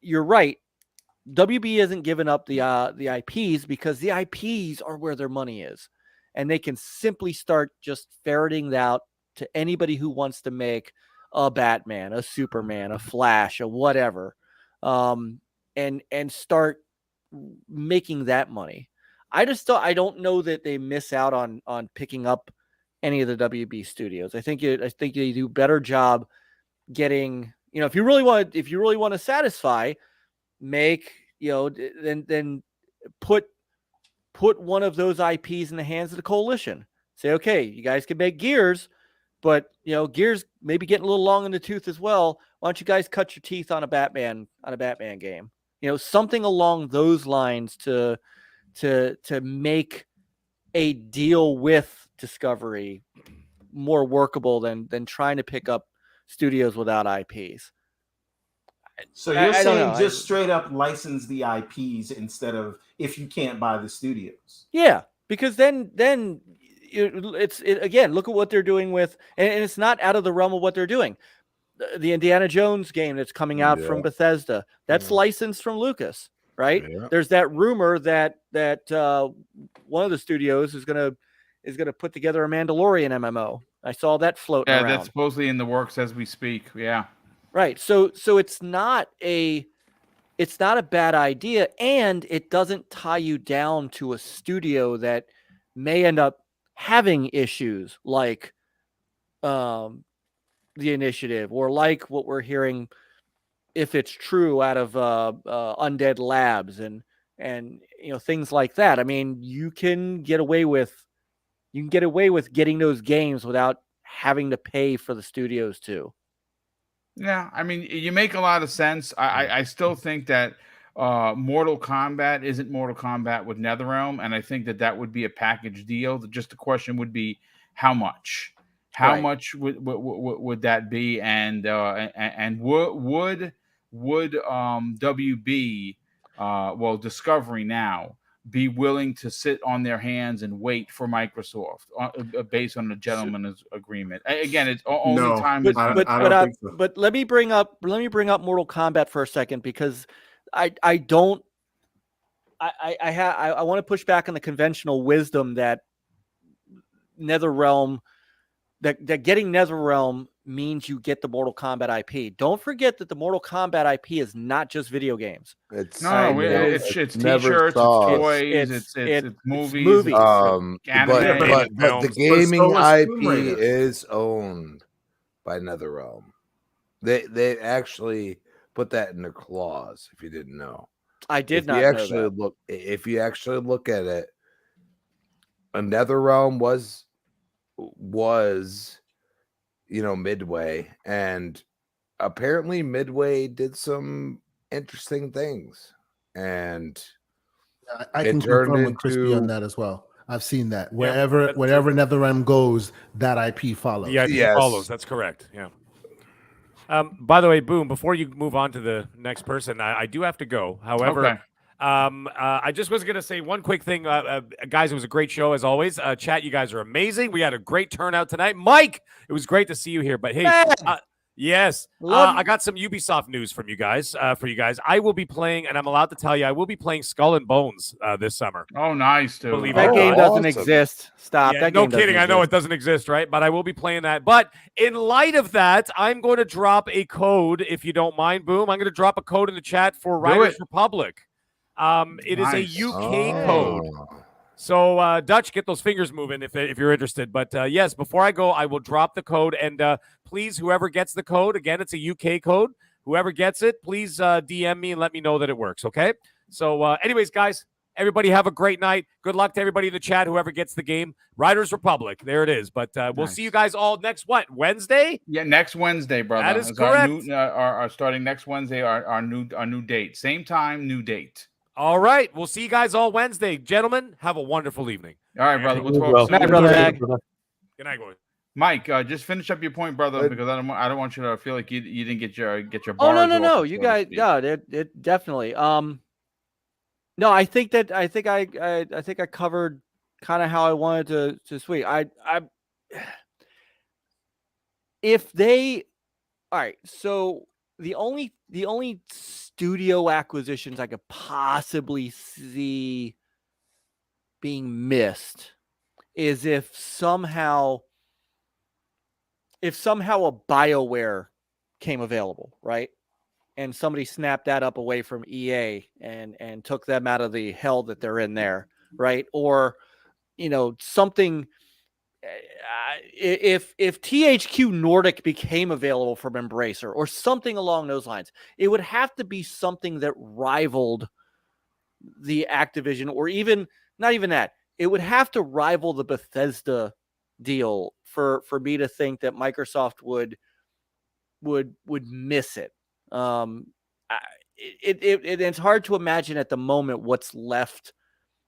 you're right. WB hasn't given up the IPs because the IPs are where their money is, and they can simply start just ferreting out to anybody who wants to make a Batman, a Superman, a Flash, a whatever, and start making that money. I don't know that they miss out on picking up any of the WB studios. I think they do a better job getting, if you really want to satisfy, make, then put one of those IPs in the hands of the coalition. Say, okay, you guys can make Gears, but Gears maybe getting a little long in the tooth as well. Why don't you guys cut your teeth on a Batman game? Something along those lines to make a deal with Discovery more workable than trying to pick up studios without IPs. So you're saying just straight up license the IPs instead of if you can't buy the studios? Yeah, because then it's again, look at what they're doing with, and it's not out of the realm of what they're doing. The Indiana Jones game that's coming out from Bethesda, that's licensed from Lucas, right? Yeah. There's that rumor that one of the studios is gonna put together a Mandalorian MMO. I saw that floating around. That's supposedly in the works as we speak. Yeah. Right. So it's not a bad idea, and it doesn't tie you down to a studio that may end up having issues like the initiative, or like what we're hearing, if it's true, out of Undead Labs and things like that. I mean, you can get away with getting those games without having to pay for the studios too. Yeah, I mean, you make a lot of sense. I still think that Mortal Kombat isn't Mortal Kombat with NetherRealm, and I think that would be a package deal. Just the question would be how much. How much would that be? And would WB, Discovery now, be willing to sit on their hands and wait for Microsoft based on the gentleman's agreement? Again, it's only time. But let me bring up Mortal Kombat for a second, because I want to push back on the conventional wisdom that NetherRealm, that getting NetherRealm means you get the Mortal Kombat IP. Don't forget that the Mortal Kombat IP is not just video games. It's t-shirts, it's toys, it's movies. But the gaming IP is owned by NetherRealm. They actually put that in their clause, if you didn't know. I did not know that. If you actually look at it, a NetherRealm was Midway, and apparently Midway did some interesting things, and I can confirm with Crispy on that as well. I've seen that wherever NetherRealm goes, that IP follows. The IP follows. That's correct. Yeah. By the way, Boom, before you move on to the next person, I do have to go. However, I just was going to say one quick thing. Guys, it was a great show as always. Chat, you guys are amazing. We had a great turnout tonight. Mike, it was great to see you here. But hey, yes, I got some Ubisoft news from you guys. For you guys, I will be playing, and I'm allowed to tell you, I will be playing Skull and Bones this summer. Oh, nice, dude. Believe that game doesn't exist. Stop. Yeah, no kidding. I know it doesn't exist, right? But I will be playing that. But in light of that, I'm going to drop a code, if you don't mind, Boom. I'm going to drop a code in the chat for Riders Republic. It is a Nice. UK code. So, Dutch, get those fingers moving if you're interested. But yes, before I go, I will drop the code. And please, whoever gets the code, again, it's a UK code. Whoever gets it, please DM me and let me know that it works, okay? So, anyways, guys, everybody have a great night. Good luck to everybody in the chat, whoever gets the game. Riders Republic, there it is. But we'll see you guys all next, Wednesday? Yeah, next Wednesday, brother. That is It's correct. Our starting next Wednesday, our new date. Same time, new date. All right. We'll see you guys all Wednesday. Gentlemen, have a wonderful evening. All right, brother. We'll talk Well, soon. Night, brother Ag. Good night, boys. Mike, just finish up your point, brother, because I don't want you to feel like you didn't get your Oh bars no. off, You so to guys, speak. no, it definitely. No, I think I covered kind of how I wanted to sweep. If they, all right. So the only studio acquisitions I could possibly see being missed is if somehow a BioWare came available, right? And somebody snapped that up away from EA and took them out of the hell that they're in there, right? Or, something. If THQ Nordic became available from Embracer or something along those lines, it would have to be something that rivaled the Activision, or even not even that. It would have to rival the Bethesda deal for me to think that Microsoft would miss it. It's hard to imagine at the moment what's left.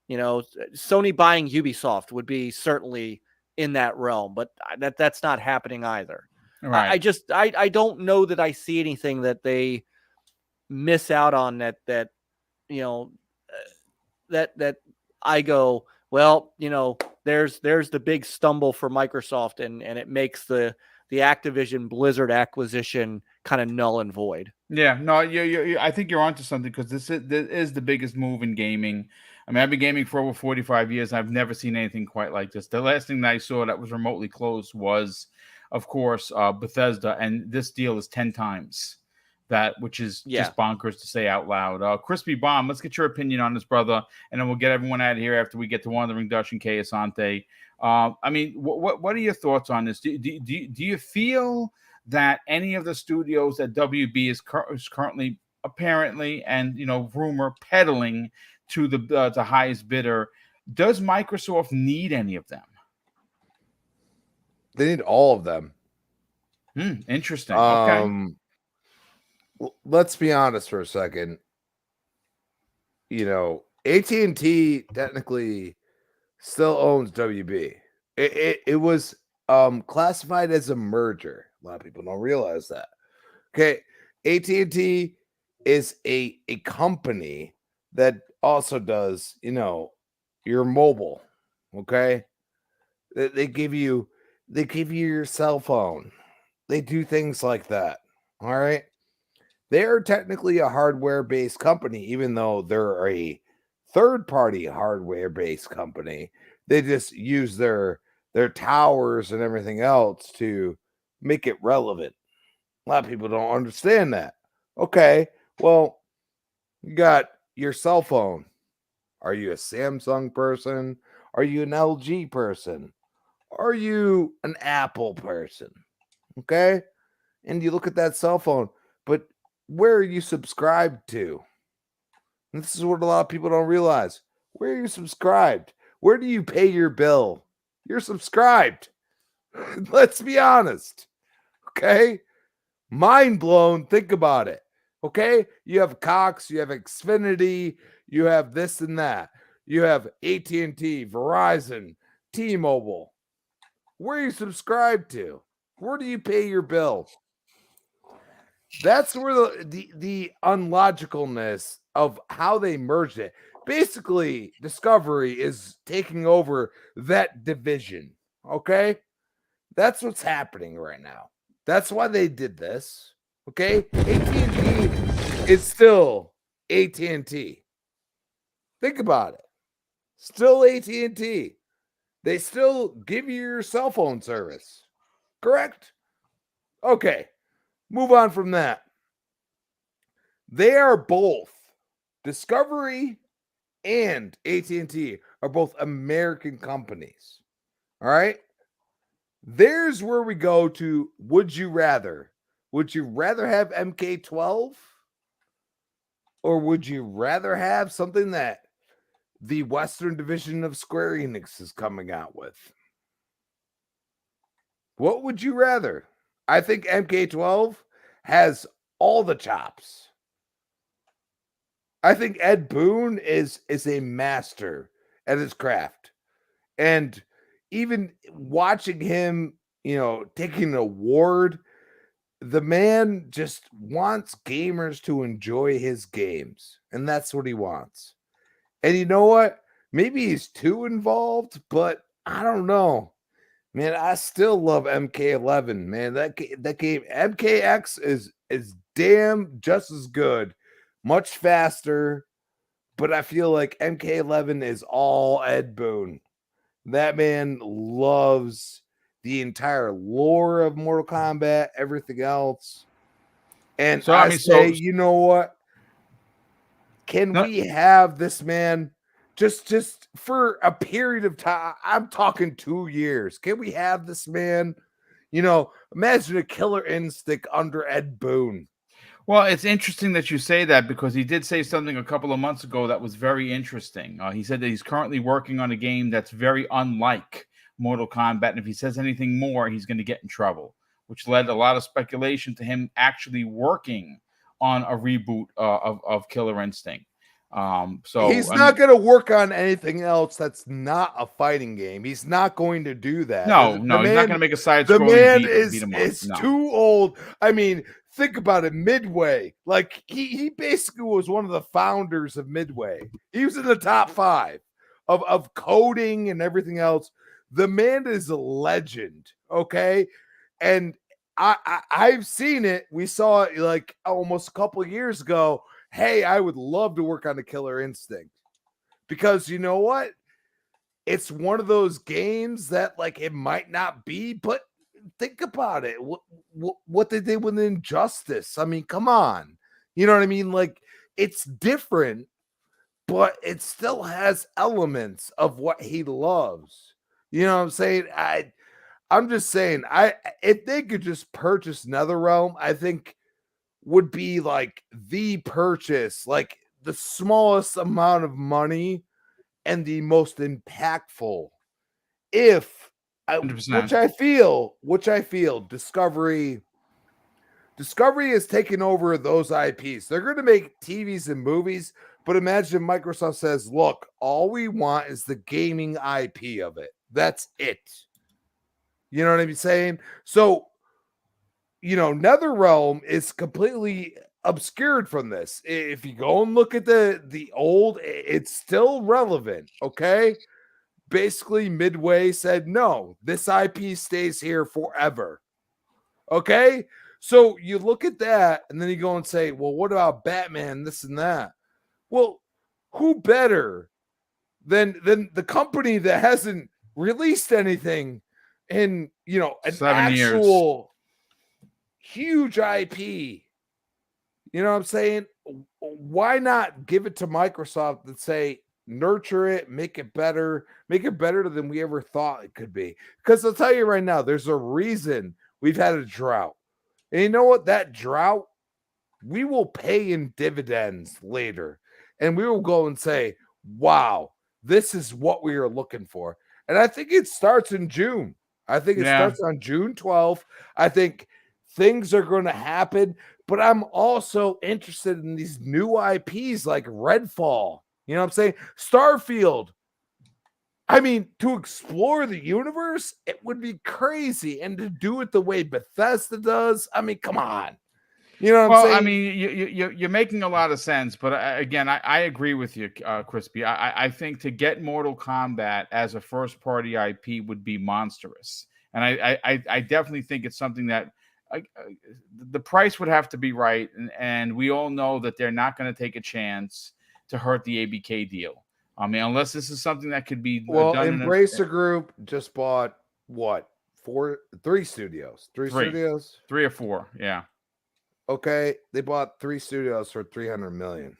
Sony buying Ubisoft would be certainly in that realm, but that's not happening either. Right. I don't know that I see anything that they miss out on that I go, well, there's the big stumble for Microsoft and it makes the Activision Blizzard acquisition kind of null and void. Yeah, no, I think you're onto something, because this is the biggest move in gaming. I mean, I've been gaming for over 45 years. I've never seen anything quite like this. The last thing that I saw that was remotely close was, of course, Bethesda, and this deal is 10 times that, which is just bonkers to say out loud. Crispy Bomb, let's get your opinion on this, brother, and then we'll get everyone out of here after we get to Wandering Dutch and Kay Asante. I mean, what are your thoughts on this? Do you feel that any of the studios that WB is currently apparently and rumor peddling to the highest bidder, does Microsoft need any of them? They need all of them. Interesting. Okay. Let's be honest for a second. AT&T technically still owns WB. It was classified as a merger. A lot of people don't realize that. Okay, AT&T is a company that also does, your mobile. Okay, they give you your cell phone. They do things like that. All right, they are technically a hardware-based company, even though they're a third-party hardware-based company. They just use their towers and everything else to make it relevant. A lot of people don't understand that. Okay, well, you got your cell phone. Are you a Samsung person? Are you an LG person? Are you an Apple person? Okay, and you look at that cell phone, but where are you subscribed to? And this is what a lot of people don't realize. Where are you subscribed? Where do you pay your bill? You're subscribed. Let's be honest. Okay? Mind blown. Think about it. Okay? You have Cox, you have Xfinity, you have this and that. You have AT&T, Verizon, T-Mobile. Where are you subscribed to? Where do you pay your bill? That's where the unlogicalness of how they merged it. Basically, Discovery is taking over that division. Okay? That's what's happening right now. That's why they did this. Okay? AT&T is still AT&T. Think about it. Still AT&T. They still give you your cell phone service. Correct? Okay. Move on from that. They are both Discovery and AT&T are both American companies. All right. There's where we go to would you rather? Would you rather have MK12 or would you rather have something that the Western Division of Square Enix is coming out with? What would you rather? I think MK12 has all the chops. I think Ed Boon is a master at his craft. And even watching him, taking an award, the man just wants gamers to enjoy his games. And that's what he wants. And you know what? Maybe he's too involved, but I don't know. Man, I still love MK11, man. That game MKX is damn just as good, much faster, but I feel like MK11 is all Ed Boon. That man loves the entire lore of Mortal Kombat, everything else. And So, I say, you know what? Can we have this man just for a period of time? I'm talking 2 years. Can we have this man? Imagine a Killer Instinct under Ed Boon. Well, it's interesting that you say that because he did say something a couple of months ago that was very interesting. He said that he's currently working on a game that's very unlike Mortal Kombat, and if he says anything more, he's going to get in trouble, which led a lot of speculation to him actually working on a reboot of Killer Instinct. So he's not going to work on anything else that's not a fighting game. He's not going to do that. No, he's not going to make a side. The man is too old. I mean, think about it. Midway, like he basically was one of the founders of Midway. He was in the top 5 of coding and everything else. The man is a legend. Okay, and I've seen it. We saw it like almost a couple of years ago. Hey, I would love to work on a Killer Instinct because you know what? It's one of those games that like it might not be, but think about it. What they did with Injustice. I mean, come on. You know what I mean? Like it's different, but it still has elements of what he loves. You know what I'm saying? I'm just saying, if they could just purchase NetherRealm, I think would be like the purchase, like the smallest amount of money and the most impactful. Which I feel Discovery is taking over those IPs. They're going to make TVs and movies, but imagine Microsoft says, look, all we want is the gaming IP of it. That's it. You know what I'm saying? So, NetherRealm is completely obscured from this. If you go and look at the old, it's still relevant, okay? Basically, Midway said, no, this IP stays here forever, okay? So you look at that, and then you go and say, well, what about Batman, this and that? Well, who better than the company that hasn't released anything in, an 7 years. Actual huge IP. You know what I'm saying? Why not give it to Microsoft and say, nurture it, make it better than we ever thought it could be? Because I'll tell you right now, there's a reason we've had a drought. And you know what? That drought, we will pay in dividends later. And we will go and say, wow, this is what we are looking for. And I think it starts in June. I think it starts on June 12th. I think things are going to happen, but I'm also interested in these new IPs like Redfall. You know what I'm saying? Starfield. I mean, to explore the universe, it would be crazy. And to do it the way Bethesda does, I mean, come on. You know what I'm saying? I mean, you're making a lot of sense, but again, I agree with you, Crispy. I think to get Mortal Kombat as a first-party IP would be monstrous. And I definitely think it's something that the price would have to be right, and we all know that they're not going to take a chance to hurt the ABK deal. I mean, unless this is something that could be well. Done Embracer Group just bought what? 3 studios, 3 studios, 3 or 4, yeah. Okay, they bought 3 studios for $300 million.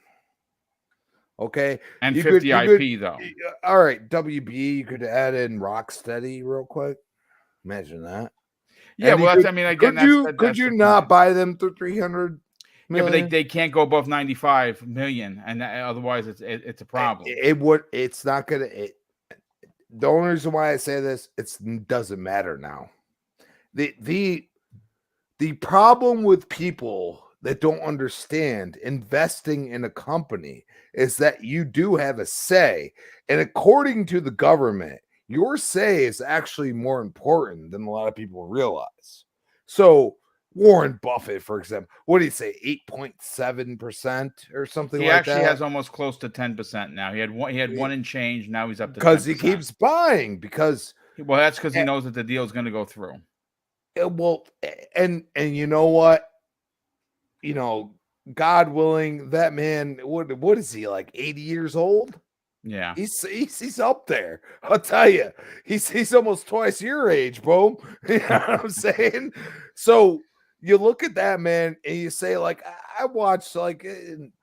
Okay, And you 50 you IP though. All right, WB. You could add in Rocksteady real quick. Imagine that. Yeah, And you well, that's, could, I mean, again, could that's you the not point. buy them for 300 Yeah, but million? they can't go above 95 million, and otherwise it's a problem. It would. It's not gonna. The only reason why I say this, it doesn't matter now. The problem with people that don't understand investing in a company is that you do have a say, and according to the government, your say is actually more important than a lot of people realize. So Warren Buffett, for example, what did he say, 8.7% or something He like actually that? has almost close to 10% now. He had one and change. Now he's up to 10%. Because he keeps buying. Because well, that's because he knows that the deal is going to go through. well, and you know what? You know, God willing, that man, what is he, like 80 years old? Yeah, he's up there. I'll tell you, he's almost twice your age, Boom. You know what I'm saying? So you look at that man and you say, like, I watched, like,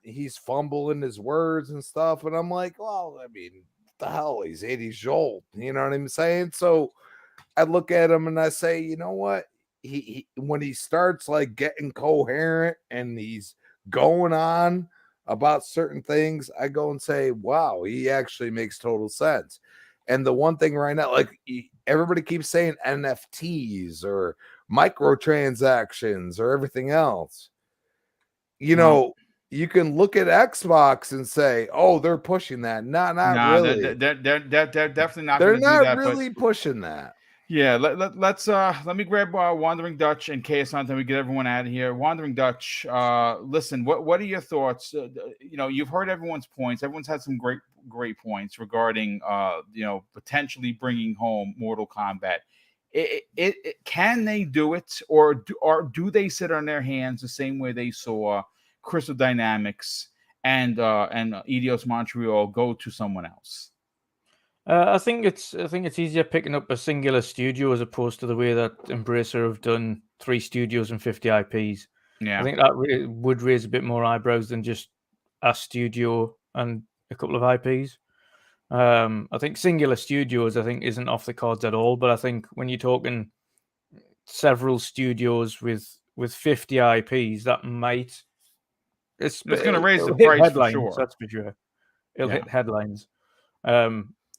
he's fumbling his words and stuff, and I'm like, well, I mean, the hell, he's 80 years old. You know what I'm saying? So I look at him and I say, you know what? He when he starts like getting coherent and he's going on about certain things, I go and say, wow, he actually makes total sense. And the one thing right now, like everybody keeps saying NFTs or microtransactions or everything else. You know, you can look at Xbox and say, oh, they're pushing that. Not really. They're definitely not. They're going to do not that, really pushing that. Yeah, let me grab Wandering Dutch and KS we get everyone out of here. Wandering Dutch, listen, what are your thoughts? You know, you've heard everyone's points. Everyone's had some great points regarding you know, potentially bringing home Mortal Kombat. Can they do it, or do they sit on their hands the same way they saw Crystal Dynamics and Eidos Montreal go to someone else? I think it's easier picking up a singular studio as opposed to the way that Embracer have done 3 studios and 50 IPs. Yeah, I think that would raise a bit more eyebrows than just a studio and a couple of IPs. I think singular studios, isn't off the cards at all. But I think when you're talking several studios with 50 IPs, that might it's going to raise the hit price headlines, for sure. That's for sure. It'll hit headlines.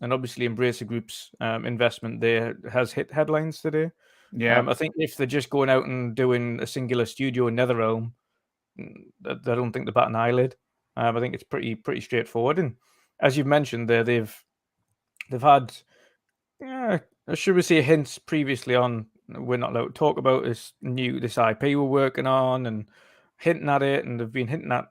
And obviously Embracer Group's investment there has hit headlines today. Yeah, I think if they're just going out and doing a singular studio in NetherRealm, I don't think they're batting an eyelid. I think it's pretty straightforward. And as you've mentioned there, they've had, should we say, hints previously on we're not allowed to talk about this IP we're working on, and hinting at it, and they've been hinting at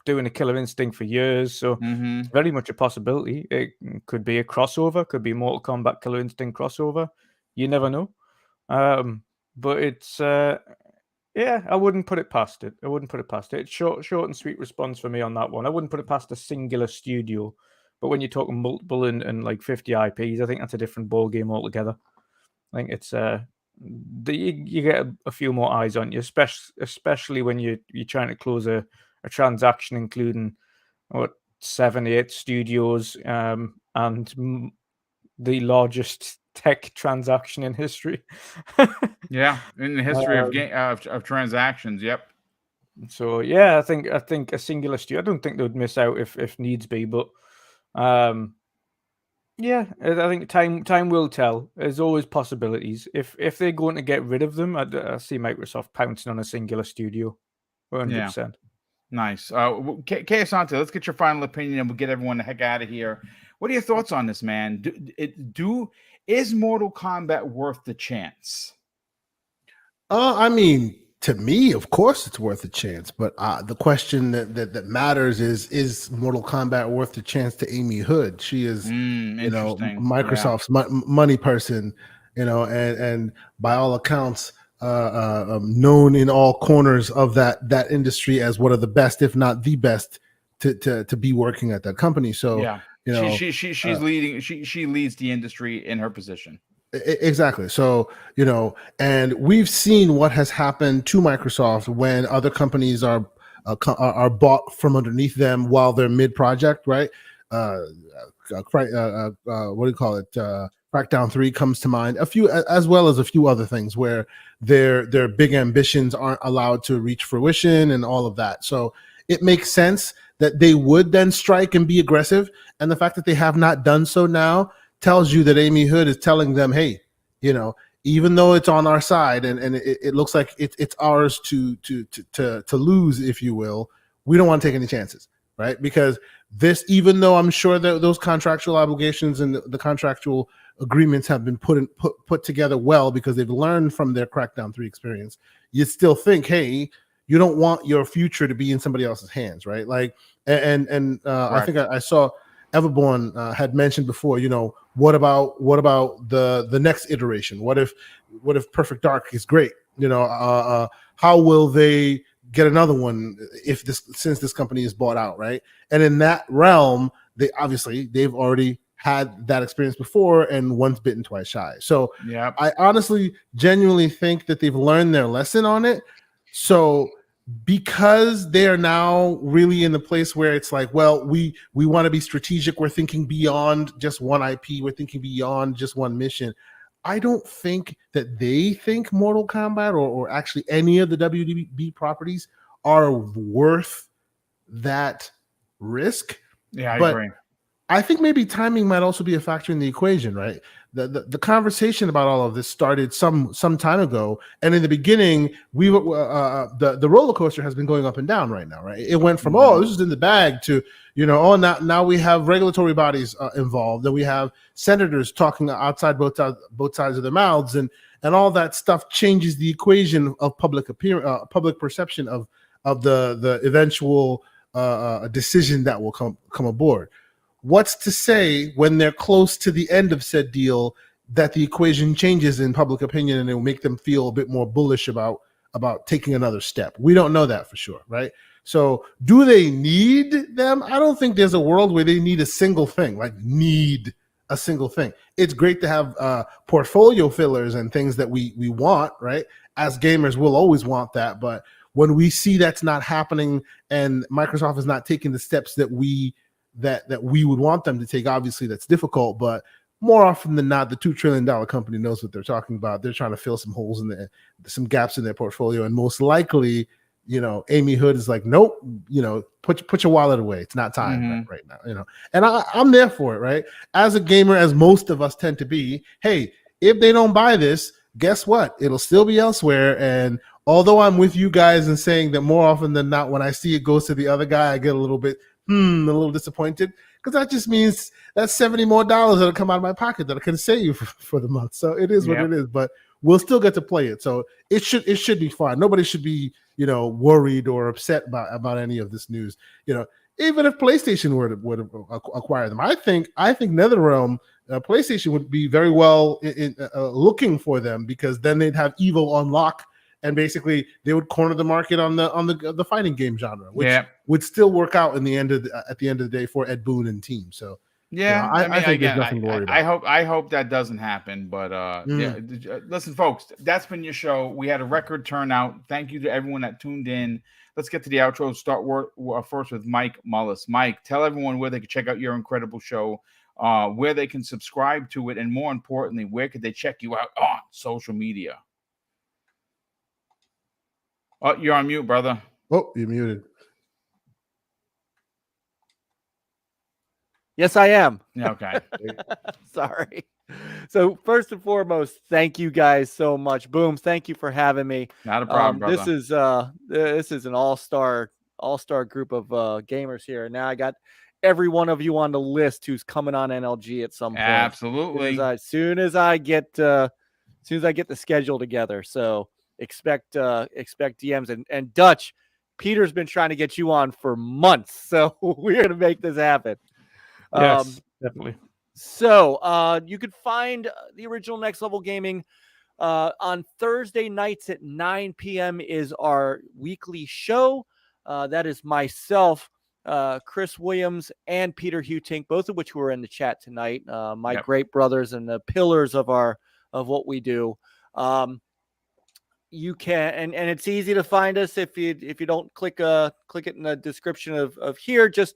doing a Killer Instinct for years, so it's very much a possibility. It could be a crossover, could be Mortal Kombat Killer Instinct crossover. You never know. But it's I wouldn't put it past it. It's short and sweet response for me on that one. I wouldn't put it past a singular studio. But when you're talking multiple and like 50 IPs, I think that's a different ball game altogether. I think it's you get a few more eyes on you, especially when you're trying to close a transaction including 7-8 studios and the largest tech transaction in history. Yeah, in the history of transactions. Yep. So yeah, I think a singular studio. I don't think they would miss out if needs be, but yeah, I think time will tell. There's always possibilities. If they're going to get rid of them, I see Microsoft pouncing on a singular studio, 100%. Nice. Asante, let's get your final opinion and we'll get everyone the heck out of here. What are your thoughts on this, man? Is Mortal Kombat worth the chance? I mean, to me, of course, it's worth a chance. But the question that matters is Mortal Kombat worth the chance to Amy Hood? She is, Microsoft's money person, and by all accounts, known in all corners of that industry as one of the best, if not the best, to be working at that company. So yeah, she's leading. She leads the industry in her position. Exactly. So, and we've seen what has happened to Microsoft when other companies are are bought from underneath them while they're mid-project, right? What do you call it? Crackdown 3 comes to mind. A few, as well as a few other things where their big ambitions aren't allowed to reach fruition and all of that. So it makes sense that they would then strike and be aggressive. And the fact that they have not done so now tells you that Amy Hood is telling them, hey, even though it's on our side and it looks like it's ours to lose, if you will, we don't want to take any chances, right? Because this, even though I'm sure that those contractual obligations and the contractual agreements have been put together well because they've learned from their Crackdown 3 experience, you still think, hey, you don't want your future to be in somebody else's hands, right? Like, I think I saw Everborn had mentioned before, what about the next iteration? What if Perfect Dark is great? How will they get another one since this company is bought out, right? And in that realm, they've already had that experience before, and once bitten, twice shy. So yeah, I honestly, genuinely think that they've learned their lesson on it. So because they are now really in the place where it's like, well, we want to be strategic. We're thinking beyond just one IP. We're thinking beyond just one mission. I don't think that they think Mortal Kombat or actually any of the WDB properties are worth that risk. Yeah, I But agree. I think maybe timing might also be a factor in the equation, right? The conversation about all of this started some time ago, and in the beginning, we the roller coaster has been going up and down right now, right? It went from this is in the bag to now we have regulatory bodies involved, and we have senators talking outside both sides of their mouths, and all that stuff changes the equation of public perception of the eventual decision that will come aboard. What's to say when they're close to the end of said deal that the equation changes in public opinion and it will make them feel a bit more bullish about taking another step? We don't know that for sure, right? So do they need them? I don't think there's a world where they need a single thing, It's great to have portfolio fillers and things that we want, right? As gamers, we'll always want that. But when we see that's not happening and Microsoft is not taking the steps that we would want them to take, obviously that's difficult, but more often than not, the $2 trillion company knows what they're talking about. They're trying to fill some holes in some gaps in their portfolio. And most likely, Amy Hood is like, nope, put your wallet away. It's not time right now, and I'm there for it, right? As a gamer, as most of us tend to be, hey, if they don't buy this, guess what? It'll still be elsewhere. And although I'm with you guys in saying that more often than not, when I see it goes to the other guy, I get a little disappointed, because that just means that's $70 more that'll come out of my pocket that I can save for the month. So it is what it is, but we'll still get to play it. So it should be fine. Nobody should be, worried or upset about any of this news. Even if PlayStation would acquire them, I think NetherRealm, PlayStation would be very well in looking for them, because then they'd have Evo on lock. And basically, they would corner the market on the fighting game genre, which would still work out at the end of the day for Ed Boon and team. So I think there's nothing to worry about. I hope that doesn't happen. But listen, folks, that's been your show. We had a record turnout. Thank you to everyone that tuned in. Let's get to the outro. Start first with Mike Mullis. Mike, tell everyone where they can check out your incredible show, where they can subscribe to it, and more importantly, where could they check you out on social media. Oh, you're on mute, brother. Oh, you're muted. Yes, I am. Okay. Sorry. So first and foremost, thank you guys so much. Boom, thank you for having me. Not a problem, brother. This is an all-star group of gamers here. Now I got every one of you on the list who's coming on NLG at some point. Absolutely. As soon as I get the schedule together. So expect DMs and Dutch. Peter's been trying to get you on for months, so we're gonna make this happen. Yes, definitely. So you could find the original Next Level Gaming on Thursday nights at 9 p.m. is our weekly show. That is myself, Chris Williams, and Peter Hutink, both of which were in the chat tonight. My great brothers and the pillars of what we do. you can, and it's easy to find us if you don't click it in the description of here. Just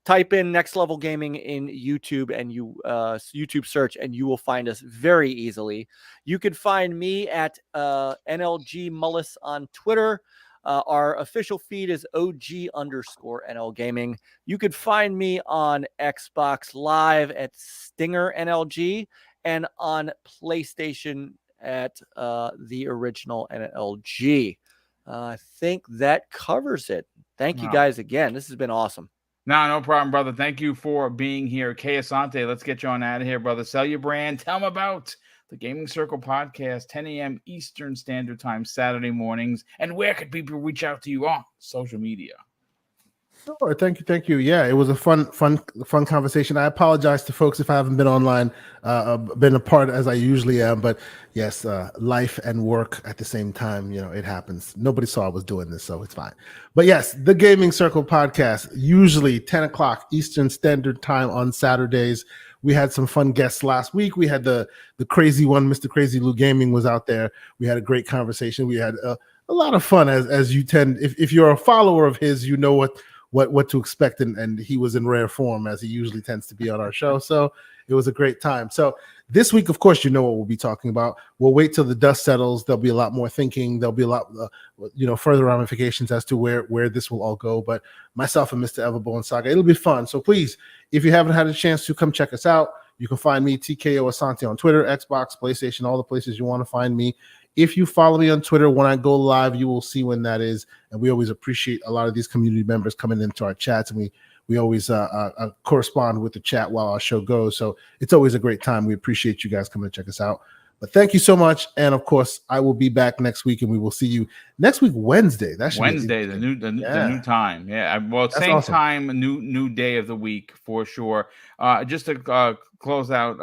type in Next Level Gaming in YouTube and YouTube search, and you will find us very easily. You can find me at NLG Mullis on Twitter. Our official feed is OG_NL Gaming. You could find me on Xbox Live at Stinger NLG and on PlayStation at the original NLG. I think that covers it. Thank you guys again. This has been awesome. No problem, brother. Thank you for being here. Kay Asante, let's get you on out of here, brother. Sell your brand. Tell them about the Gaming Circle podcast, 10 a.m. Eastern Standard Time, Saturday mornings. And where could people reach out to you on social media? Sure. Thank you. Yeah, it was a fun conversation. I apologize to folks if I haven't been online, been a part as I usually am. But yes, life and work at the same time, it happens. Nobody saw I was doing this, so it's fine. But yes, the Gaming Circle podcast, usually 10 o'clock Eastern Standard Time on Saturdays. We had some fun guests last week. We had the crazy one, Mr. Crazy Lou Gaming was out there. We had a great conversation. We had a lot of fun as you tend. If you're a follower of his, you know what to expect, and he was in rare form as he usually tends to be on our show. So it was a great time. So this week, of course, you know what we'll be talking about. We'll wait till the dust settles. There'll be a lot more thinking. There'll be a lot, further ramifications as to where this will all go. But myself and Mr. Everborn Saga, it'll be fun. So please, if you haven't had a chance to come check us out, you can find me, TKO Asante, on Twitter, Xbox, PlayStation, all the places you want to find me. If you follow me on Twitter, when I go live, you will see when that is. And we always appreciate a lot of these community members coming into our chats, and we always correspond with the chat while our show goes. So it's always a great time. We appreciate you guys coming to check us out. But thank you so much. And of course, I will be back next week, and we will see you next week, Wednesday. That's Wednesday, the new time. Yeah. Well, That's same awesome. time, new day of the week for sure. Just to close out,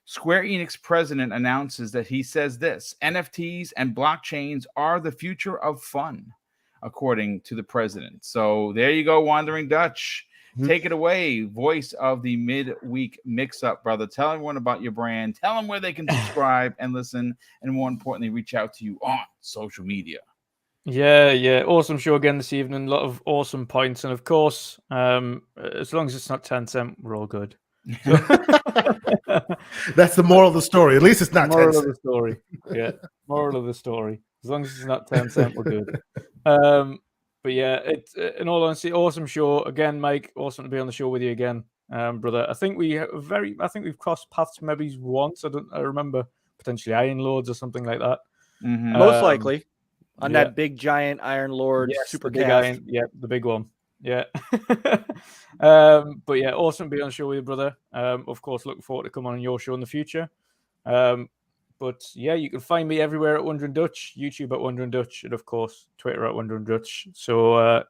Square Enix president announces that he says this: NFTs and blockchains are the future of fun, according to the president. So there you go, Wandering Dutch. Take it away, voice of the midweek mix-up, brother. Tell everyone about your brand. Tell them where they can subscribe and listen, and more importantly, reach out to you on social media. Yeah. Awesome show again this evening. A lot of awesome points. And of course, as long as it's not 10 cent, we're all good. So that's the moral of the story. At least it's not 10 moral cents. of the story. Yeah, moral of the story. As long as it's not 10 cent, we're good. But yeah, it's in all honesty, awesome show again, Mike. Awesome to be on the show with you again, brother. I think we've crossed paths maybe once. I remember potentially Iron Lords or something like that. Most likely on that big giant Iron Lord super big cast. iron, the big one. Yeah. But yeah, awesome to be on the show with you, brother. Of course, looking forward to come on your show in the future. But yeah, you can find me everywhere at Wondering Dutch, YouTube at Wondering Dutch, and of course, Twitter at Wondering Dutch. So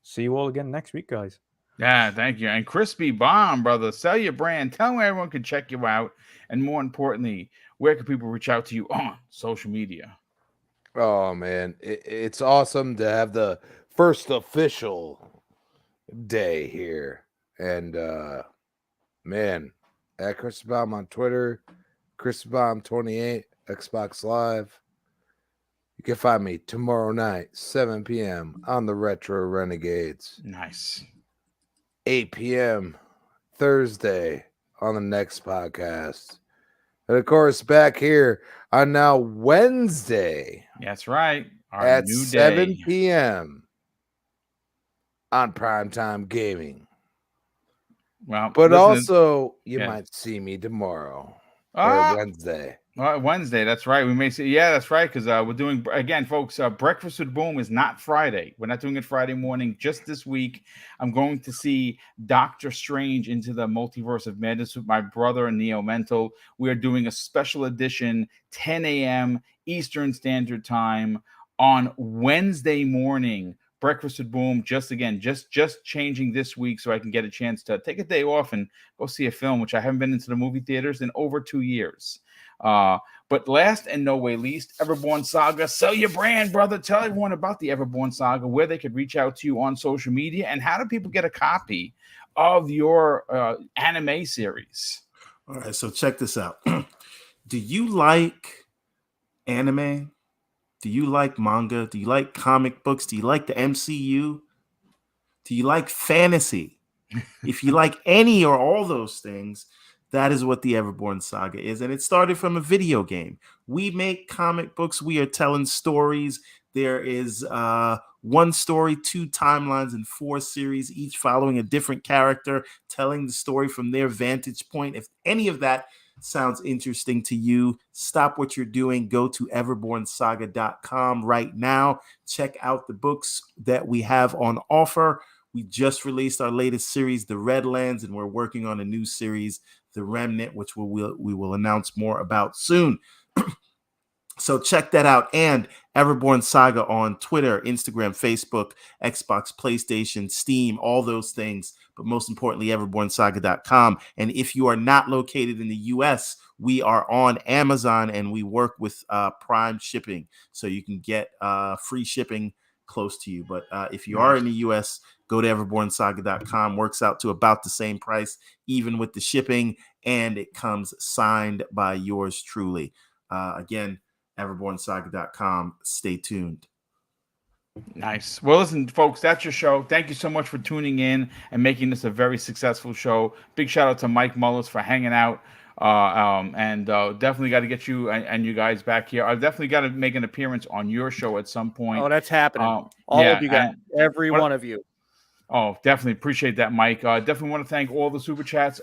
see you all again next week, guys. Yeah, thank you. And Crispy Bomb, brother, sell your brand. Tell them where everyone can check you out. And more importantly, where can people reach out to you on social media? Oh, man. It's awesome to have the first official day here. And, man, at Chris Baum on Twitter, Chris Baum 28, Xbox Live. You can find me tomorrow night, 7 p.m. on the Retro Renegades. Nice. 8 p.m. Thursday on the next podcast. And of course, back here on now Wednesday. That's right. At 7 p.m. on Primetime Gaming. Well, but also you might see me tomorrow or Wednesday. Wednesday, that's right. We may see, that's right, because we're doing, again, folks, Breakfast with Boom is not Friday. We're not doing it Friday morning. Just this week, I'm going to see Doctor Strange Into the Multiverse of Madness with my brother and Neo Mental. We are doing a special edition, 10 a.m. Eastern Standard Time on Wednesday morning. Breakfast with Boom, just changing this week so I can get a chance to take a day off and go see a film, which I haven't been into the movie theaters in over 2 years. But last and no way least, Everborn Saga, sell your brand, brother. Tell everyone about the Everborn Saga, where they could reach out to you on social media, and how do people get a copy of your anime series? All right, so check this out. Do you like anime? Do you like manga? Do you like comic books? Do you like the MCU? Do you like fantasy? If you like any or all those things, that is what the Everborn Saga is. And it started from a video game. We make comic books. We are telling stories. There is 1 story, 2 timelines, and 4 series, each following a different character, telling the story from their vantage point. If any of that sounds interesting to you, stop what you're doing. Go to everbornsaga.com right now. Check out the books that we have on offer. We just released our latest series, The Redlands, and we're working on a new series, The Remnant, which we will announce more about soon. So check that out. And Everborn Saga on Twitter, Instagram, Facebook, Xbox, PlayStation, Steam, all those things. But most importantly, everbornsaga.com. And if you are not located in the US, we are on Amazon and we work with Prime shipping. So you can get free shipping close to you. But if you are in the US, go to everbornsaga.com. Works out to about the same price, even with the shipping. And it comes signed by yours truly. Again, everbornsaga.com. Stay tuned. Nice. Well, listen, folks, that's your show. Thank you so much for tuning in and making this a very successful show. Big shout out to Mike Mullis for hanging out. And definitely got to get you and you guys back here. I've definitely got to make an appearance on your show at some point. Oh, that's happening. All of you guys, every one of you. Oh, definitely appreciate that, Mike. Definitely want to thank all the super chats.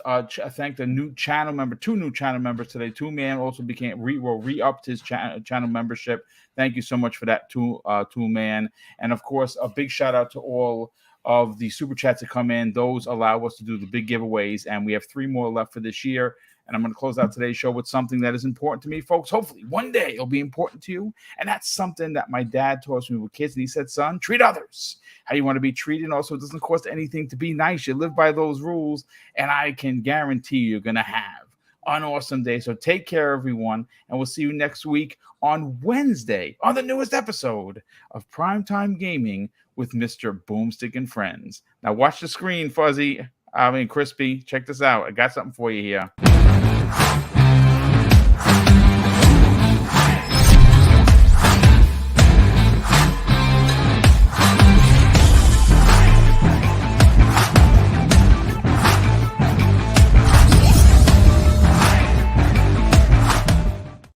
Thank the new channel member, 2 new channel members today. 2-man also became re-upped his channel membership. Thank you so much for that, 2-man. And of course, a big shout out to all of the super chats that come in. Those allow us to do the big giveaways, and we have 3 more left for this year. And I'm going to close out today's show with something that is important to me, folks. Hopefully, one day it'll be important to you. And that's something that my dad taught us when we were kids. And he said, son, treat others how you want to be treated. Also, it doesn't cost anything to be nice. You live by those rules, and I can guarantee you're going to have an awesome day. So take care, everyone. And we'll see you next week on Wednesday on the newest episode of Primetime Gaming with Mr. BoomStick and Friends. Now, watch the screen, Crispy. Check this out. I got something for you here.